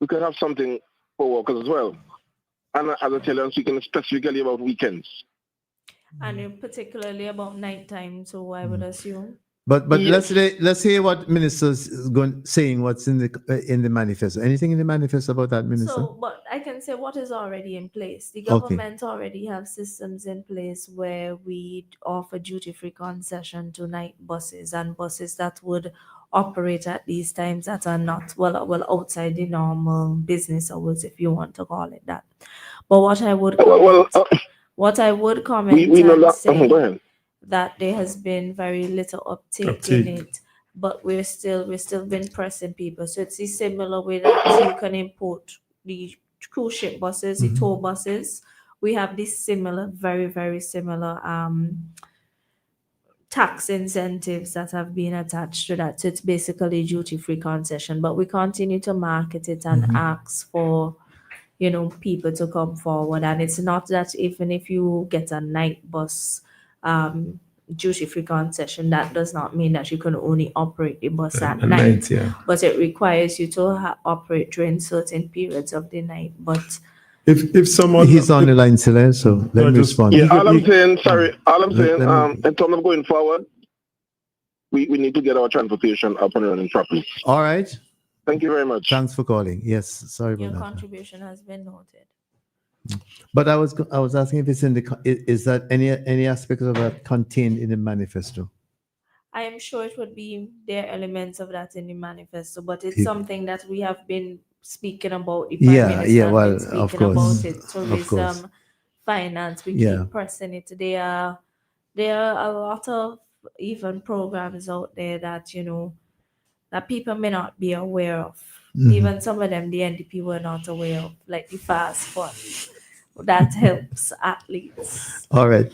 S11: we could have something for workers as well. And as I tell you, I'm speaking specifically about weekends.
S6: And particularly about nighttime, so I would assume.
S3: But yes. let's hear what minister's saying. What's in the manifesto? Anything in the manifesto about that, minister?
S6: So, but I can say what is already in place. The government already have systems in place where we offer duty-free concession to night buses and buses that would operate at these times that are not well outside the normal business hours, if you want to call it that. But what I would comment and say that there has been very little uptake in it, but we're still been pressing people. So it's a similar way that you can import the cruise ship buses, the tour buses. We have this similar, very, very similar tax incentives that have been attached to that. So it's basically duty-free concession, but we continue to market it and ask for people to come forward. And it's not that even if you get a night bus duty-free concession, that does not mean that you can only operate the bus at night. But it requires you to operate during certain periods of the night. But
S5: if someone
S3: he's on the line today, so let me respond.
S11: Yeah, all I'm saying, in terms of going forward, we need to get our transportation up and running properly.
S3: All right.
S11: Thank you very much.
S3: Thanks for calling. Yes, sorry about
S6: your
S3: that.
S6: contribution has been noted.
S3: But I was asking if it's in is that any aspect of that contained in the manifesto?
S6: I am sure it would be there elements of that in the manifesto, but it's something that we have been speaking about. The Prime Minister
S3: well,
S6: has been
S3: of
S6: speaking
S3: course,
S6: about it. Tourism, finance, we keep pressing it. There are a lot of even programs out there that that people may not be aware of. Even some of them the NDP were not aware of, like the fast fund that helps athletes.
S3: All right.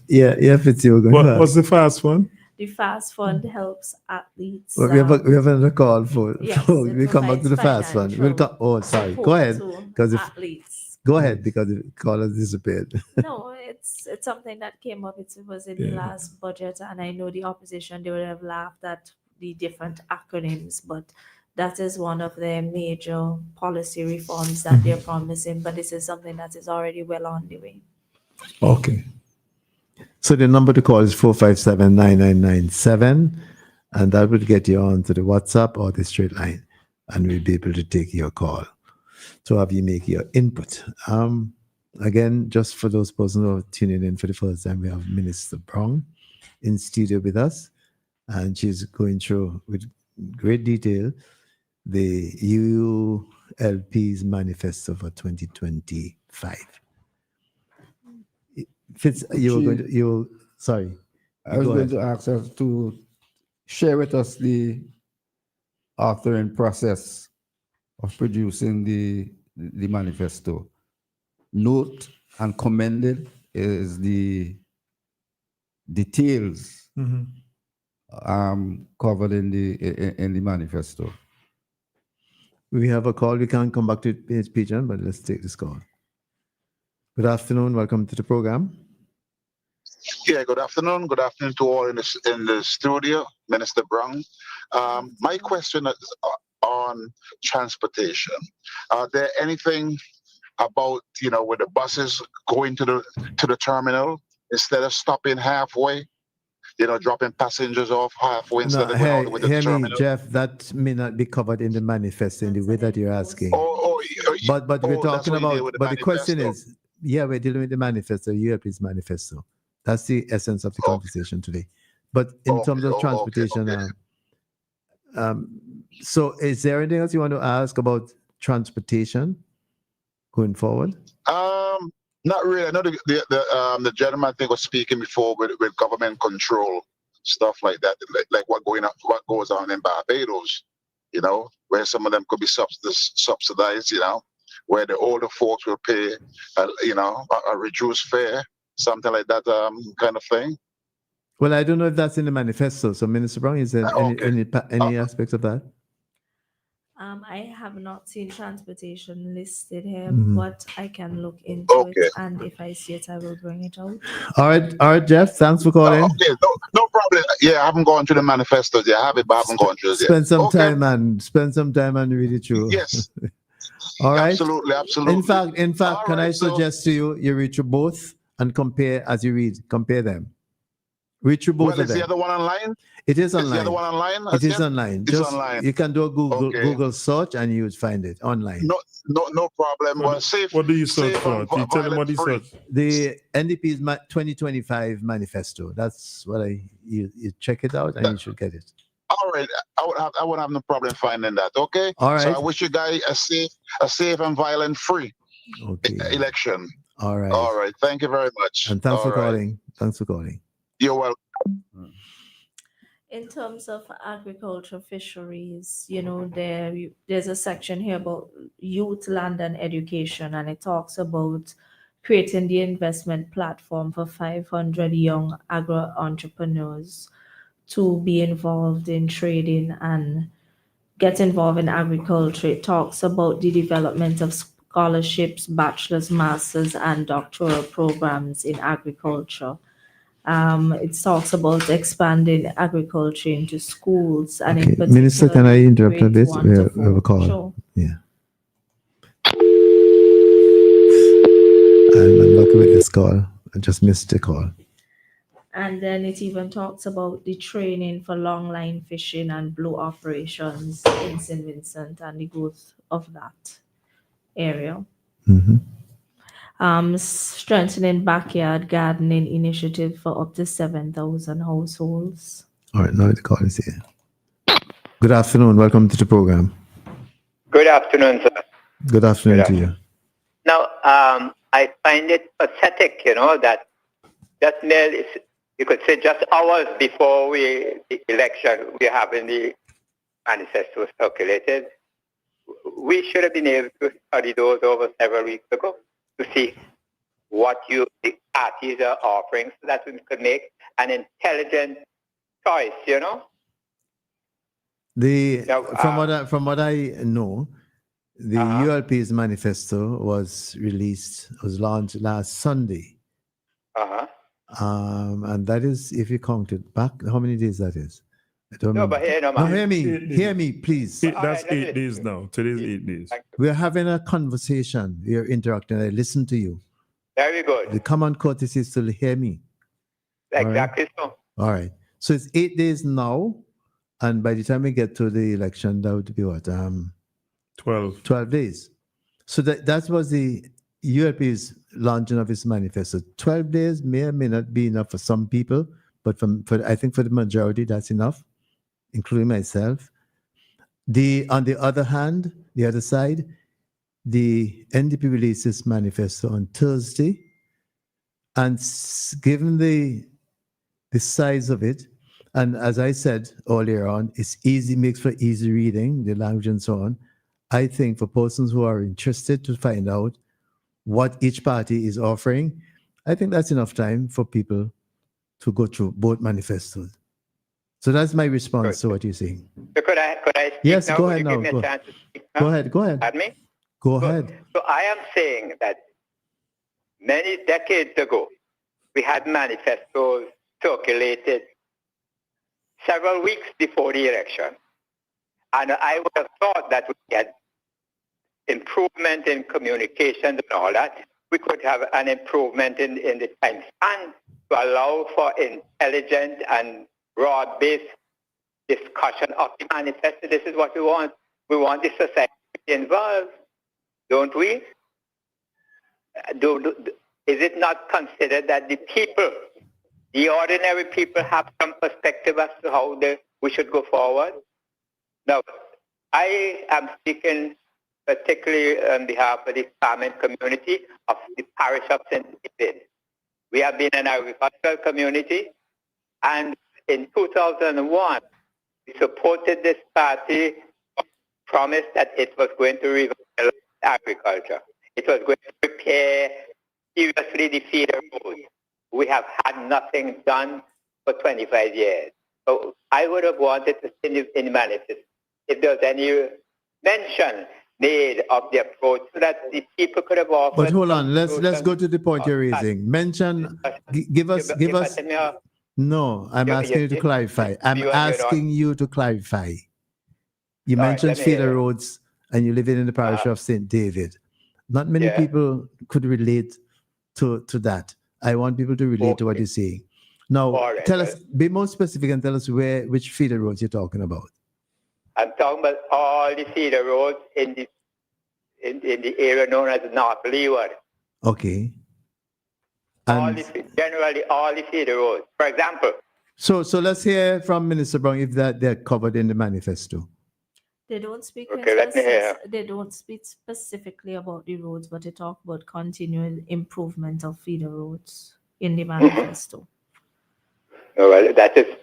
S3: Yeah, Fitzgerald.
S5: What's the fast one?
S6: The fast fund helps athletes.
S3: Well, we have another call for.
S6: Yes,
S3: We come back to the fast fund. We'll come. Oh, sorry. Go ahead. Because
S6: athletes.
S3: Go ahead because the call has disappeared.
S6: No, it's something that came up. It was in the last budget, and I know the opposition, they would have laughed at the different acronyms, but that is one of their major policy reforms that they're promising. But this is something that is already well on the way.
S3: Okay. So the number to call is 457-9997, and that would get you on to the WhatsApp or the straight line, and we'll be able to take your call to have you make your input. Again, just for those persons who are tuning in for the first time, we have Minister Brown in studio with us, and she's going through with great detail the ULP's manifesto for 2025. Fitz, sorry.
S4: I was going to ask her to share with us the authoring process of producing the manifesto. Note and commended is the details covered in the manifesto.
S3: We have a call. We can't come back to it, Pigeon, but let's take this call. Good afternoon. Welcome to the program.
S12: Yeah, good afternoon. Good afternoon to all in the studio, Minister Brown. My question is on transportation. Are there anything about, with the buses going to the terminal instead of stopping halfway, dropping passengers off halfway instead of going all the way to the terminal?
S3: Me, Jeff, that may not be covered in the manifesto in the way that you're asking. But we're talking about, but the question is, we're dealing with the manifesto, ULP's manifesto. That's the essence of the conversation today. But in terms of transportation, so is there anything else you want to ask about transportation going forward?
S12: Not really. I know the gentleman I think was speaking before with government control, stuff like that, like what goes on in Barbados, where some of them could be subsidized, where the older folks will pay, a reduced fare, something like that, kind of thing.
S3: Well, I don't know if that's in the manifesto. So, Minister Brown, is there any aspects of that?
S6: I have not seen transportation listed here, but I can look into it, and if I see it, I will bring it out.
S3: All right, Jeff. Thanks for calling.
S12: Okay, no problem. Yeah, I haven't gone through the manifesto yet. I have it, but I haven't gone through it yet.
S3: Spend some time and read it through.
S12: Yes.
S3: All right.
S12: Absolutely.
S3: In fact, can I suggest to you read through both and compare as you read. Compare them. Read through both of them.
S12: Is the other one online?
S3: It is online.
S12: Is the other one online?
S3: It is online.
S12: It's online.
S3: You can do a Google search and you would find it online.
S12: No problem.
S5: What do you search for? Do you tell them what you search?
S3: The NDP's 2025 manifesto. That's what you check it out and you should get it.
S12: All right. I would have no problem finding that. Okay.
S3: All right.
S12: So I wish you guys a safe and violent-free election.
S3: All right.
S12: All right. Thank you very much.
S3: And thanks for calling. Thanks for calling.
S12: You're welcome.
S6: In terms of agriculture, fisheries, there's a section here about youth, land, and education, and it talks about creating the investment platform for 500 young agro-entrepreneurs to be involved in trading and get involved in agriculture. It talks about the development of scholarships, bachelor's, master's, and doctoral programs in agriculture. It talks about expanding agriculture into schools and in particular,
S3: Minister, can I interrupt a bit? We have a call.
S6: Sure.
S3: Yeah. I'm unlucky with this call. I just missed the call.
S6: And then it even talks about the training for long line fishing and blue operations in St. Vincent and the growth of that area. Strengthening backyard gardening initiative for up to 7,000 households.
S3: All right, now the call is here. Good afternoon. Welcome to the program.
S13: Good afternoon, sir.
S3: Good afternoon to you.
S13: Now, I find it pathetic, that just nearly, you could say just hours before the election, we're having the manifesto circulated. We should have been able to study those over several weeks ago to see what the parties are offering so that we could make an intelligent choice, you know.
S3: From what I know, the ULP's manifesto was launched last Sunday. And that is, if you count it back, how many days that is? I don't know.
S13: But
S3: hear me, please.
S5: That's 8 days now. Today's 8 days.
S3: We're having a conversation. We're interacting. I listen to you.
S13: Very good.
S3: The common courtesy is to hear me.
S13: Exactly so.
S3: All right. So it's 8 days now. And by the time we get to the election, that would be what? 12 days. So that was the ULP's launching of its manifesto. 12 days may or may not be enough for some people, but I think for the majority, that's enough, including myself. On the other hand, the other side, the NDP released its manifesto on Thursday, and given the size of it, and as I said earlier on, it's easy, makes for easy reading, the language and so on. I think for persons who are interested to find out what each party is offering, I think that's enough time for people to go through both manifestos. So that's my response to what you're saying.
S13: So could I speak
S3: yes,
S13: now?
S3: go ahead now. Go ahead.
S13: Pardon me?
S3: Go ahead.
S13: So I am saying that many decades ago, we had manifestos circulated several weeks before the election. And I would have thought that we had improvement in communications and all that. We could have an improvement in the time span to allow for intelligent and broad-based discussion of the manifesto. This is what we want. We want the society to be involved, don't we? Is it not considered that the people, the ordinary people, have some perspective as to how we should go forward? Now, I am speaking particularly on behalf of the farming community of the parish of St. David. We have been an agricultural community, and in 2001, we supported this party, promised that it was going to revitalize agriculture. It was going to repair seriously the feeder roads. We have had nothing done for 25 years. So I would have wanted to see in the manifesto if there's any mention made of the approach so that the people could have offered.
S3: But hold on, let's go to the point you're raising. Mention, give us. No, I'm asking you to clarify. I'm asking you to clarify. You mentioned feeder roads, and you live in the parish of St. David. Not many people could relate to that. I want people to relate to what you're saying. Now, tell us, be more specific and tell us which feeder roads you're talking about.
S13: I'm talking about all the feeder roads in the area known as North Leeward.
S3: Okay.
S13: Generally, all the feeder roads. For example.
S3: So let's hear from Minister Brown if they're covered in the manifesto.
S6: They don't speak. They don't speak specifically about the roads, but they talk about continual improvement of feeder roads in the manifesto.
S13: Well, that is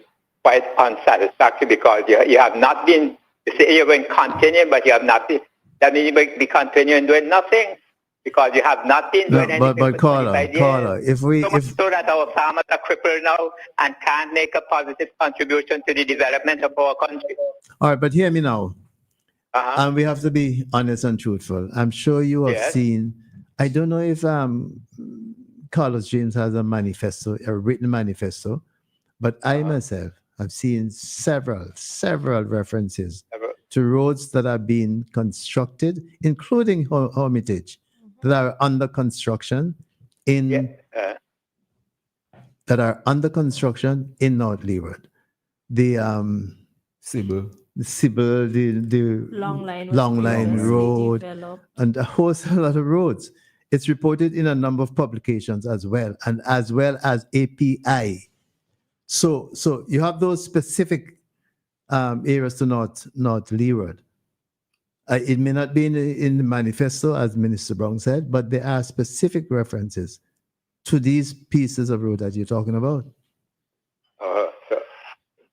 S13: quite unsatisfactory because you have not been. You say you're going to continue, but you have not been. That means you will be continuing doing nothing because you have not been doing anything.
S3: But caller,
S13: so that our farmers are crippled now and can't make a positive contribution to the development of our country.
S3: All right, but hear me now. And we have to be honest and truthful. I'm sure you have seen. I don't know if Carlos James has a manifesto, a written manifesto, but I myself have seen several references to roads that are being constructed, including Hermitage, that are under construction in North Leeward. The Cecil, the Long Line Road, and a whole lot of roads. It's reported in a number of publications as well as API. So you have those specific areas to North Leeward. It may not be in the manifesto, as Minister Brown said, but there are specific references to these pieces of road that you're talking about.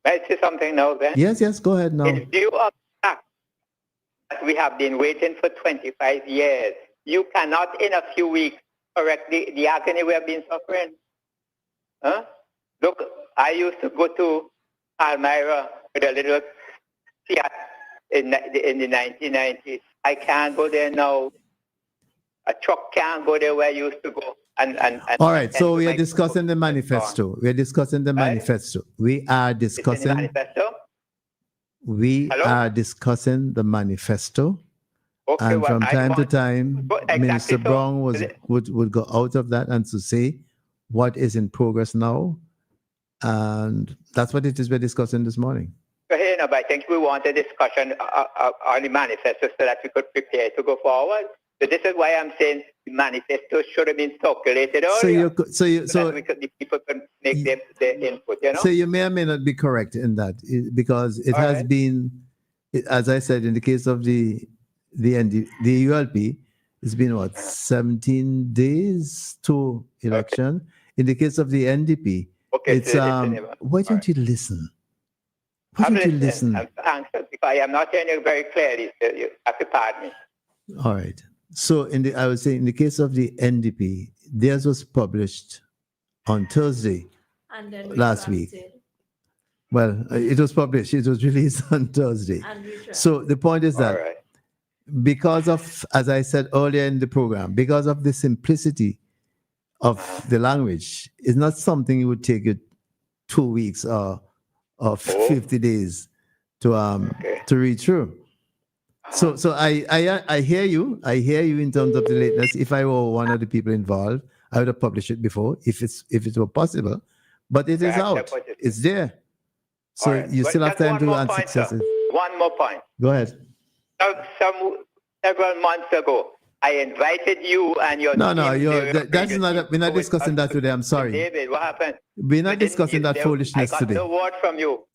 S13: May I say something now then?
S3: Yes, go ahead now.
S13: In view of the fact that we have been waiting for 25 years, you cannot in a few weeks correct the agony we have been suffering. Look, I used to go to Palmyra with a little Fiat in the 1990s. I can't go there now. A truck can't go there where I used to go. And
S3: all right, so we are discussing the manifesto. We are discussing the manifesto. We are discussing
S13: the manifesto.
S3: We are discussing the manifesto.
S13: Okay,
S3: and from time to time, Minister
S13: so
S3: Brown would go out of that and to say what is in progress now. And that's what it is we're discussing this morning.
S13: But I think we want a discussion on the manifesto so that we could prepare to go forward. So this is why I'm saying the manifesto should have been circulated earlier. So the people can make their input,
S3: So you may or may not be correct in that, because it has been, as I said, in the case of the ULP, it's been what, 17 days to election. Okay. In the case of the NDP, it's why don't you listen? Why don't you listen?
S13: I'm anxious because I am not hearing you very clearly. So you have to pardon me.
S3: All right. So I would say in the case of the NDP, theirs was published on Thursday last week. Well, it was published. It was released on Thursday. So the point is that because of, as I said earlier in the program, because of the simplicity of the language, it's not something you would take you 2 weeks or 50 days to read through. So I hear you. I hear you in terms of the lateness. If I were one of the people involved, I would have published it before, if it were possible. But it is out. It's there. So you still have time to answer successes.
S13: One more point.
S3: Go ahead.
S13: Several months ago, I invited you and your
S3: team. That's not. We're not discussing that today. I'm sorry.
S13: David, what happened?
S3: We're not discussing that foolishness today.
S13: I got no word from you.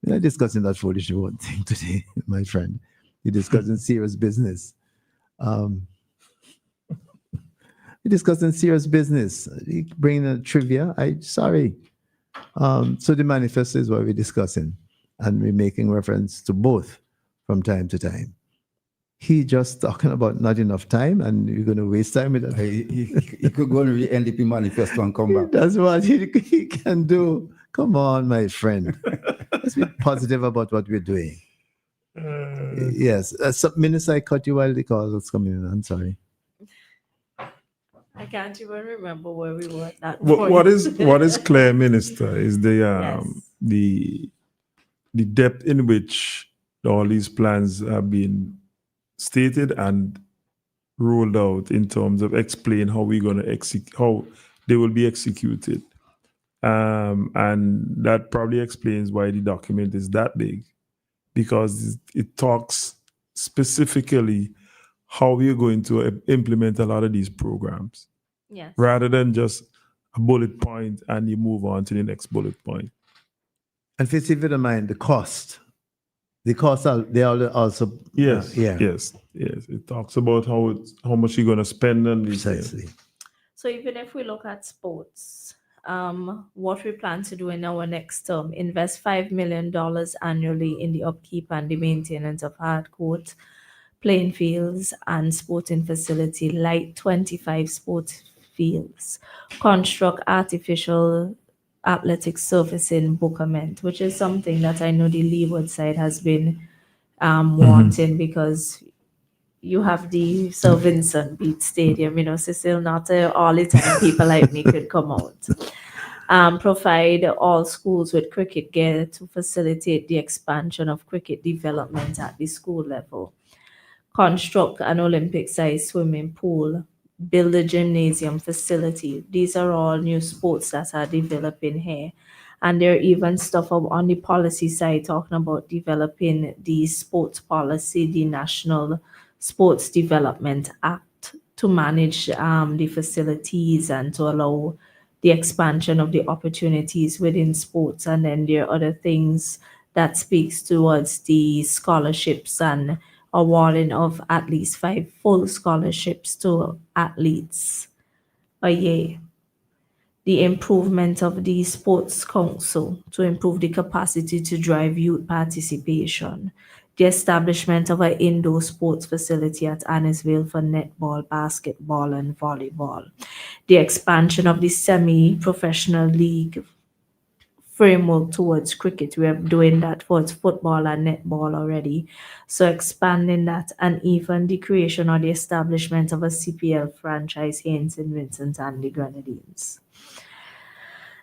S3: We're not discussing that foolish thing today, my friend. We're discussing serious business. We're discussing serious business. You bring a trivia. Sorry. So the manifesto is what we're discussing, and we're making reference to both from time to time. He just talking about not enough time, and you're going to waste time with that.
S4: He could go and read NDP manifesto and come back.
S3: That's what he can do. Come on, my friend. Let's be positive about what we're doing. Yes. Minister, I cut you while the call was coming in. I'm sorry.
S6: I can't even remember where we were at that point.
S5: What is clear, Minister, is the depth in which all these plans have been stated and rolled out in terms of explain how we're going to how they will be executed. And that probably explains why the document is that big, because it talks specifically how we're going to implement a lot of these programs.
S6: Yes.
S5: Rather than just a bullet point and you move on to the next bullet point.
S3: And if you don't mind, the cost. The costs they are also
S5: yes. It talks about how much you're going to spend on these things.
S6: So even if we look at sports, what we plan to do in our next term, invest $5 million annually in the upkeep and the maintenance of hard court, playing fields, and sporting facility, light 25 sports fields, construct artificial athletic surface in Bookament, which is something that I know the Leeward side has been wanting, because you have the Sir Vincent Beach Stadium, Cecil, not all the time people like me could come out. Provide all schools with cricket gear to facilitate the expansion of cricket development at the school level. Construct an Olympic-sized swimming pool, build a gymnasium facility. These are all new sports that are developing here. And there are even stuff on the policy side talking about developing the sports policy, the National Sports Development Act, to manage the facilities and to allow the expansion of the opportunities within sports. And then there are other things that speaks towards the scholarships and awarding of at least 5 full scholarships to athletes a year. The improvement of the Sports Council to improve the capacity to drive youth participation. The establishment of an indoor sports facility at Annisville for netball, basketball, and volleyball. The expansion of the semi-professional league framework towards cricket. We are doing that towards football and netball already. So expanding that, and even the creation or the establishment of a CPL franchise here in St. Vincent and the Grenadines.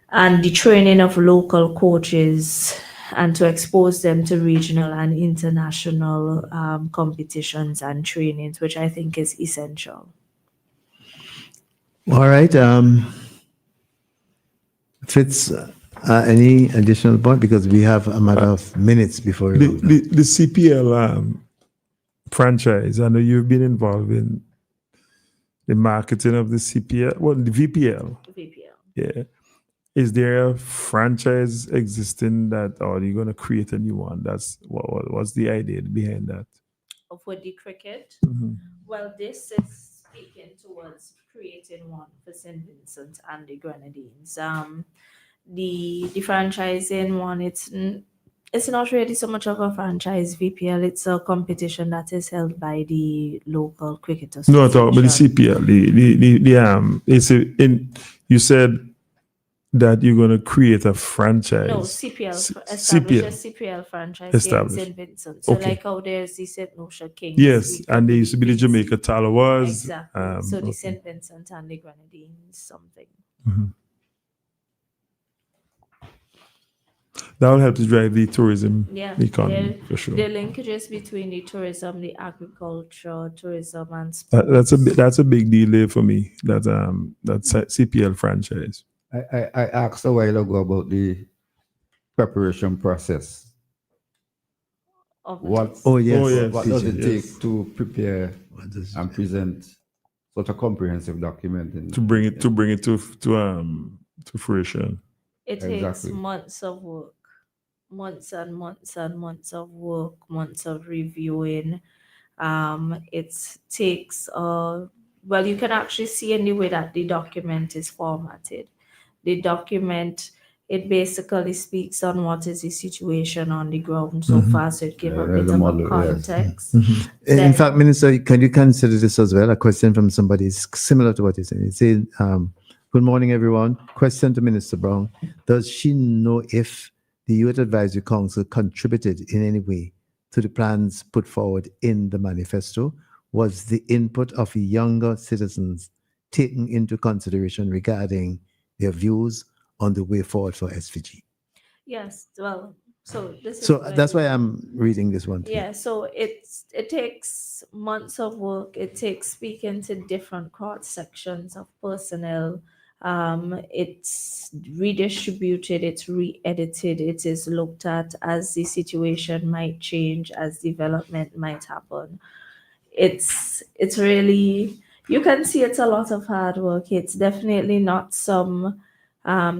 S6: And the training of local coaches and to expose them to regional and international competitions and trainings, which I think is essential.
S3: All right. Fitz, any additional point? Because we have a matter of minutes before
S5: the CPL franchise. I know you've been involved in the marketing of the CPL, well, the VPL. Yeah. Is there a franchise existing that, or are you going to create a new one? That's what's the idea behind that?
S6: For the cricket?
S5: Mm-hmm.
S6: Well, this is speaking towards creating one for St. Vincent and the Grenadines. The franchising one, it's not really so much of a franchise VPL. It's a competition that is held by the local cricket association.
S5: No, at all. But the CPL, you said that you're going to create a franchise.
S6: No, establish a CPL franchise here in St. Vincent. So like how there's the St. Lucia Kings.
S5: Yes, and there used to be the Jamaica Talawas.
S6: Exactly. So the St. Vincent and the Grenadines, something.
S5: Mm-hmm. That will help to drive the tourism economy, for sure.
S6: The linkages between the tourism, the agriculture, tourism, and sports.
S5: That's a big deal there for me. That CPL franchise.
S4: I asked a while ago about the preparation process. What does it take to prepare and present such a comprehensive document?
S5: To bring it to fruition.
S6: It takes months of work, months and months and months of work, months of reviewing. It takes you can actually see in the way that the document is formatted. The document, it basically speaks on what is the situation on the ground so far, so it gives a bit of a context.
S3: Yes. Mm-hmm. In fact, Minister, can you consider this as well? A question from somebody similar to what you're saying. It said, good morning, everyone. Question to Minister Brown. Does she know if the Youth Advisory Council contributed in any way to the plans put forward in the manifesto? Was the input of younger citizens taken into consideration regarding their views on the way forward for SVG?
S6: Yes, well, so this is...
S3: So that's why I'm reading this one.
S6: Yeah, so it takes months of work. It takes speaking to different cross sections of personnel. It's redistributed, it's re-edited, it is looked at as the situation might change, as development might happen. It's really... You can see it's a lot of hard work. It's definitely not some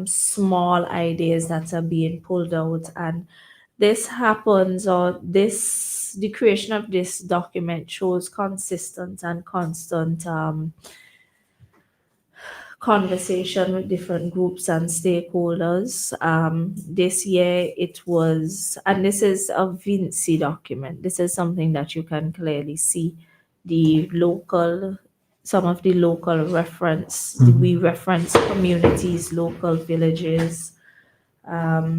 S6: small ideas that are being pulled out. And this happens, or the creation of this document shows consistent and constant conversation with different groups and stakeholders. This year it was, and this is a Vinci document. This is something that you can clearly see some of the local reference. We reference communities, local villages.
S5: Let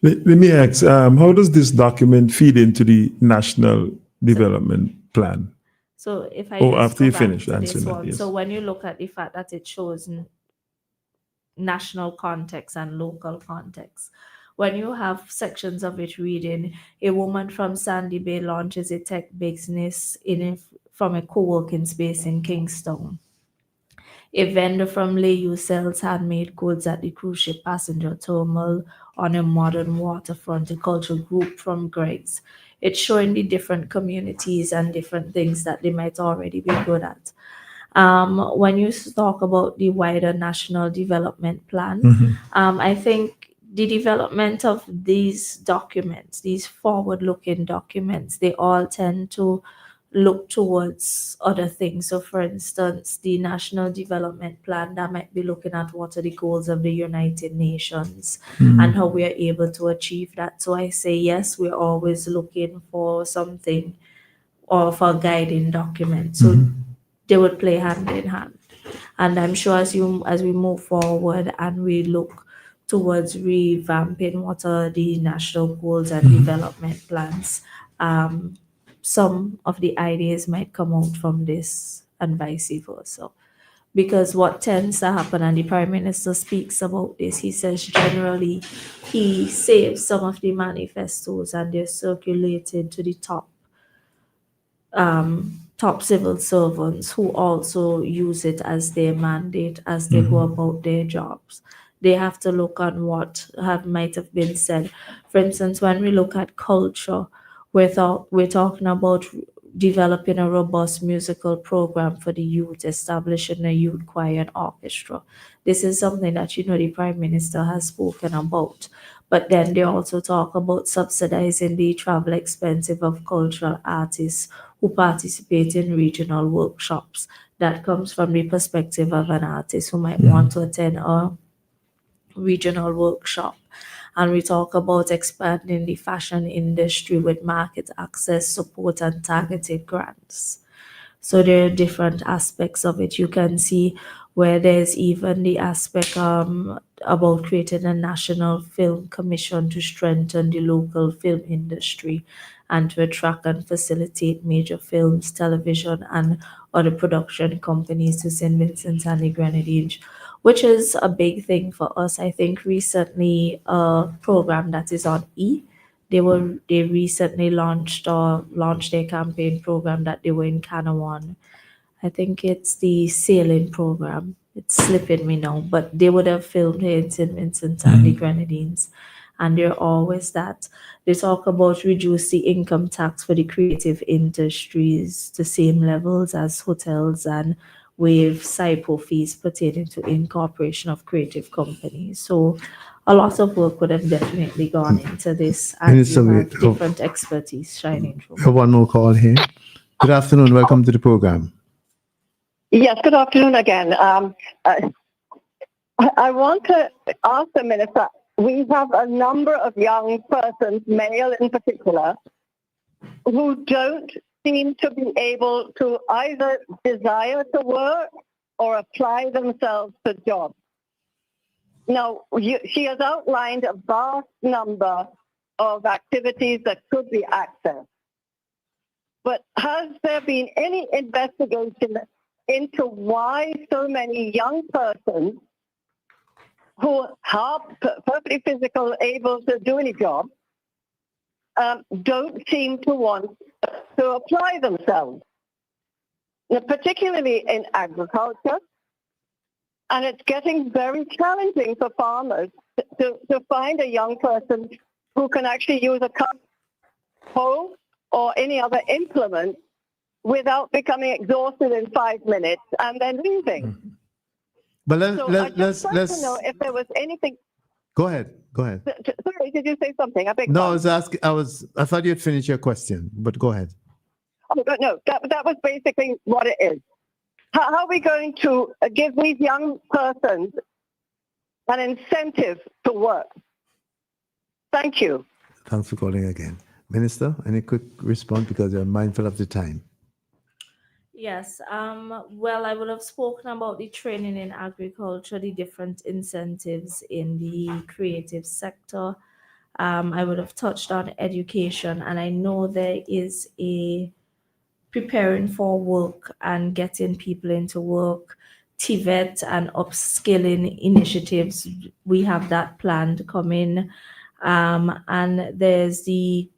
S5: me ask, how does this document feed into the National Development Plan?
S6: So if I
S5: after you finish answering that, yes.
S6: So when you look at the fact that it shows national context and local context, when you have sections of it reading, a woman from Sandy Bay launches a tech business from a co-working space in Kingston. A vendor from Layou sells handmade goods at the cruise ship passenger terminal on a modern waterfront. A cultural group from Greg's. It's showing the different communities and different things that they might already be good at. When you talk about the wider national development plan, I think the development of these documents, these forward-looking documents, they all tend to look towards other things. So for instance, the National Development Plan, that might be looking at what are the goals of the United Nations and how we are able to achieve that. So I say, yes, we're always looking for something or for a guiding document. So they would play hand in hand. And I'm sure as we move forward and we look towards revamping what are the national goals and development plans. Some of the ideas might come out from this and vice versa. Because what tends to happen, and the Prime Minister speaks about this, he says generally he saves some of the manifestos and they're circulated to the top civil servants who also use it as their mandate as they go about their jobs. They have to look on what might have been said. For instance, when we look at culture, we're talking about developing a robust musical program for the youth, establishing a youth choir and orchestra. This is something that the Prime Minister has spoken about. But then they also talk about subsidizing the travel expenses of cultural artists who participate in regional workshops. That comes from the perspective of an artist who might want to attend a regional workshop. And we talk about expanding the fashion industry with market access, support, and targeted grants. So there are different aspects of it. You can see where there's even the aspect about creating a national film commission to strengthen the local film industry and to attract and facilitate major films, television, and other production companies to St. Vincent and the Grenadines, which is a big thing for us. I think recently a program that is on they recently launched their campaign program that they were in Canawan. I think it's the sailing program. It's slipping me now, but they would have filmed here in St. Vincent and the Grenadines. And they're always that. They talk about reduce the income tax for the creative industries to same levels as hotels and waive SIPO fees pertaining to incorporation of creative companies. So a lot of work would have definitely gone into this, and you have different expertise shining through.
S3: We have one more call here. Good afternoon. Welcome to the program.
S10: Yes, good afternoon again. I want to ask the Minister, we have a number of young persons, male in particular, who don't seem to be able to either desire to work or apply themselves to jobs. Now, she has outlined a vast number of activities that could be accessed. But has there been any investigation into why so many young persons who are perfectly physical, able to do any job, don't seem to want to apply themselves, now, particularly in agriculture? And it's getting very challenging for farmers to find a young person who can actually use a hoe or any other implement without becoming exhausted in 5 minutes and then leaving.
S3: But
S10: let's to know if there was anything.
S3: Go ahead.
S10: Sorry, did you say something?
S3: No, I was asking. I thought you'd finish your question, but go ahead.
S10: Oh, no, that was basically what it is. How are we going to give these young persons an incentive to work? Thank you.
S3: Thanks for calling again. Minister, any quick response because you're mindful of the time?
S6: Yes. Well, I would have spoken about the training in agriculture, the different incentives in the creative sector. I would have touched on education, and I know there is a preparing for work and getting people into work, TVET and upskilling initiatives. We have that planned coming. And there's we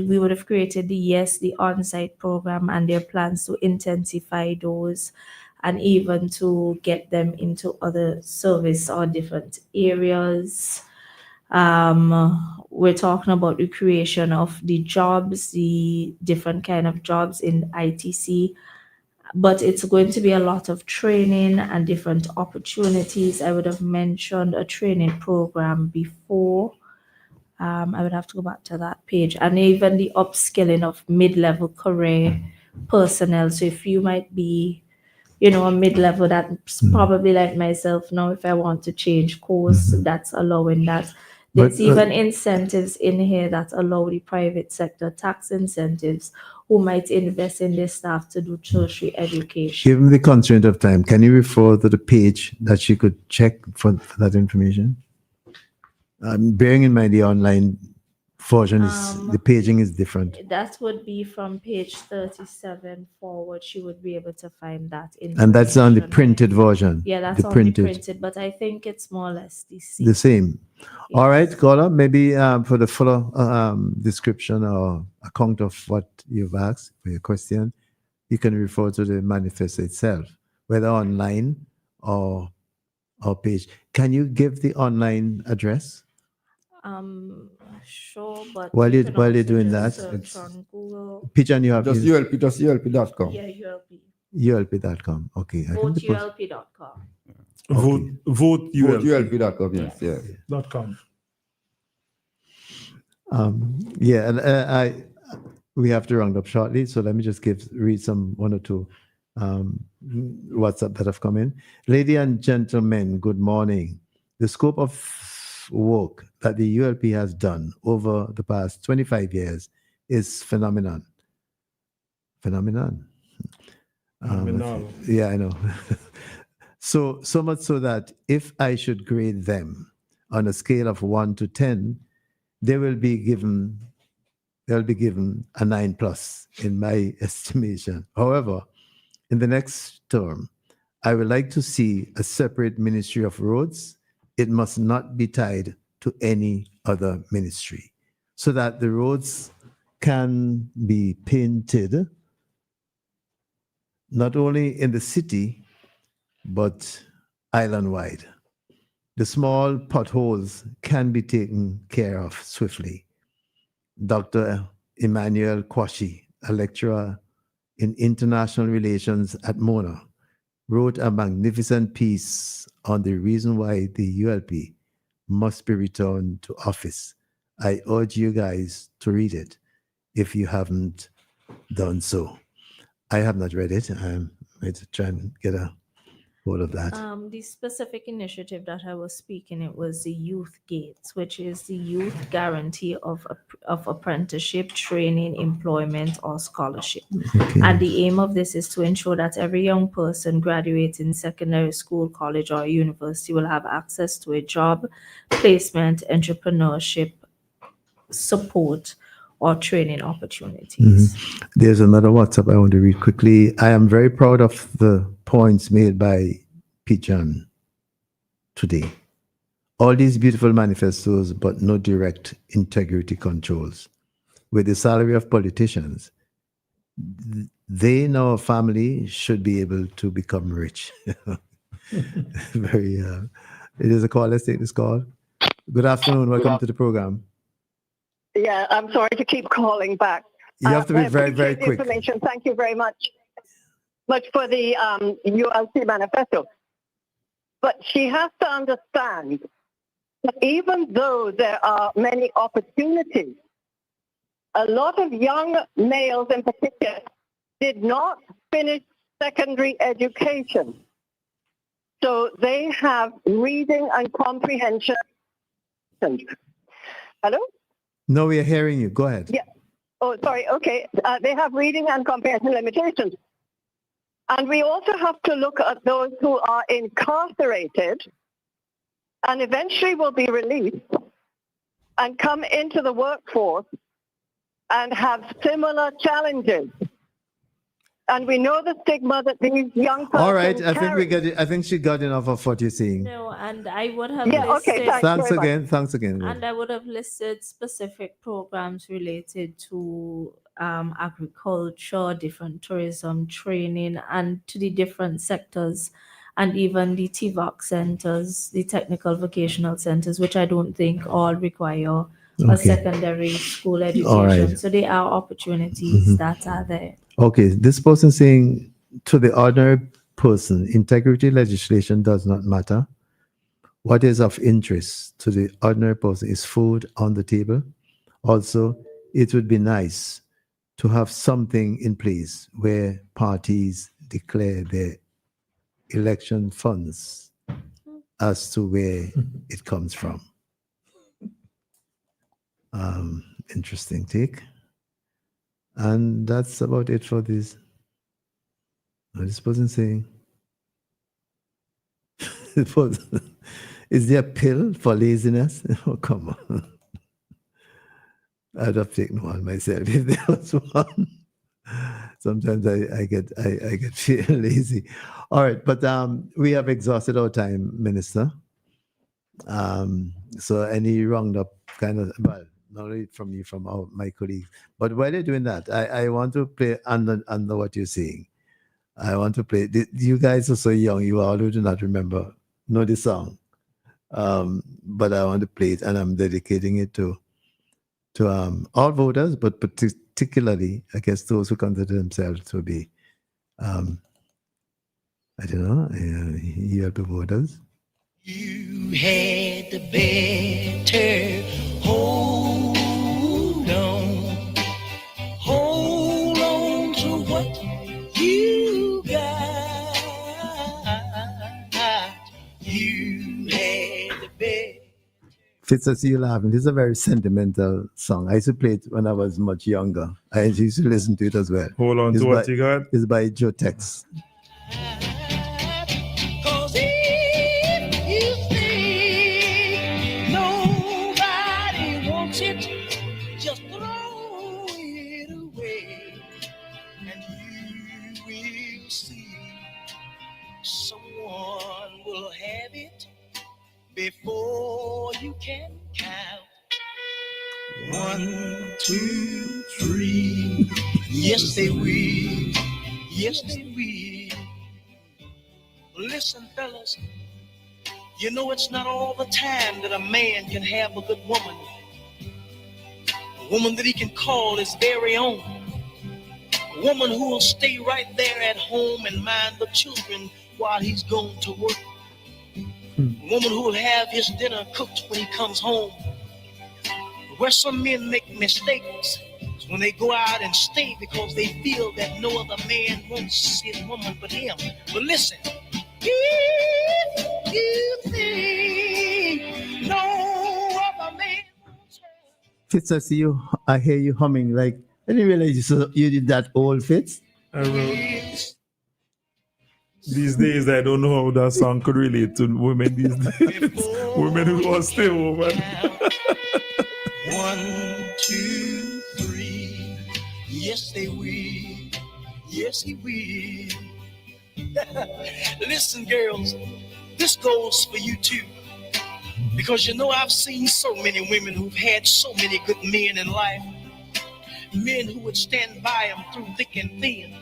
S6: would have created the on-site program, and there are plans to intensify those and even to get them into other service or different areas. We're talking about the creation of the jobs, the different kind of jobs in ITC, but it's going to be a lot of training and different opportunities. I would have mentioned a training program before. I would have to go back to that page, and even the upskilling of mid-level career personnel. So if you might be, a mid-level that's probably like myself now, if I want to change course, that's allowing that. There's even incentives in here that allow the private sector, tax incentives, who might invest in their staff to do tertiary education.
S3: Given the constraint of time, can you refer to the page that you could check for that information? Bearing in mind the online version is the paging is different.
S6: That would be from page 37 forward. She would be able to find that information.
S3: And that's on the printed version.
S6: Yeah, that's on the printed, but I think it's more or less the same.
S3: The same. Yes. All right, Gola, maybe for the fuller description or account of what you've asked for your question, you can refer to the manifesto itself, whether online or page. Can you give the online address?
S6: Sure, but
S3: while you're doing that,
S6: search on Google.
S3: Pigeon, you have
S4: just ulp.com.
S6: Yeah, ULP.
S3: ULP.com. Okay.
S6: VoteULP.com.
S5: Okay.
S4: VoteULP.com. Yes.
S5: Yeah. .com.
S3: Yeah, and we have to round up shortly, so let me just read one or two WhatsApp that have come in. Lady and gentlemen, good morning. The scope of work that the ULP has done over the past 25 years is phenomenal. Yeah, I know. so much so that if I should grade them on a scale of 1 to 10, they'll be given a 9+ in my estimation. However, in the next term, I would like to see a separate Ministry of Roads. It must not be tied to any other ministry, so that the roads can be painted not only in the city, but island-wide. The small potholes can be taken care of swiftly. Dr. Emmanuel Kwashi, a lecturer in international relations at Mona, wrote a magnificent piece on the reason why the ULP must be returned to office. I urge you guys to read it if you haven't done so. I have not read it. I'm going to try and get a hold of that.
S6: The specific initiative that I was speaking, it was the Youth Gates, which is the youth guarantee of apprenticeship, training, employment, or scholarship.
S3: Okay.
S6: And the aim of this is to ensure that every young person graduating secondary school, college, or university will have access to a job, placement, entrepreneurship, support, or training opportunities.
S3: There's another WhatsApp I want to read quickly. I am very proud of the points made by Pijan today. All these beautiful manifestos, but no direct integrity controls. With the salary of politicians, they in our family should be able to become rich. Very, it is a call. Let's take this call. Good afternoon. Welcome to the program.
S10: Yeah, I'm sorry to keep calling back.
S3: You have to be very, very quick.
S10: Information. Thank you very much for the ULC manifesto. But she has to understand that even though there are many opportunities, a lot of young males in particular did not finish secondary education. So they have reading and comprehension. Hello?
S3: No, we are hearing you. Go ahead.
S10: Yeah. Oh, sorry. Okay. They have reading and comprehension limitations. And we also have to look at those who are incarcerated and eventually will be released and come into the workforce and have similar challenges. And we know the stigma that these young persons
S3: All right, I think
S10: carry.
S3: we get it. I think she got enough of what you're saying.
S6: No, and I would have
S10: listed. Okay,
S3: Thanks again.
S6: And I would have listed specific programs related to agriculture, different tourism, training, and to the different sectors, and even the TVOC centers, the technical vocational centers, which I don't think all require a secondary school education.
S3: All right.
S6: So there are opportunities that are there.
S3: Okay, this person saying to the ordinary person, integrity legislation does not matter. What is of interest to the ordinary person is food on the table. Also, it would be nice to have something in place where parties declare their election funds as to where it comes from. Interesting take. And that's about it for this. This person saying, Is there a pill for laziness? Oh, come on. I'd have taken one myself if there was one. Sometimes I get feel lazy. All right, but we have exhausted our time, Minister. So any round up kind of, well, not only from you, from my colleagues, but while you're doing that, I want to play under what you're saying. I want to play. You guys are so young, you all do not know the song. But I want to play it, and I'm dedicating it to all voters, but particularly, I guess, those who consider themselves to be, I don't know, here the voters.
S14: You had the better hold on to what you got. You had the better.
S3: Fitz, I see you laughing. This is a very sentimental song. I used to play it when I was much younger. I used to listen to it as well.
S5: Hold on to what you got.
S3: It's by Joe Tex.
S14: Cause if you think nobody wants it, just throw it away, and you will see someone will have it before you can count. 1, 2, 3. Yes, they will. Yes, they will. Listen, fellas, you know it's not all the time that a man can have a good woman. A woman that he can call his very own. A woman who will stay right there at home and mind the children while he's gone to work. A woman who will have his dinner cooked when he comes home. Where some men make mistakes when they go out and stay because they feel that no other man wants his woman but him. But listen, if you think no other man wants her.
S3: Fitz, I hear you humming like, I didn't realize you did that old, Fitz.
S5: These days, I don't know how that song could relate to women these days. Women who are still women.
S14: 1, 2, 3. Yes, they will. Yes, he will. Listen, girls, this goes for you too. Because you know I've seen so many women who've had so many good men in life. Men who would stand by them through thick and thin.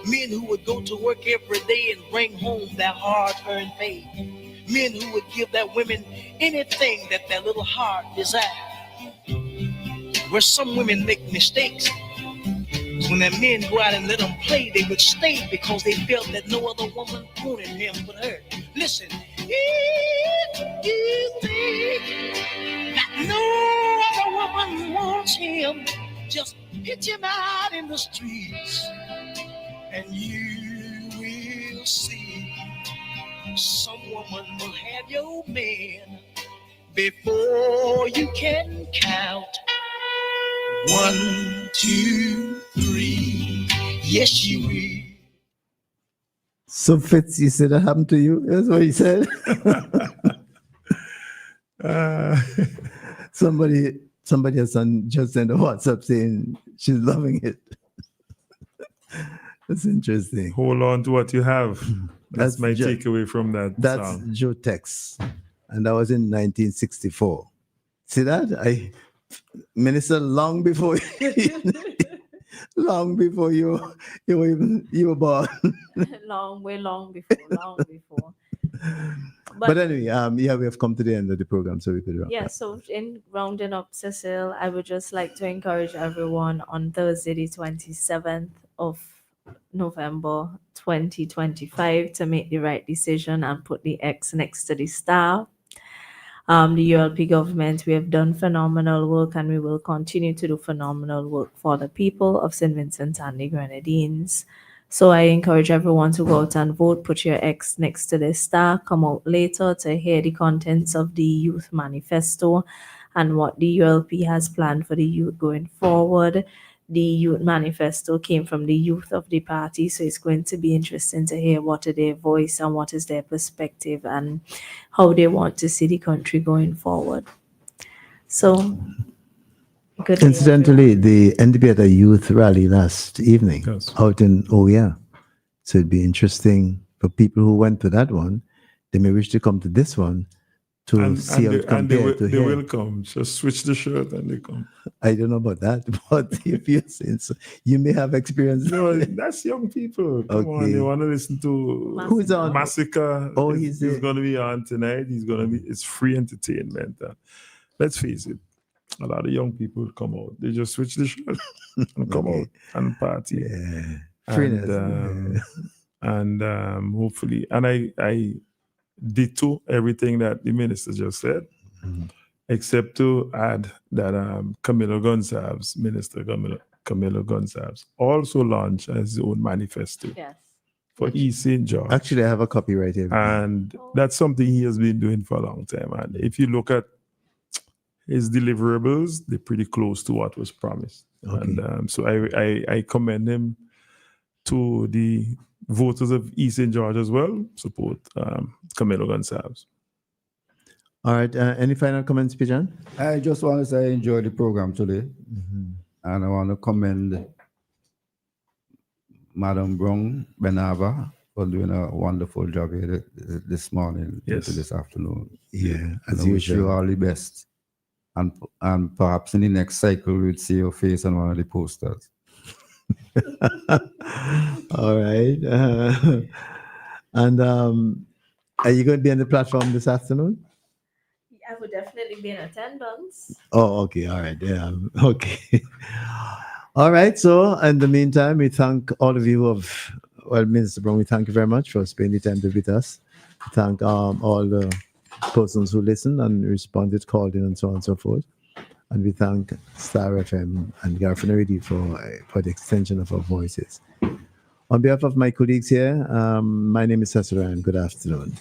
S14: Men who would go to work every day and bring home their hard-earned pay. Men who would give their women anything that their little heart desired. Where some women make mistakes, when their men go out and let them play, they would stay because they felt that no other woman wanted him but her. Listen, if you think that no other woman wants him, just pitch him out in the streets, and you will see some woman will have your man before you can count. 1, 2, 3. Yes, you will.
S3: So Fitz, you said that happened to you? That's what he said. Somebody has just sent a WhatsApp saying she's loving it. That's interesting.
S5: Hold on to what you have. That's my takeaway from that song.
S3: That's Joe Tex, and that was in 1964. See that? Minister, long before you were born.
S6: way long before.
S3: But anyway, we have come to the end of the program, so we could wrap up.
S6: So in rounding up, Cecil, I would just like to encourage everyone on Thursday, the 27th of November 2025 to make the right decision and put the X next to the star. The ULP government, we have done phenomenal work and we will continue to do phenomenal work for the people of St. Vincent and the Grenadines. So I encourage everyone to go out and vote, put your X next to the star, come out later to hear the contents of the Youth Manifesto and what the ULP has planned for the youth going forward. the youth manifesto came from the youth of the party. So it's going to be interesting to hear what are their voice and what is their perspective and how they want to see the country going forward. So, good.
S3: Incidentally, the NDP had a youth rally last evening out in OER. So it'd be interesting for people who went to that one. They may wish to come to this one to see how it compares to
S5: they
S3: here.
S5: will come. Just switch the shirt and they come.
S3: I don't know about that, but if you're saying so, you may have experience.
S5: No, that's young people. Come on, they want to listen to
S3: Who's on?
S5: Massacre.
S3: Oh,
S5: he's going to be on tonight. It's free entertainment. Let's face it, a lot of young people come out. They just switch the shirt and come out and party.
S3: Yeah.
S5: Freeness. And hopefully, and I ditto everything that the minister just said, except to add that Minister Camilo Gonsalves also launched his own manifesto for East St. George.
S3: Actually, I have a copy right here.
S5: And that's something he has been doing for a long time. And if you look at his deliverables, they're pretty close to what was promised.
S3: Okay.
S5: And so I commend him to the voters of East St. George as well. Support Camilo Gonsalves.
S3: All right. Any final comments, Pijan?
S4: I just want to say I enjoyed the program today. And I want to commend Madam Brown Benava for doing a wonderful job here this morning into this afternoon.
S3: Yeah,
S4: and I wish you all the best. And perhaps in the next cycle, we'll see your face on one of the posters.
S3: All right. And are you going to be on the platform this afternoon?
S6: I would definitely be in attendance.
S3: Oh, okay. All right. Yeah. Okay. All right. So, in the meantime, we thank all of you Minister Brown, we thank you very much for spending the time with us. We thank all the persons who listened and responded, called in, and so on and so forth. And we thank Star FM and Garfin Radio for the extension of our voices. On behalf of my colleagues here, my name is Cecil and good afternoon.